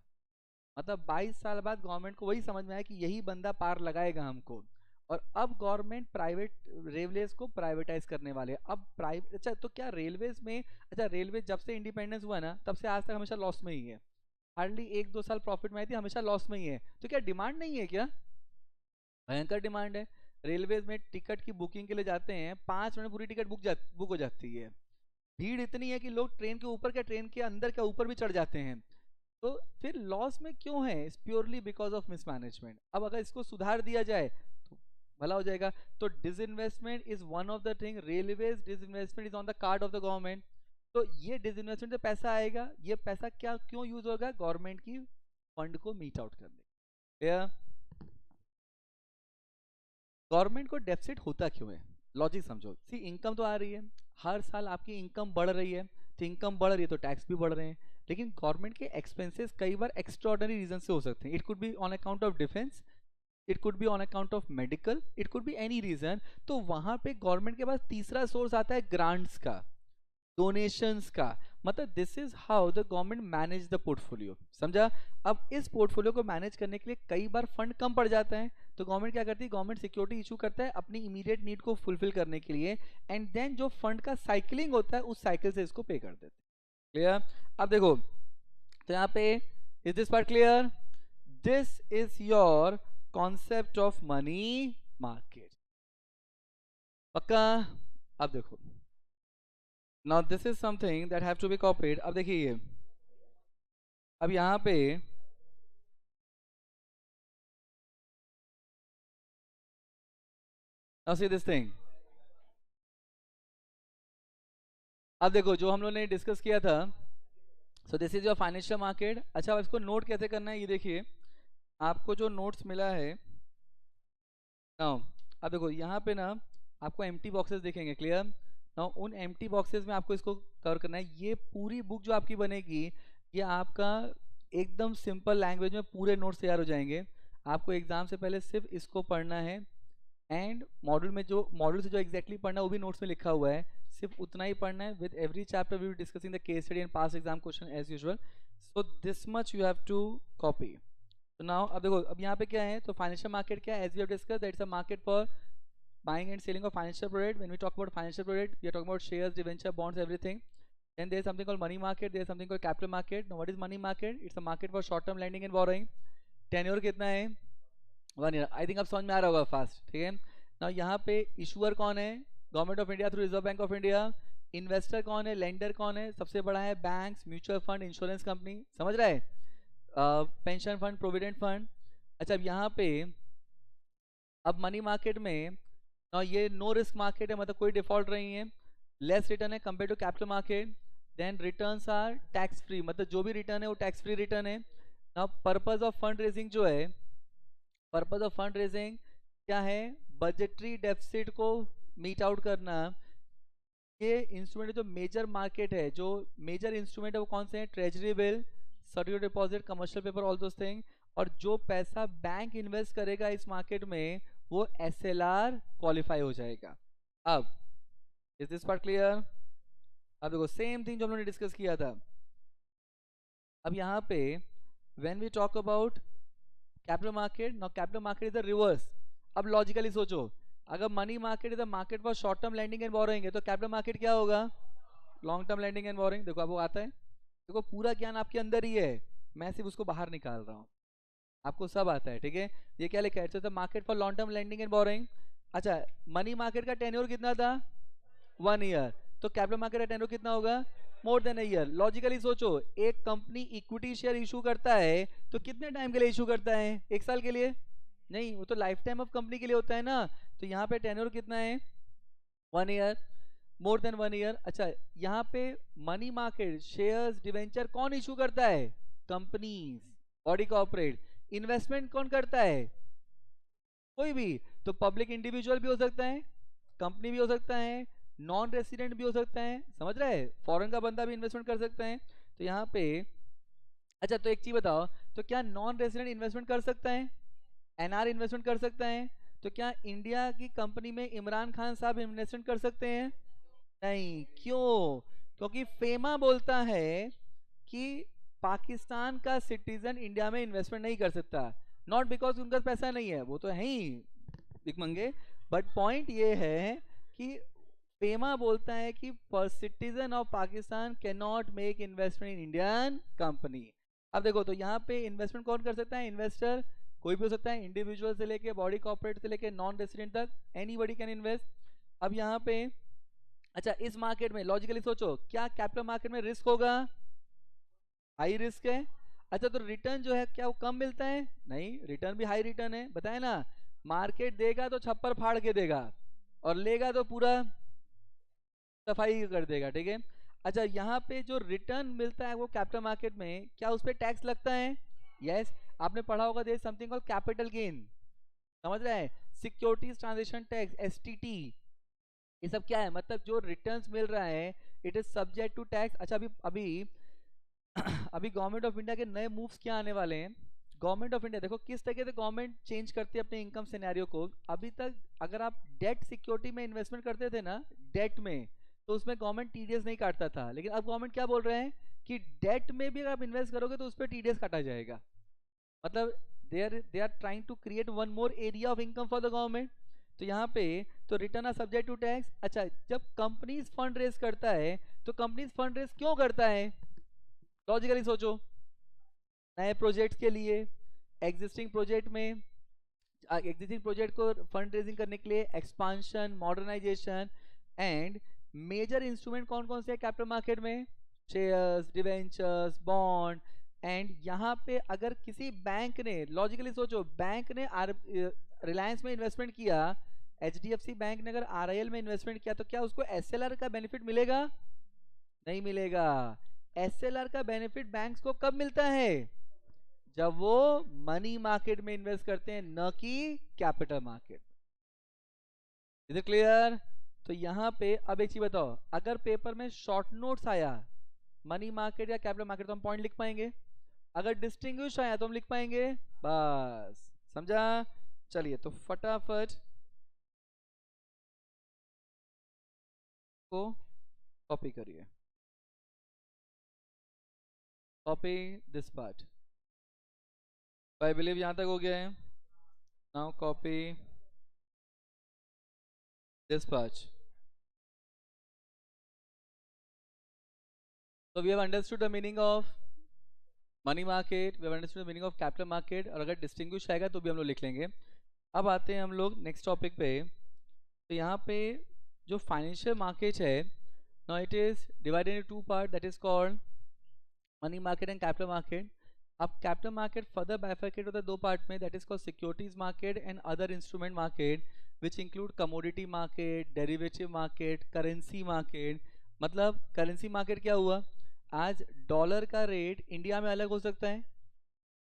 मतलब 22 साल बाद गवर्नमेंट को वही समझ में आया कि यही बंदा पार लगाएगा हमको। और अब गवर्नमेंट प्राइवेट रेलवेज को प्राइवेटाइज करने वाले हैं। अब प्राइवेट, अच्छा तो क्या रेलवेज में, अच्छा रेलवे जब से इंडिपेंडेंस हुआ ना तब से आज तक हमेशा लॉस में ही है, हार्डली 1-2 साल प्रॉफिट में आई थी, हमेशा लॉस में ही है। तो क्या डिमांड नहीं है क्या? भयंकर डिमांड है। रेलवेज में टिकट की बुकिंग के लिए जाते हैं, 5 मिनट पूरी टिकट बुक हो जाती है। भीड़ इतनी है कि लोग ट्रेन के ऊपर क्या ट्रेन के अंदर क्या ऊपर भी चढ़ जाते हैं। तो फिर लॉस में क्यों है? It's purely because of mismanagement. अब अगर इसको सुधार दिया जाए तो भला हो जाएगा। तो disinvestment is one of the thing, railways disinvestment is on the card of the government. तो ये डिसइन्वेस्टमेंट से पैसा आएगा, ये पैसा क्या क्यों यूज होगा? गवर्नमेंट की फंड को मीट आउट करने। गवर्नमेंट को डेफिसिट होता क्यों है? लॉजिक समझो। सी इनकम तो आ रही है, हर साल आपकी इनकम बढ़ रही है, तो इनकम बढ़ रही है तो टैक्स भी बढ़ रहे हैं। लेकिन गवर्नमेंट के एक्सपेंसेस कई बार एक्स्ट्राऑर्डिनरी रीजन से हो सकते हैं। It could be on account of defence, it could be on account of medical, it could be any reason. तो वहां पे गवर्नमेंट के पास तीसरा सोर्स आता है ग्रांट्स का, डोनेशंस का। मतलब this is how the government manage the portfolio, समझा? अब इस पोर्टफोलियो को मैनेज करने के लिए कई बार फंड कम पड़ जाता है, तो गवर्नमेंट क्या करती है? गवर्नमेंट सिक्योरिटी इशू करता है अपनी इमीडिएट नीड को फुलफिल करने के लिए, एंड देन जो फंड का साइकिलिंग होता है उस साइकिल से इसको पे कर देते हैं। क्लियर? अब देखो, तो यहाँ पे is this part clear? This is your concept of money market. पक्का? अब देखो, now this is something that have to be copied. अब देखिए ये, अब यहाँ पे नाउ सी दिस थिंग। अब देखो जो हम लोगों ने डिस्कस किया था, so this is your financial market. अच्छा अब इसको नोट कैसे करना है ये देखिए, आपको जो नोट्स मिला है नाउ, अब देखो यहाँ पे ना आपको एम्प्टी बॉक्सेस दिखेंगे, क्लियर? नाउ उन एम्प्टी बॉक्सेस में आपको इसको कवर करना है। ये पूरी बुक जो आपकी बनेगी, ये आपका एकदम सिंपल लैंग्वेज में पूरे नोट्स तैयार हो जाएंगे। आपको एग्जाम से पहले सिर्फ इसको पढ़ना है, एंड मॉड्यूल में जो मॉड्यूल से जो एग्जैक्टली पढ़ना है वो भी नोट्स में लिखा हुआ है, सिर्फ उतना ही पढ़ना है। With every chapter we will discussing the case study and past exam question as usual, so this much you have to copy. तो नाउ अब देखो, अब यहाँ पे क्या है, तो फाइनेंशियल मार्केट क्या है? As we have discuss that is a market for buying and selling of financial product. When we talk about financial product, we are talking about shares, debenture, bonds, everything. Then there is something called money market, there is something called capital market. Now what is money market? It's a market for short term lending and borrowing. Tenure कितना है? 1 year. I think अब समझ में आ रहा होगा fast, ठीक है ना? यहाँ पे इशूअर कौन है? Government of India through Reserve Bank of India. Investor कौन है? लेंडर कौन है? सबसे बड़ा है banks, mutual fund, insurance company, समझ रहा है? Pension fund, provident fund. अच्छा अब यहाँ पे, अब मनी मार्केट में ना ये नो रिस्क मार्केट है, मतलब कोई डिफॉल्ट नहीं है, लेस रिटर्न है compare to capital market. Then returns are tax free, मतलब जो भी रिटर्न है वो टैक्स फ्री रिटर्न है। ना पर्पस ऑफ फंड रेजिंग जो है, पर्पस ऑफ फंड रेजिंग क्या है? बजटरी डेफिसिट को मीट आउट करना। ये इंस्ट्रूमेंट जो मेजर मार्केट है, जो मेजर इंस्ट्रूमेंट है वो कौन से हैं? Treasury bill, certificate deposit, commercial paper, all those thing. और जो पैसा बैंक इन्वेस्ट करेगा इस मार्केट में वो एसएलआर क्वालिफाई हो जाएगा। अब इज दिस पार्ट क्लियर? अब देखो सेम थिंग जो हम लोगों ने डिस्कस किया था। अब यहाँ पे when we talk about capital market, now capital market is the reverse. अब लॉजिकली सोचो, अगर money market is the market for short term lending and borrowing है, तो कैपिटल मार्केट क्या होगा? Long term lending and borrowing. देखो अब वो आता है, देखो पूरा ज्ञान आपके अंदर ही है, मैं सिर्फ उसको बाहर निकाल रहा हूँ, आपको सब आता है, ठीक है? ये क्या लिखा है? Market for long term lending and borrowing. अच्छा मनी मार्केट का टेन्योर कितना था? 1 ईयर। तो कैपिटल मार्केट का टेन्योर कितना होगा? More than a year. Logically सोचो, एक कंपनी इक्विटी शेयर इशू करता है तो कितने टाइम के लिए इशू करता है? एक साल के लिए नहीं, वो तो लाइफ टाइम ऑफ कंपनी के लिए होता है ना। तो यहाँ पे टेन्योर कितना है? 1 ईयर, मोर देन 1 ईयर। अच्छा, यहाँ पे मनी मार्केट शेयर्स डिवेंचर कौन इशू करता है? Companies, body corporate. इन्वेस्टमेंट कौन करता है? कोई भी। तो पब्लिक इंडिविजुअल भी हो सकता है, कंपनी भी हो सकता है, नॉन रेसिडेंट भी हो सकता है, समझ रहे हैं? फॉरेन का बंदा भी इन्वेस्टमेंट कर सकता है। तो यहाँ पे अच्छा, तो एक चीज बताओ, तो क्या नॉन रेसिडेंट इन्वेस्टमेंट कर सकता है? एनआर इन्वेस्टमेंट कर सकता है? तो क्या इंडिया की कंपनी में इमरान खान साहब इन्वेस्टमेंट कर सकते हैं? नहीं। क्यों? क्योंकि फेमा बोलता है कि पाकिस्तान का सिटीजन इंडिया में इन्वेस्टमेंट नहीं कर सकता। नॉट बिकॉज उनका पैसा नहीं है, वो तो है ही भिखमंगे, बट पॉइंट ये है कि फेमा बोलता है कि citizen of Pakistan can not make investment in Indian company. अब देखो, तो यहाँ पे इन्वेस्टमेंट कौन कर सकता है? इन्वेस्टर कोई भी हो सकता है, इंडिविजुअल से लेके बॉडी कॉर्पोरेट से लेके नॉन रेसिडेंट तक, एनीबॉडी कैन इन्वेस्ट। अब यहाँ पे अच्छा, इस मार्केट में लॉजिकली सोचो, क्या कैपिटल मार्केट में रिस्क होगा? हाई रिस्क है। अच्छा, तो रिटर्न जो है क्या वो कम मिलता है? नहीं, रिटर्न भी हाई रिटर्न है, बताए ना। मार्केट देगा तो छप्पर फाड़ के देगा, और लेगा तो पूरा सफाई कर देगा, ठीक है। अच्छा, यहाँ पे जो रिटर्न मिलता है वो कैपिटल मार्केट में, क्या उस पर टैक्स लगता है? यस। आपने पढ़ा होगा, there something called capital gain, समझ रहे हैं? सिक्योरिटीज ट्रांजेक्शन टैक्स, एसटीटी, ये सब क्या है? मतलब जो रिटर्न्स मिल रहा है, it is subject to tax. अच्छा, अभी अभी अभी गवर्नमेंट ऑफ इंडिया के नए मूव्स क्या आने वाले हैं? गवर्नमेंट ऑफ इंडिया देखो किस तरीके से गवर्नमेंट चेंज करती है अपने इनकम सिनेरियो को। अभी तक अगर आप डेट सिक्योरिटी में इन्वेस्टमेंट करते थे ना, डेट में, तो उसमें गवर्नमेंट टीडीएस नहीं काटता था। लेकिन अब गवर्नमेंट क्या बोल रहे हैं कि डेट में भी अगर आप इन्वेस्ट करोगे तो उस पर टीडीएस काटा जाएगा। मतलब they are trying to create one more area of income for the government. तो यहाँ पे तो return are subject to tax. अच्छा, जब कंपनीज फंड रेज करता है तो कंपनीज फंड रेज क्यों करता है? लॉजिकली सोचो, नए प्रोजेक्ट्स के लिए, एग्जिस्टिंग प्रोजेक्ट में, एग्जिस्टिंग प्रोजेक्ट को फंड रेजिंग करने के लिए, expansion, modernisation, and major instrument कौन कौन से कैपिटल मार्केट में? Shares, debentures, bond. एंड यहाँ पे अगर किसी बैंक ने, लॉजिकली सोचो, बैंक ने रिलायंस में इन्वेस्टमेंट किया, एचडीएफसी बैंक ने अगर आरआईएल में इन्वेस्टमेंट किया, तो क्या उसको एसएलआर का बेनिफिट मिलेगा? नहीं मिलेगा। एसएलआर का बेनिफिट बैंक्स को कब मिलता है? जब वो मनी मार्केट में इन्वेस्ट करते हैं, न कि capital market. Is it clear? तो यहाँ पे अब एक चीज बताओ, अगर पेपर में शॉर्ट नोट्स आया मनी मार्केट या कैपिटल मार्केट तो हम पॉइंट लिख पाएंगे, अगर डिस्टिंग्विश आया तो हम लिख पाएंगे। बस, समझा? चलिए, तो फटाफट को कॉपी करिए, copy this part. I believe यहां तक हो गया है। Now copy this part. So we have understood the meaning of money market, we have understood the meaning of capital market, और अगर डिस्टिंग्विश आएगा तो भी हम लोग लिख लेंगे। अब आते हैं हम लोग नेक्स्ट टॉपिक पे। तो यहाँ पे जो फाइनेंशियल मार्केट है, now it is divided in two part, that is called money market and capital market. अब कैपिटल मार्केट फर्दर बाइफरकेट होता है दो पार्ट में, that is called securities market and other instrument market, which include commodity market, derivative market, currency market. मतलब currency market क्या हुआ? आज dollar का रेट इंडिया में अलग हो सकता है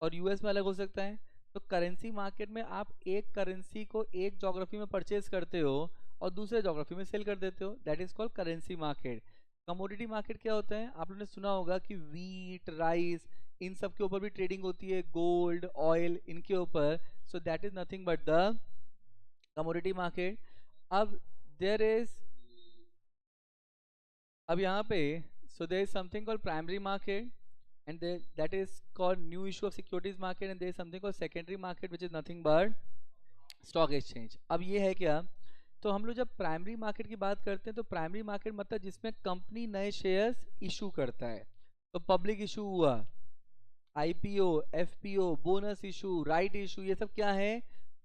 और यूएस में अलग हो सकता है। तो करेंसी मार्केट में आप एक करेंसी को एक ज्योग्राफी में परचेज करते हो और दूसरे ज्योग्राफी में सेल कर देते हो, that is called currency market. Commodity market क्या होता है? आप लोगों ने सुना होगा कि वीट, राइस, इन सब के ऊपर भी ट्रेडिंग होती है, गोल्ड, ऑयल, इनके ऊपर। So that is nothing but the commodity market. अब देयर इज, अब यहाँ पे so there is something called primary market, and that is called new issue of securities market, and there is something called secondary market which is nothing but stock exchange। अब ये है क्या? तो हम लोग जब प्राइमरी मार्केट की बात करते हैं तो प्राइमरी मार्केट मतलब जिसमें कंपनी नए शेयर्स इशू करता है। तो पब्लिक इशू हुआ, IPO, FPO, bonus issue, right issue, ये सब क्या है?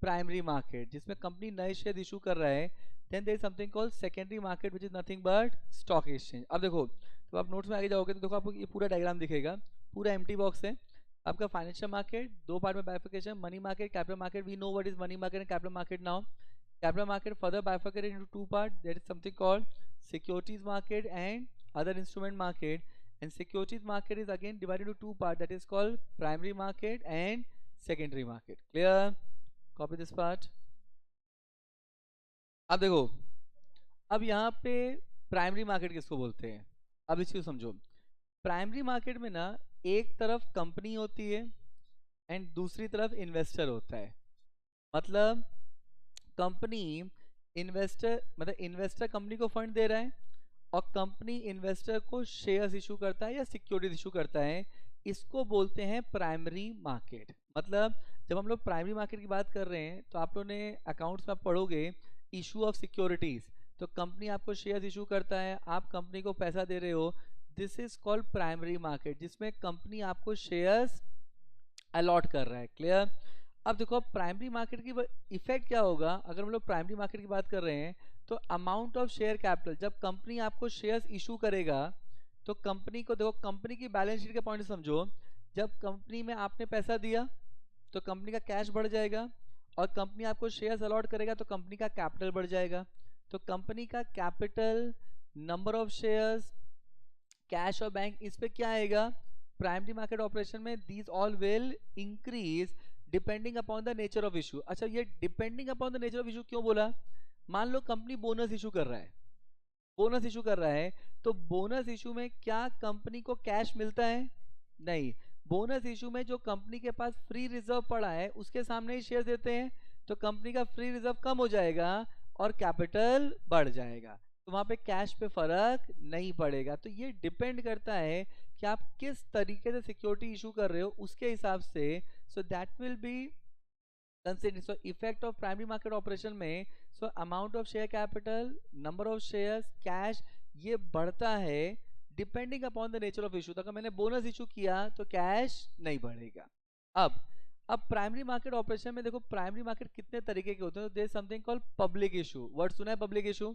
प्राइमरी मार्केट, जिसमें कंपनी नए शेयर इशू कर रहा है। Then there is something called secondary market which is nothing but stock exchange. अब देखो, तो आप नोट्स में आगे जाओगे तो देखो आपको ये पूरा डायग्राम दिखेगा, पूरा एम्प्टी बॉक्स है आपका। फाइनेंशियल मार्केट दो पार्ट में bifurcation, money market, capital market. We know what is money market and capital market now. Capital market further bifurcated into two parts. There is something called securities market and other instrument market. And securities market is again divided into two parts. That is called primary market and secondary market. Clear? Copy this part. अब देखो, अब यहाँ पे primary market किसको बोलते हैं, अब इसको समझो। प्राइमरी मार्केट में ना एक तरफ कंपनी होती है एंड दूसरी तरफ इन्वेस्टर होता है। मतलब कंपनी इन्वेस्टर, मतलब इन्वेस्टर कंपनी को फंड दे रहा है और कंपनी इन्वेस्टर को शेयर्स इशू करता है या सिक्योरिटीज इशू करता है। इसको बोलते हैं प्राइमरी मार्केट। मतलब जब हम लोग प्राइमरी मार्केट की बात कर रहे हैं तो आप लोगों ने अकाउंट्स में आप पढ़ोगे इशू ऑफ सिक्योरिटीज, तो कंपनी आपको शेयर्स इशू करता है, आप कंपनी को पैसा दे रहे हो। This is called primary market, जिसमें कंपनी आपको शेयर्स अलॉट कर रहा है। क्लियर? अब देखो प्राइमरी मार्केट की इफेक्ट क्या होगा अगर हम लोग प्राइमरी मार्केट की बात कर रहे हैं। तो अमाउंट ऑफ शेयर कैपिटल, जब कंपनी आपको शेयर्स इशू करेगा तो कंपनी को देखो, कंपनी की बैलेंस शीट के पॉइंट से समझो। जब कंपनी में आपने पैसा दिया तो कंपनी का कैश बढ़ जाएगा, और कंपनी आपको शेयर्स अलॉट करेगा तो कंपनी का कैपिटल बढ़ जाएगा। तो कंपनी का capital, number of shares, cash और बैंक, इस पे क्या आएगा प्राइमरी मार्केट ऑपरेशन में? These all will increase depending upon the nature of issue. अच्छा, ये depending upon the nature of issue क्यों बोला? मान लो कंपनी बोनस इशू कर रहा है, बोनस इशू कर रहा है, तो बोनस इशू में क्या कंपनी को कैश मिलता है? नहीं। बोनस इशू में जो कंपनी के पास फ्री रिजर्व पड़ा है उसके सामने ही शेयर देते हैं, तो कंपनी का फ्री रिजर्व कम हो जाएगा और कैपिटल बढ़ जाएगा, तो वहां पे कैश पे फर्क नहीं पड़ेगा। तो ये डिपेंड करता है कि आप किस तरीके से सिक्योरिटी इशू कर रहे हो, उसके हिसाब से। So that will be consider. So effect of primary market operation में, so amount of share capital, number of shares, cash, ये बढ़ता है depending upon the nature of issue. तो अगर मैंने बोनस इशू किया तो कैश नहीं बढ़ेगा। अब प्राइमरी मार्केट ऑपरेशन में देखो, प्राइमरी मार्केट कितने तरीके के होते हैं। There is something called public issue. Word सुना है public issue?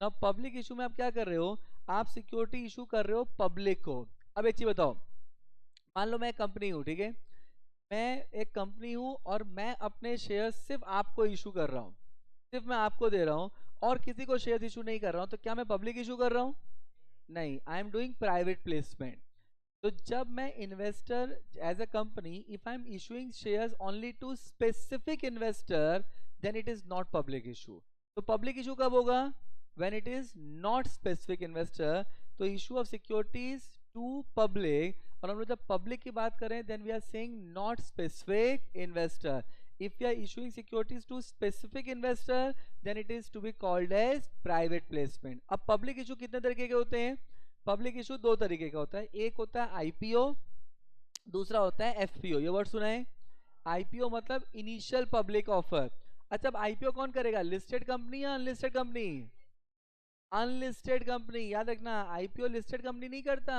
Now public issue में आप क्या कर रहे हो, आप सिक्योरिटी इशू कर रहे हो पब्लिक को। अब एक चीज बताओ, मान लो मैं एक कंपनी हूँ, ठीक है, मैं एक कंपनी हूँ और मैं अपने शेयर सिर्फ आपको इशू कर रहा हूँ, सिर्फ मैं आपको दे रहा हूँ और किसी को शेयर इशू नहीं कर रहा हूँ, तो क्या मैं पब्लिक इशू कर रहा हूँ? नहीं, I am doing private placement. तो जब मैं investor as a company, if I am issuing shares only to specific investor, then it is not public issue. तो पब्लिक इशू कब होगा? When it is not specific investor. तो issue of securities to public, और हम लोग जब public की बात करें then we are saying not specific investor. if you are issuing securities to specific investor then it is to be called as private placement। अब public issue कितने तरीके के होते हैं? पब्लिक इशू दो तरीके का होता है, एक होता है आईपीओ, दूसरा होता है एफपीओ। ये वर्ड सुना है? आईपीओ मतलब इनिशियल पब्लिक ऑफर। अच्छा, अब आईपीओ कौन करेगा, लिस्टेड कंपनी या अनलिस्टेड कंपनी? Unlisted company. याद रखना, आईपीओ लिस्टेड कंपनी नहीं करता,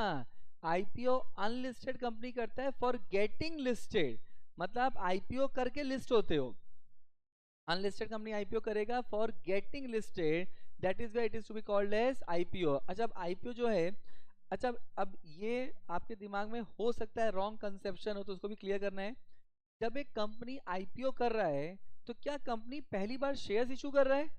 आईपीओ अनलिस्टेड कंपनी करता है फॉर गेटिंग लिस्टेड। मतलब आप आईपीओ करके लिस्ट होते हो, अनलिस्टेड कंपनी आईपीओ करेगा for getting listed, that is why it is to be called as IPO. अच्छा, अब आईपीओ जो है, अच्छा अब ये आपके दिमाग में हो सकता है रॉन्ग कंसेप्शन हो, तो उसको भी क्लियर करना है। जब एक कंपनी आईपीओ कर रहा है तो क्या कंपनी पहली बार शेयर्स इशू कर रहा है?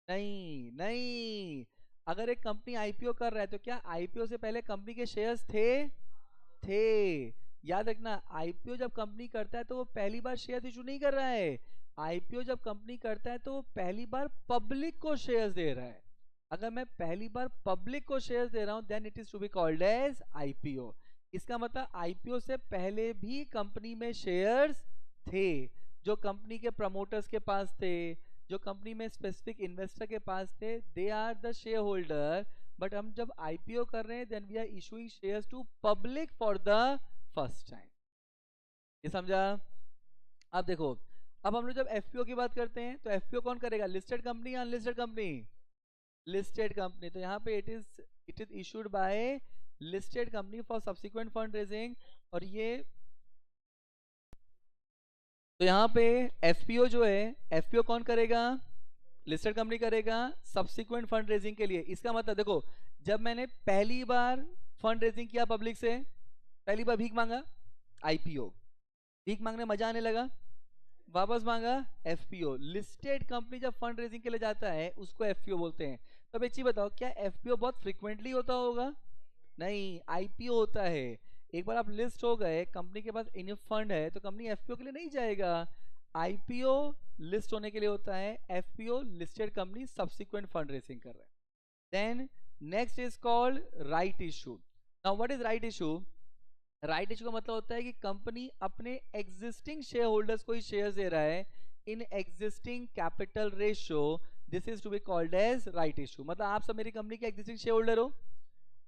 नहीं नहीं। अगर एक कंपनी आईपीओ कर रहा है तो क्या आईपीओ से पहले कंपनी के शेयर्स थे? याद रखना, आईपीओ जब कंपनी करता है तो वो पहली बार शेयर्स इशू नहीं कर रहा है। आईपीओ जब कंपनी करता है तो वो पहली बार पब्लिक को शेयर्स दे रहा है। अगर मैं पहली बार पब्लिक को शेयर्स दे रहा हूं then it is to be called as IPO. इसका मतलब आईपीओ से पहले भी कंपनी में शेयर्स थे, जो कंपनी के प्रमोटर्स के पास थे, जो कंपनी में स्पेसिफिक इन्वेस्टर के पास थे, they are the share holder. But हम जब आईपीओ कर रहे हैं then we are issuing shares to public for the first time. ये समझा? अब देखो, अब हम लोग जब एफपीओ की बात करते हैं तो एफपीओ कौन करेगा, लिस्टेड कंपनी या अनलिस्टेड कंपनी? Listed company. तो यहाँ पे it is issued by listed company for subsequent fund raising. और ये तो यहाँ पे एफपीओ जो है, एफपीओ कौन करेगा? लिस्टेड कंपनी करेगा सब्सिक्वेंट फंड रेजिंग के लिए। इसका मतलब देखो, जब मैंने पहली बार फंड रेजिंग किया पब्लिक से, पहली बार भीख मांगा, आईपीओ। भीख मांगने मजा आने लगा, वापस मांगा, एफपीओ। लिस्टेड कंपनी जब फंड रेजिंग के लिए जाता है उसको एफपीओ बोलते हैं। तो अब एक चीज बताओ, क्या एफपीओ बहुत फ्रिक्वेंटली होता होगा? नहीं, आईपीओ होता है। एक बार आप लिस्ट हो गए, कंपनी के पास इनफ फंड है, तो कंपनी एफपीओ के लिए नहीं जाएगा। आईपीओ लिस्ट होने के लिए होता है, FPO listed company subsequent fund raising कर रहा है। Then next is called right issue. Now what is right issue? Right issue का मतलब होता है कि कंपनी अपने एग्जिस्टिंग शेयर होल्डर्स को ही शेयर दे रहा है in existing capital ratio. This is to be called as right issue. मतलब आप सब मेरी कंपनी के एग्जिस्टिंग शेयर होल्डर हो।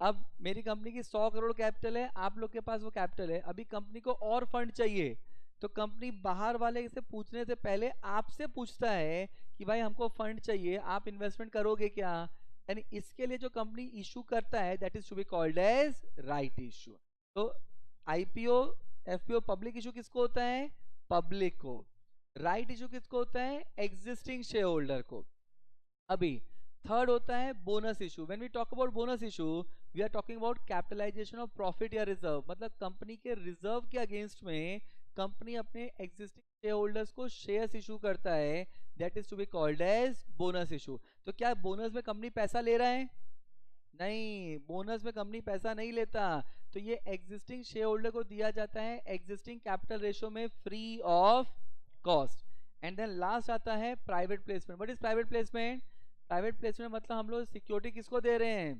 अब मेरी कंपनी की 100 करोड़ कैपिटल है, आप लोग के पास वो कैपिटल है, अभी कंपनी को और फंड चाहिए, तो कंपनी बाहर वाले से पूछने से पहले आपसे पूछता है कि भाई हमको फंड चाहिए, आप इन्वेस्टमेंट करोगे क्या? यानी इसके लिए जो कंपनी इशू करता है that is to be called as right issue. तो आईपीओ, एफपीओ पब्लिक इशू किसको होता है? पब्लिक को। राइट इशू किसको होता है? एग्जिस्टिंग शेयर होल्डर को। अभी थर्ड होता है bonus issue. When we talk about bonus issue, we are talking about capitalisation of profit या रिजर्व। मतलब कंपनी के रिजर्व के अगेंस्ट में कंपनी अपने एग्जिस्टिंग शेयर होल्डर्स को शेयर्स इशू करता है, that is to be called as bonus issue. तो क्या बोनस में कंपनी पैसा ले रहा है? नहीं, बोनस में कंपनी पैसा नहीं लेता। तो ये एग्जिस्टिंग शेयर होल्डर को दिया जाता है एग्जिस्टिंग कैपिटल रेशियो में free of cost. And then last आता है private placement. What is private placement? Private placement मतलब हम लोग सिक्योरिटी किसको दे रहे हैं?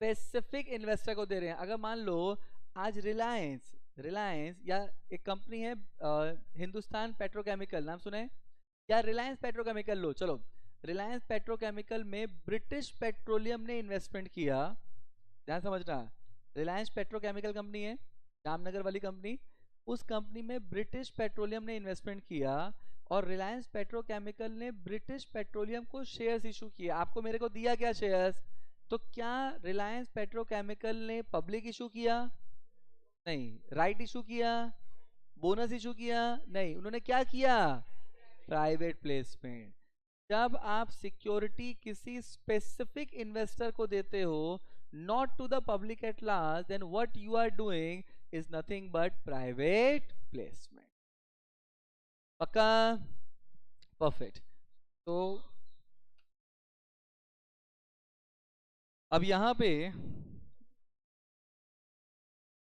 स्पेसिफिक इन्वेस्टर को दे रहे हैं। अगर मान लो आज रिलायंस रिलायंस या एक कंपनी है हिंदुस्तान पेट्रोकेमिकल, नाम सुने? या रिलायंस पेट्रोकेमिकल लो, चलो रिलायंस पेट्रोकेमिकल में ब्रिटिश पेट्रोलियम ने इन्वेस्टमेंट किया। ध्यान समझना, रिलायंस पेट्रोकेमिकल कंपनी है, जामनगर वाली कंपनी, उस कंपनी में ब्रिटिश पेट्रोलियम ने इन्वेस्टमेंट किया और रिलायंस पेट्रोकेमिकल ने ब्रिटिश पेट्रोलियम को शेयर्स इशू किए। आपको मेरे को दिया क्या? शेयर्स। तो क्या रिलायंस पेट्रोकेमिकल ने पब्लिक इशू किया? नहीं। राइट इशू किया? बोनस इशू किया? नहीं। उन्होंने क्या किया? Private placement. जब आप सिक्योरिटी किसी स्पेसिफिक इन्वेस्टर को देते हो, not to the public at large, then what you are doing is nothing but private placement. पक्का? परफेक्ट। तो अब यहां पे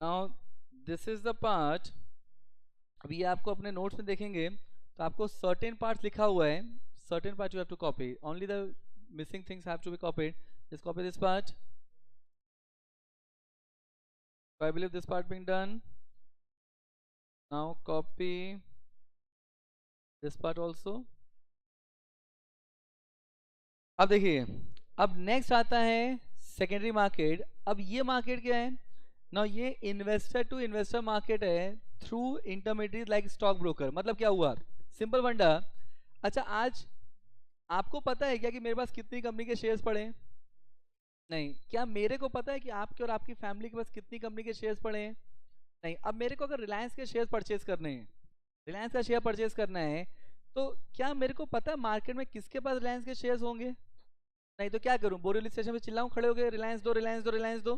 now this is the part. अभी आपको अपने नोट्स में देखेंगे तो आपको सर्टेन पार्ट्स लिखा हुआ है, certain part you have to copy, only the missing things have to be copied. Just copy this part. So I believe this part being done. Now copy this part also. अब देखिए, अब next आता है secondary market. अब ये market क्या है ना? ये इन्वेस्टर टू इन्वेस्टर मार्केट है through intermediate like stock broker. मतलब क्या हुआ? सिंपल फंडा। अच्छा, आज आपको पता है क्या कि मेरे पास कितनी कंपनी के शेयर्स पड़े हैं? नहीं। क्या मेरे को पता है कि आपके और आपकी फैमिली के पास कितनी कंपनी के शेयर्स पड़े हैं? नहीं। अब मेरे को अगर रिलायंस के शेयर परचेज करने हैं, रिलायंस का शेयर परचेज करना है, तो क्या मेरे को पता है मार्केट में किसके पास रिलायंस के शेयर्स होंगे? नहीं। तो क्या करूं? बोरीवली स्टेशन पे चिल्लाऊं खड़े हो गए, रिलायंस दो, रिलायंस दो, रिलायंस दो?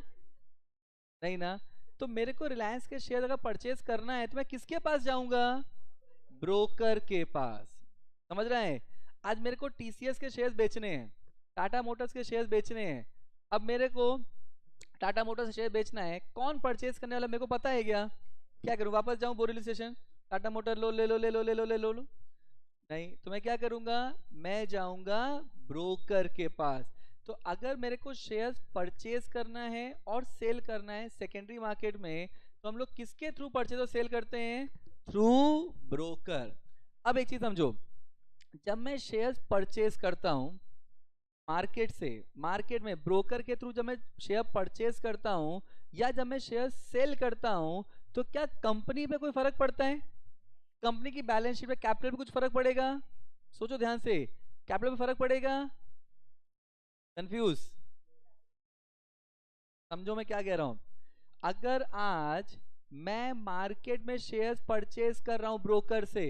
नहीं ना। तो मेरे को रिलायंस के शेयर अगर परचेज करना है तो मैं किसके पास जाऊंगा? ब्रोकर के पास। समझ रहे हैं? आज मेरे को टीसीएस के शेयर्स बेचने हैं, टाटा मोटर्स के शेयर्स बेचने हैं। अब मेरे को टाटा मोटर्स शेयर बेचना है, कौन परचेज करने वाला मेरे को पता है क्या? क्या करूं? वापस जाऊं बोरीवली स्टेशन, टाटा मोटर लो, ले लो, ले लो, ले लो, ले लो, लो? नहीं। तो मैं क्या करूंगा? मैं जाऊंगा ब्रोकर के पास। तो अगर मेरे को शेयर्स परचेज करना है और सेल करना है सेकेंडरी मार्केट में, तो हम लोग किसके थ्रू परचेज और सेल करते हैं? Through broker. अब एक चीज समझो, जब मैं शेयर्स परचेज करता हूं मार्केट से, मार्केट में ब्रोकर के थ्रू जब मैं शेयर परचेज करता हूं या जब मैं शेयर सेल करता हूं, तो क्या कंपनी पे कोई फर्क पड़ता है? कंपनी की बैलेंस शीट में कैपिटल पे कुछ फर्क पड़ेगा? सोचो ध्यान से, कैपिटल पे फर्क पड़ेगा? कंफ्यूज? समझो मैं क्या कह रहा हूं। अगर आज मैं मार्केट में शेयर्स परचेज कर रहा हूं ब्रोकर से,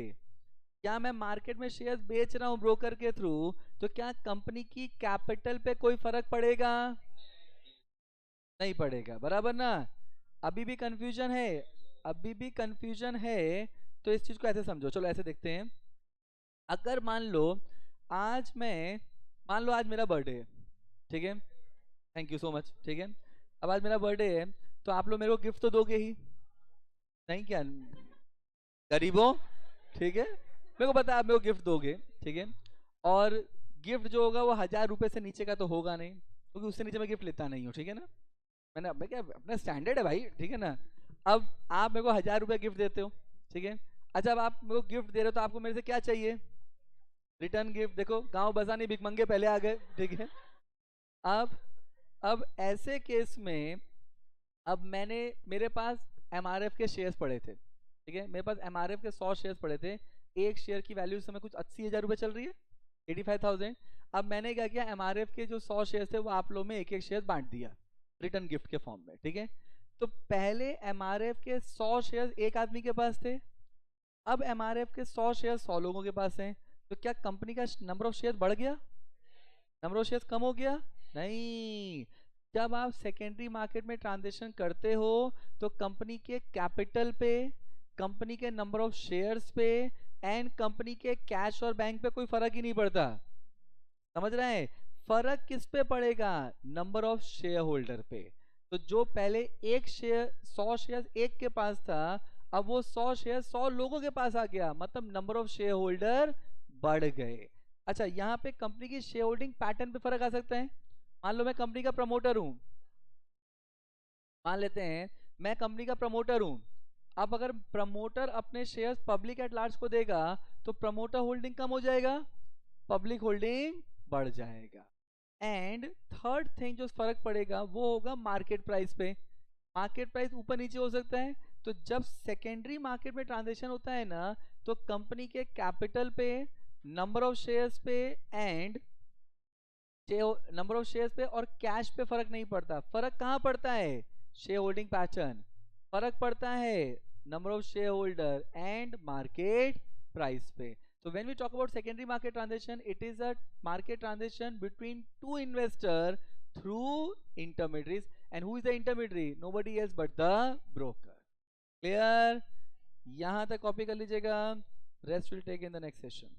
क्या मैं मार्केट में शेयर्स बेच रहा हूं ब्रोकर के थ्रू, तो क्या कंपनी की कैपिटल पे कोई फर्क पड़ेगा? नहीं पड़ेगा, बराबर ना? अभी भी कंफ्यूजन है? अभी भी कंफ्यूजन है? तो इस चीज को ऐसे समझो, चलो ऐसे देखते हैं। अगर मान लो आज मैं, मान लो आज मेरा बर्थडे है, ठीक है, थैंक यू सो मच, ठीक है। अब आज मेरा बर्थडे है, तो आप लोग मेरे को गिफ्ट तो दोगे ही, नहीं क्या गरीबों? ठीक है, मेरे को पता है आप मेरे को गिफ्ट दोगे, ठीक है। और गिफ्ट जो होगा वो 1000 रुपए से नीचे का तो होगा नहीं, क्योंकि उससे नीचे मैं गिफ्ट लेता नहीं हूँ, ठीक है ना। मैं क्या, अपना स्टैंडर्ड है भाई, ठीक है ना। अब आप मेरे को 1000 रुपये गिफ्ट देते हो, ठीक है। अच्छा, अब आप मेरे को गिफ्ट दे रहे हो तो आपको मेरे से क्या चाहिए? Return gift. देखो गांव बसानी भिकमंगे पहले आ गए, ठीक है। अब अब ऐसे केस में, अब मैंने, मेरे पास एमआरएफ के शेयर्स पड़े थे, ठीक है, मेरे पास एमआरएफ के 100 शेयर्स पड़े थे। एक शेयर की वैल्यू इस समय कुछ 80,000 रुपये चल रही है, 85,000। अब मैंने क्या किया, एमआरएफ के जो 100 शेयर्स थे वो आप लोग में एक एक शेयर बांट दिया रिटर्न गिफ्ट के फॉर्म में, ठीक है। तो पहले एमआरएफ के 100 शेयर्स एक आदमी के पास थे, अब एमआरएफ के 100 शेयर्स 100 लोगों के पास हैं। तो क्या कंपनी का नंबर ऑफ शेयर्स बढ़ गया? नंबर ऑफ शेयर्स कम हो गया? नहीं। जब आप सेकेंडरी मार्केट में ट्रांजेक्शन करते हो तो कंपनी के कैपिटल पे, कंपनी के नंबर ऑफ शेयर्स पे एंड कंपनी के कैश और बैंक पे कोई फर्क ही नहीं पड़ता। समझ रहे हैं? फर्क किस पे पड़ेगा? नंबर ऑफ शेयर होल्डर पे। तो जो पहले एक शेयर, 100 शेयर एक के पास था, अब वो 100 शेयर 100 लोगों के पास आ गया, मतलब नंबर ऑफ शेयर होल्डर बढ़ गए। अच्छा, यहाँ पे कंपनी की शेयर होल्डिंग पैटर्न पे फर्क आ सकता है। मान लो मैं कंपनी का प्रमोटर हूं, मान लेते हैं मैं कंपनी का प्रमोटर हूं। अब अगर प्रमोटर अपने शेयर्स पब्लिक एट लार्ज को देगा तो प्रमोटर होल्डिंग कम हो जाएगा, पब्लिक होल्डिंग बढ़ जाएगा। एंड थर्ड थिंग जो फर्क पड़ेगा वो होगा मार्केट प्राइस पे। मार्केट प्राइस ऊपर नीचे हो सकता है, तो जब सेकेंडरी मार्केट में ट्रांजेक्शन होता है ना, तो कंपनी के कैपिटल पे, नंबर ऑफ शेयर्स पे एंड नंबर ऑफ शेयर्स पे और कैश पे फर्क नहीं पड़ता। फर्क कहां पड़ता है? Share holding pattern. फर्क पड़ता है number of share holder and market price पे। So when we talk about secondary market transaction, it is a market transaction between two investor through intermediaries. And who is the intermediary? Nobody else but the broker. Clear? यहाँ तक copy कर लीजिएगा, rest will take in the next session.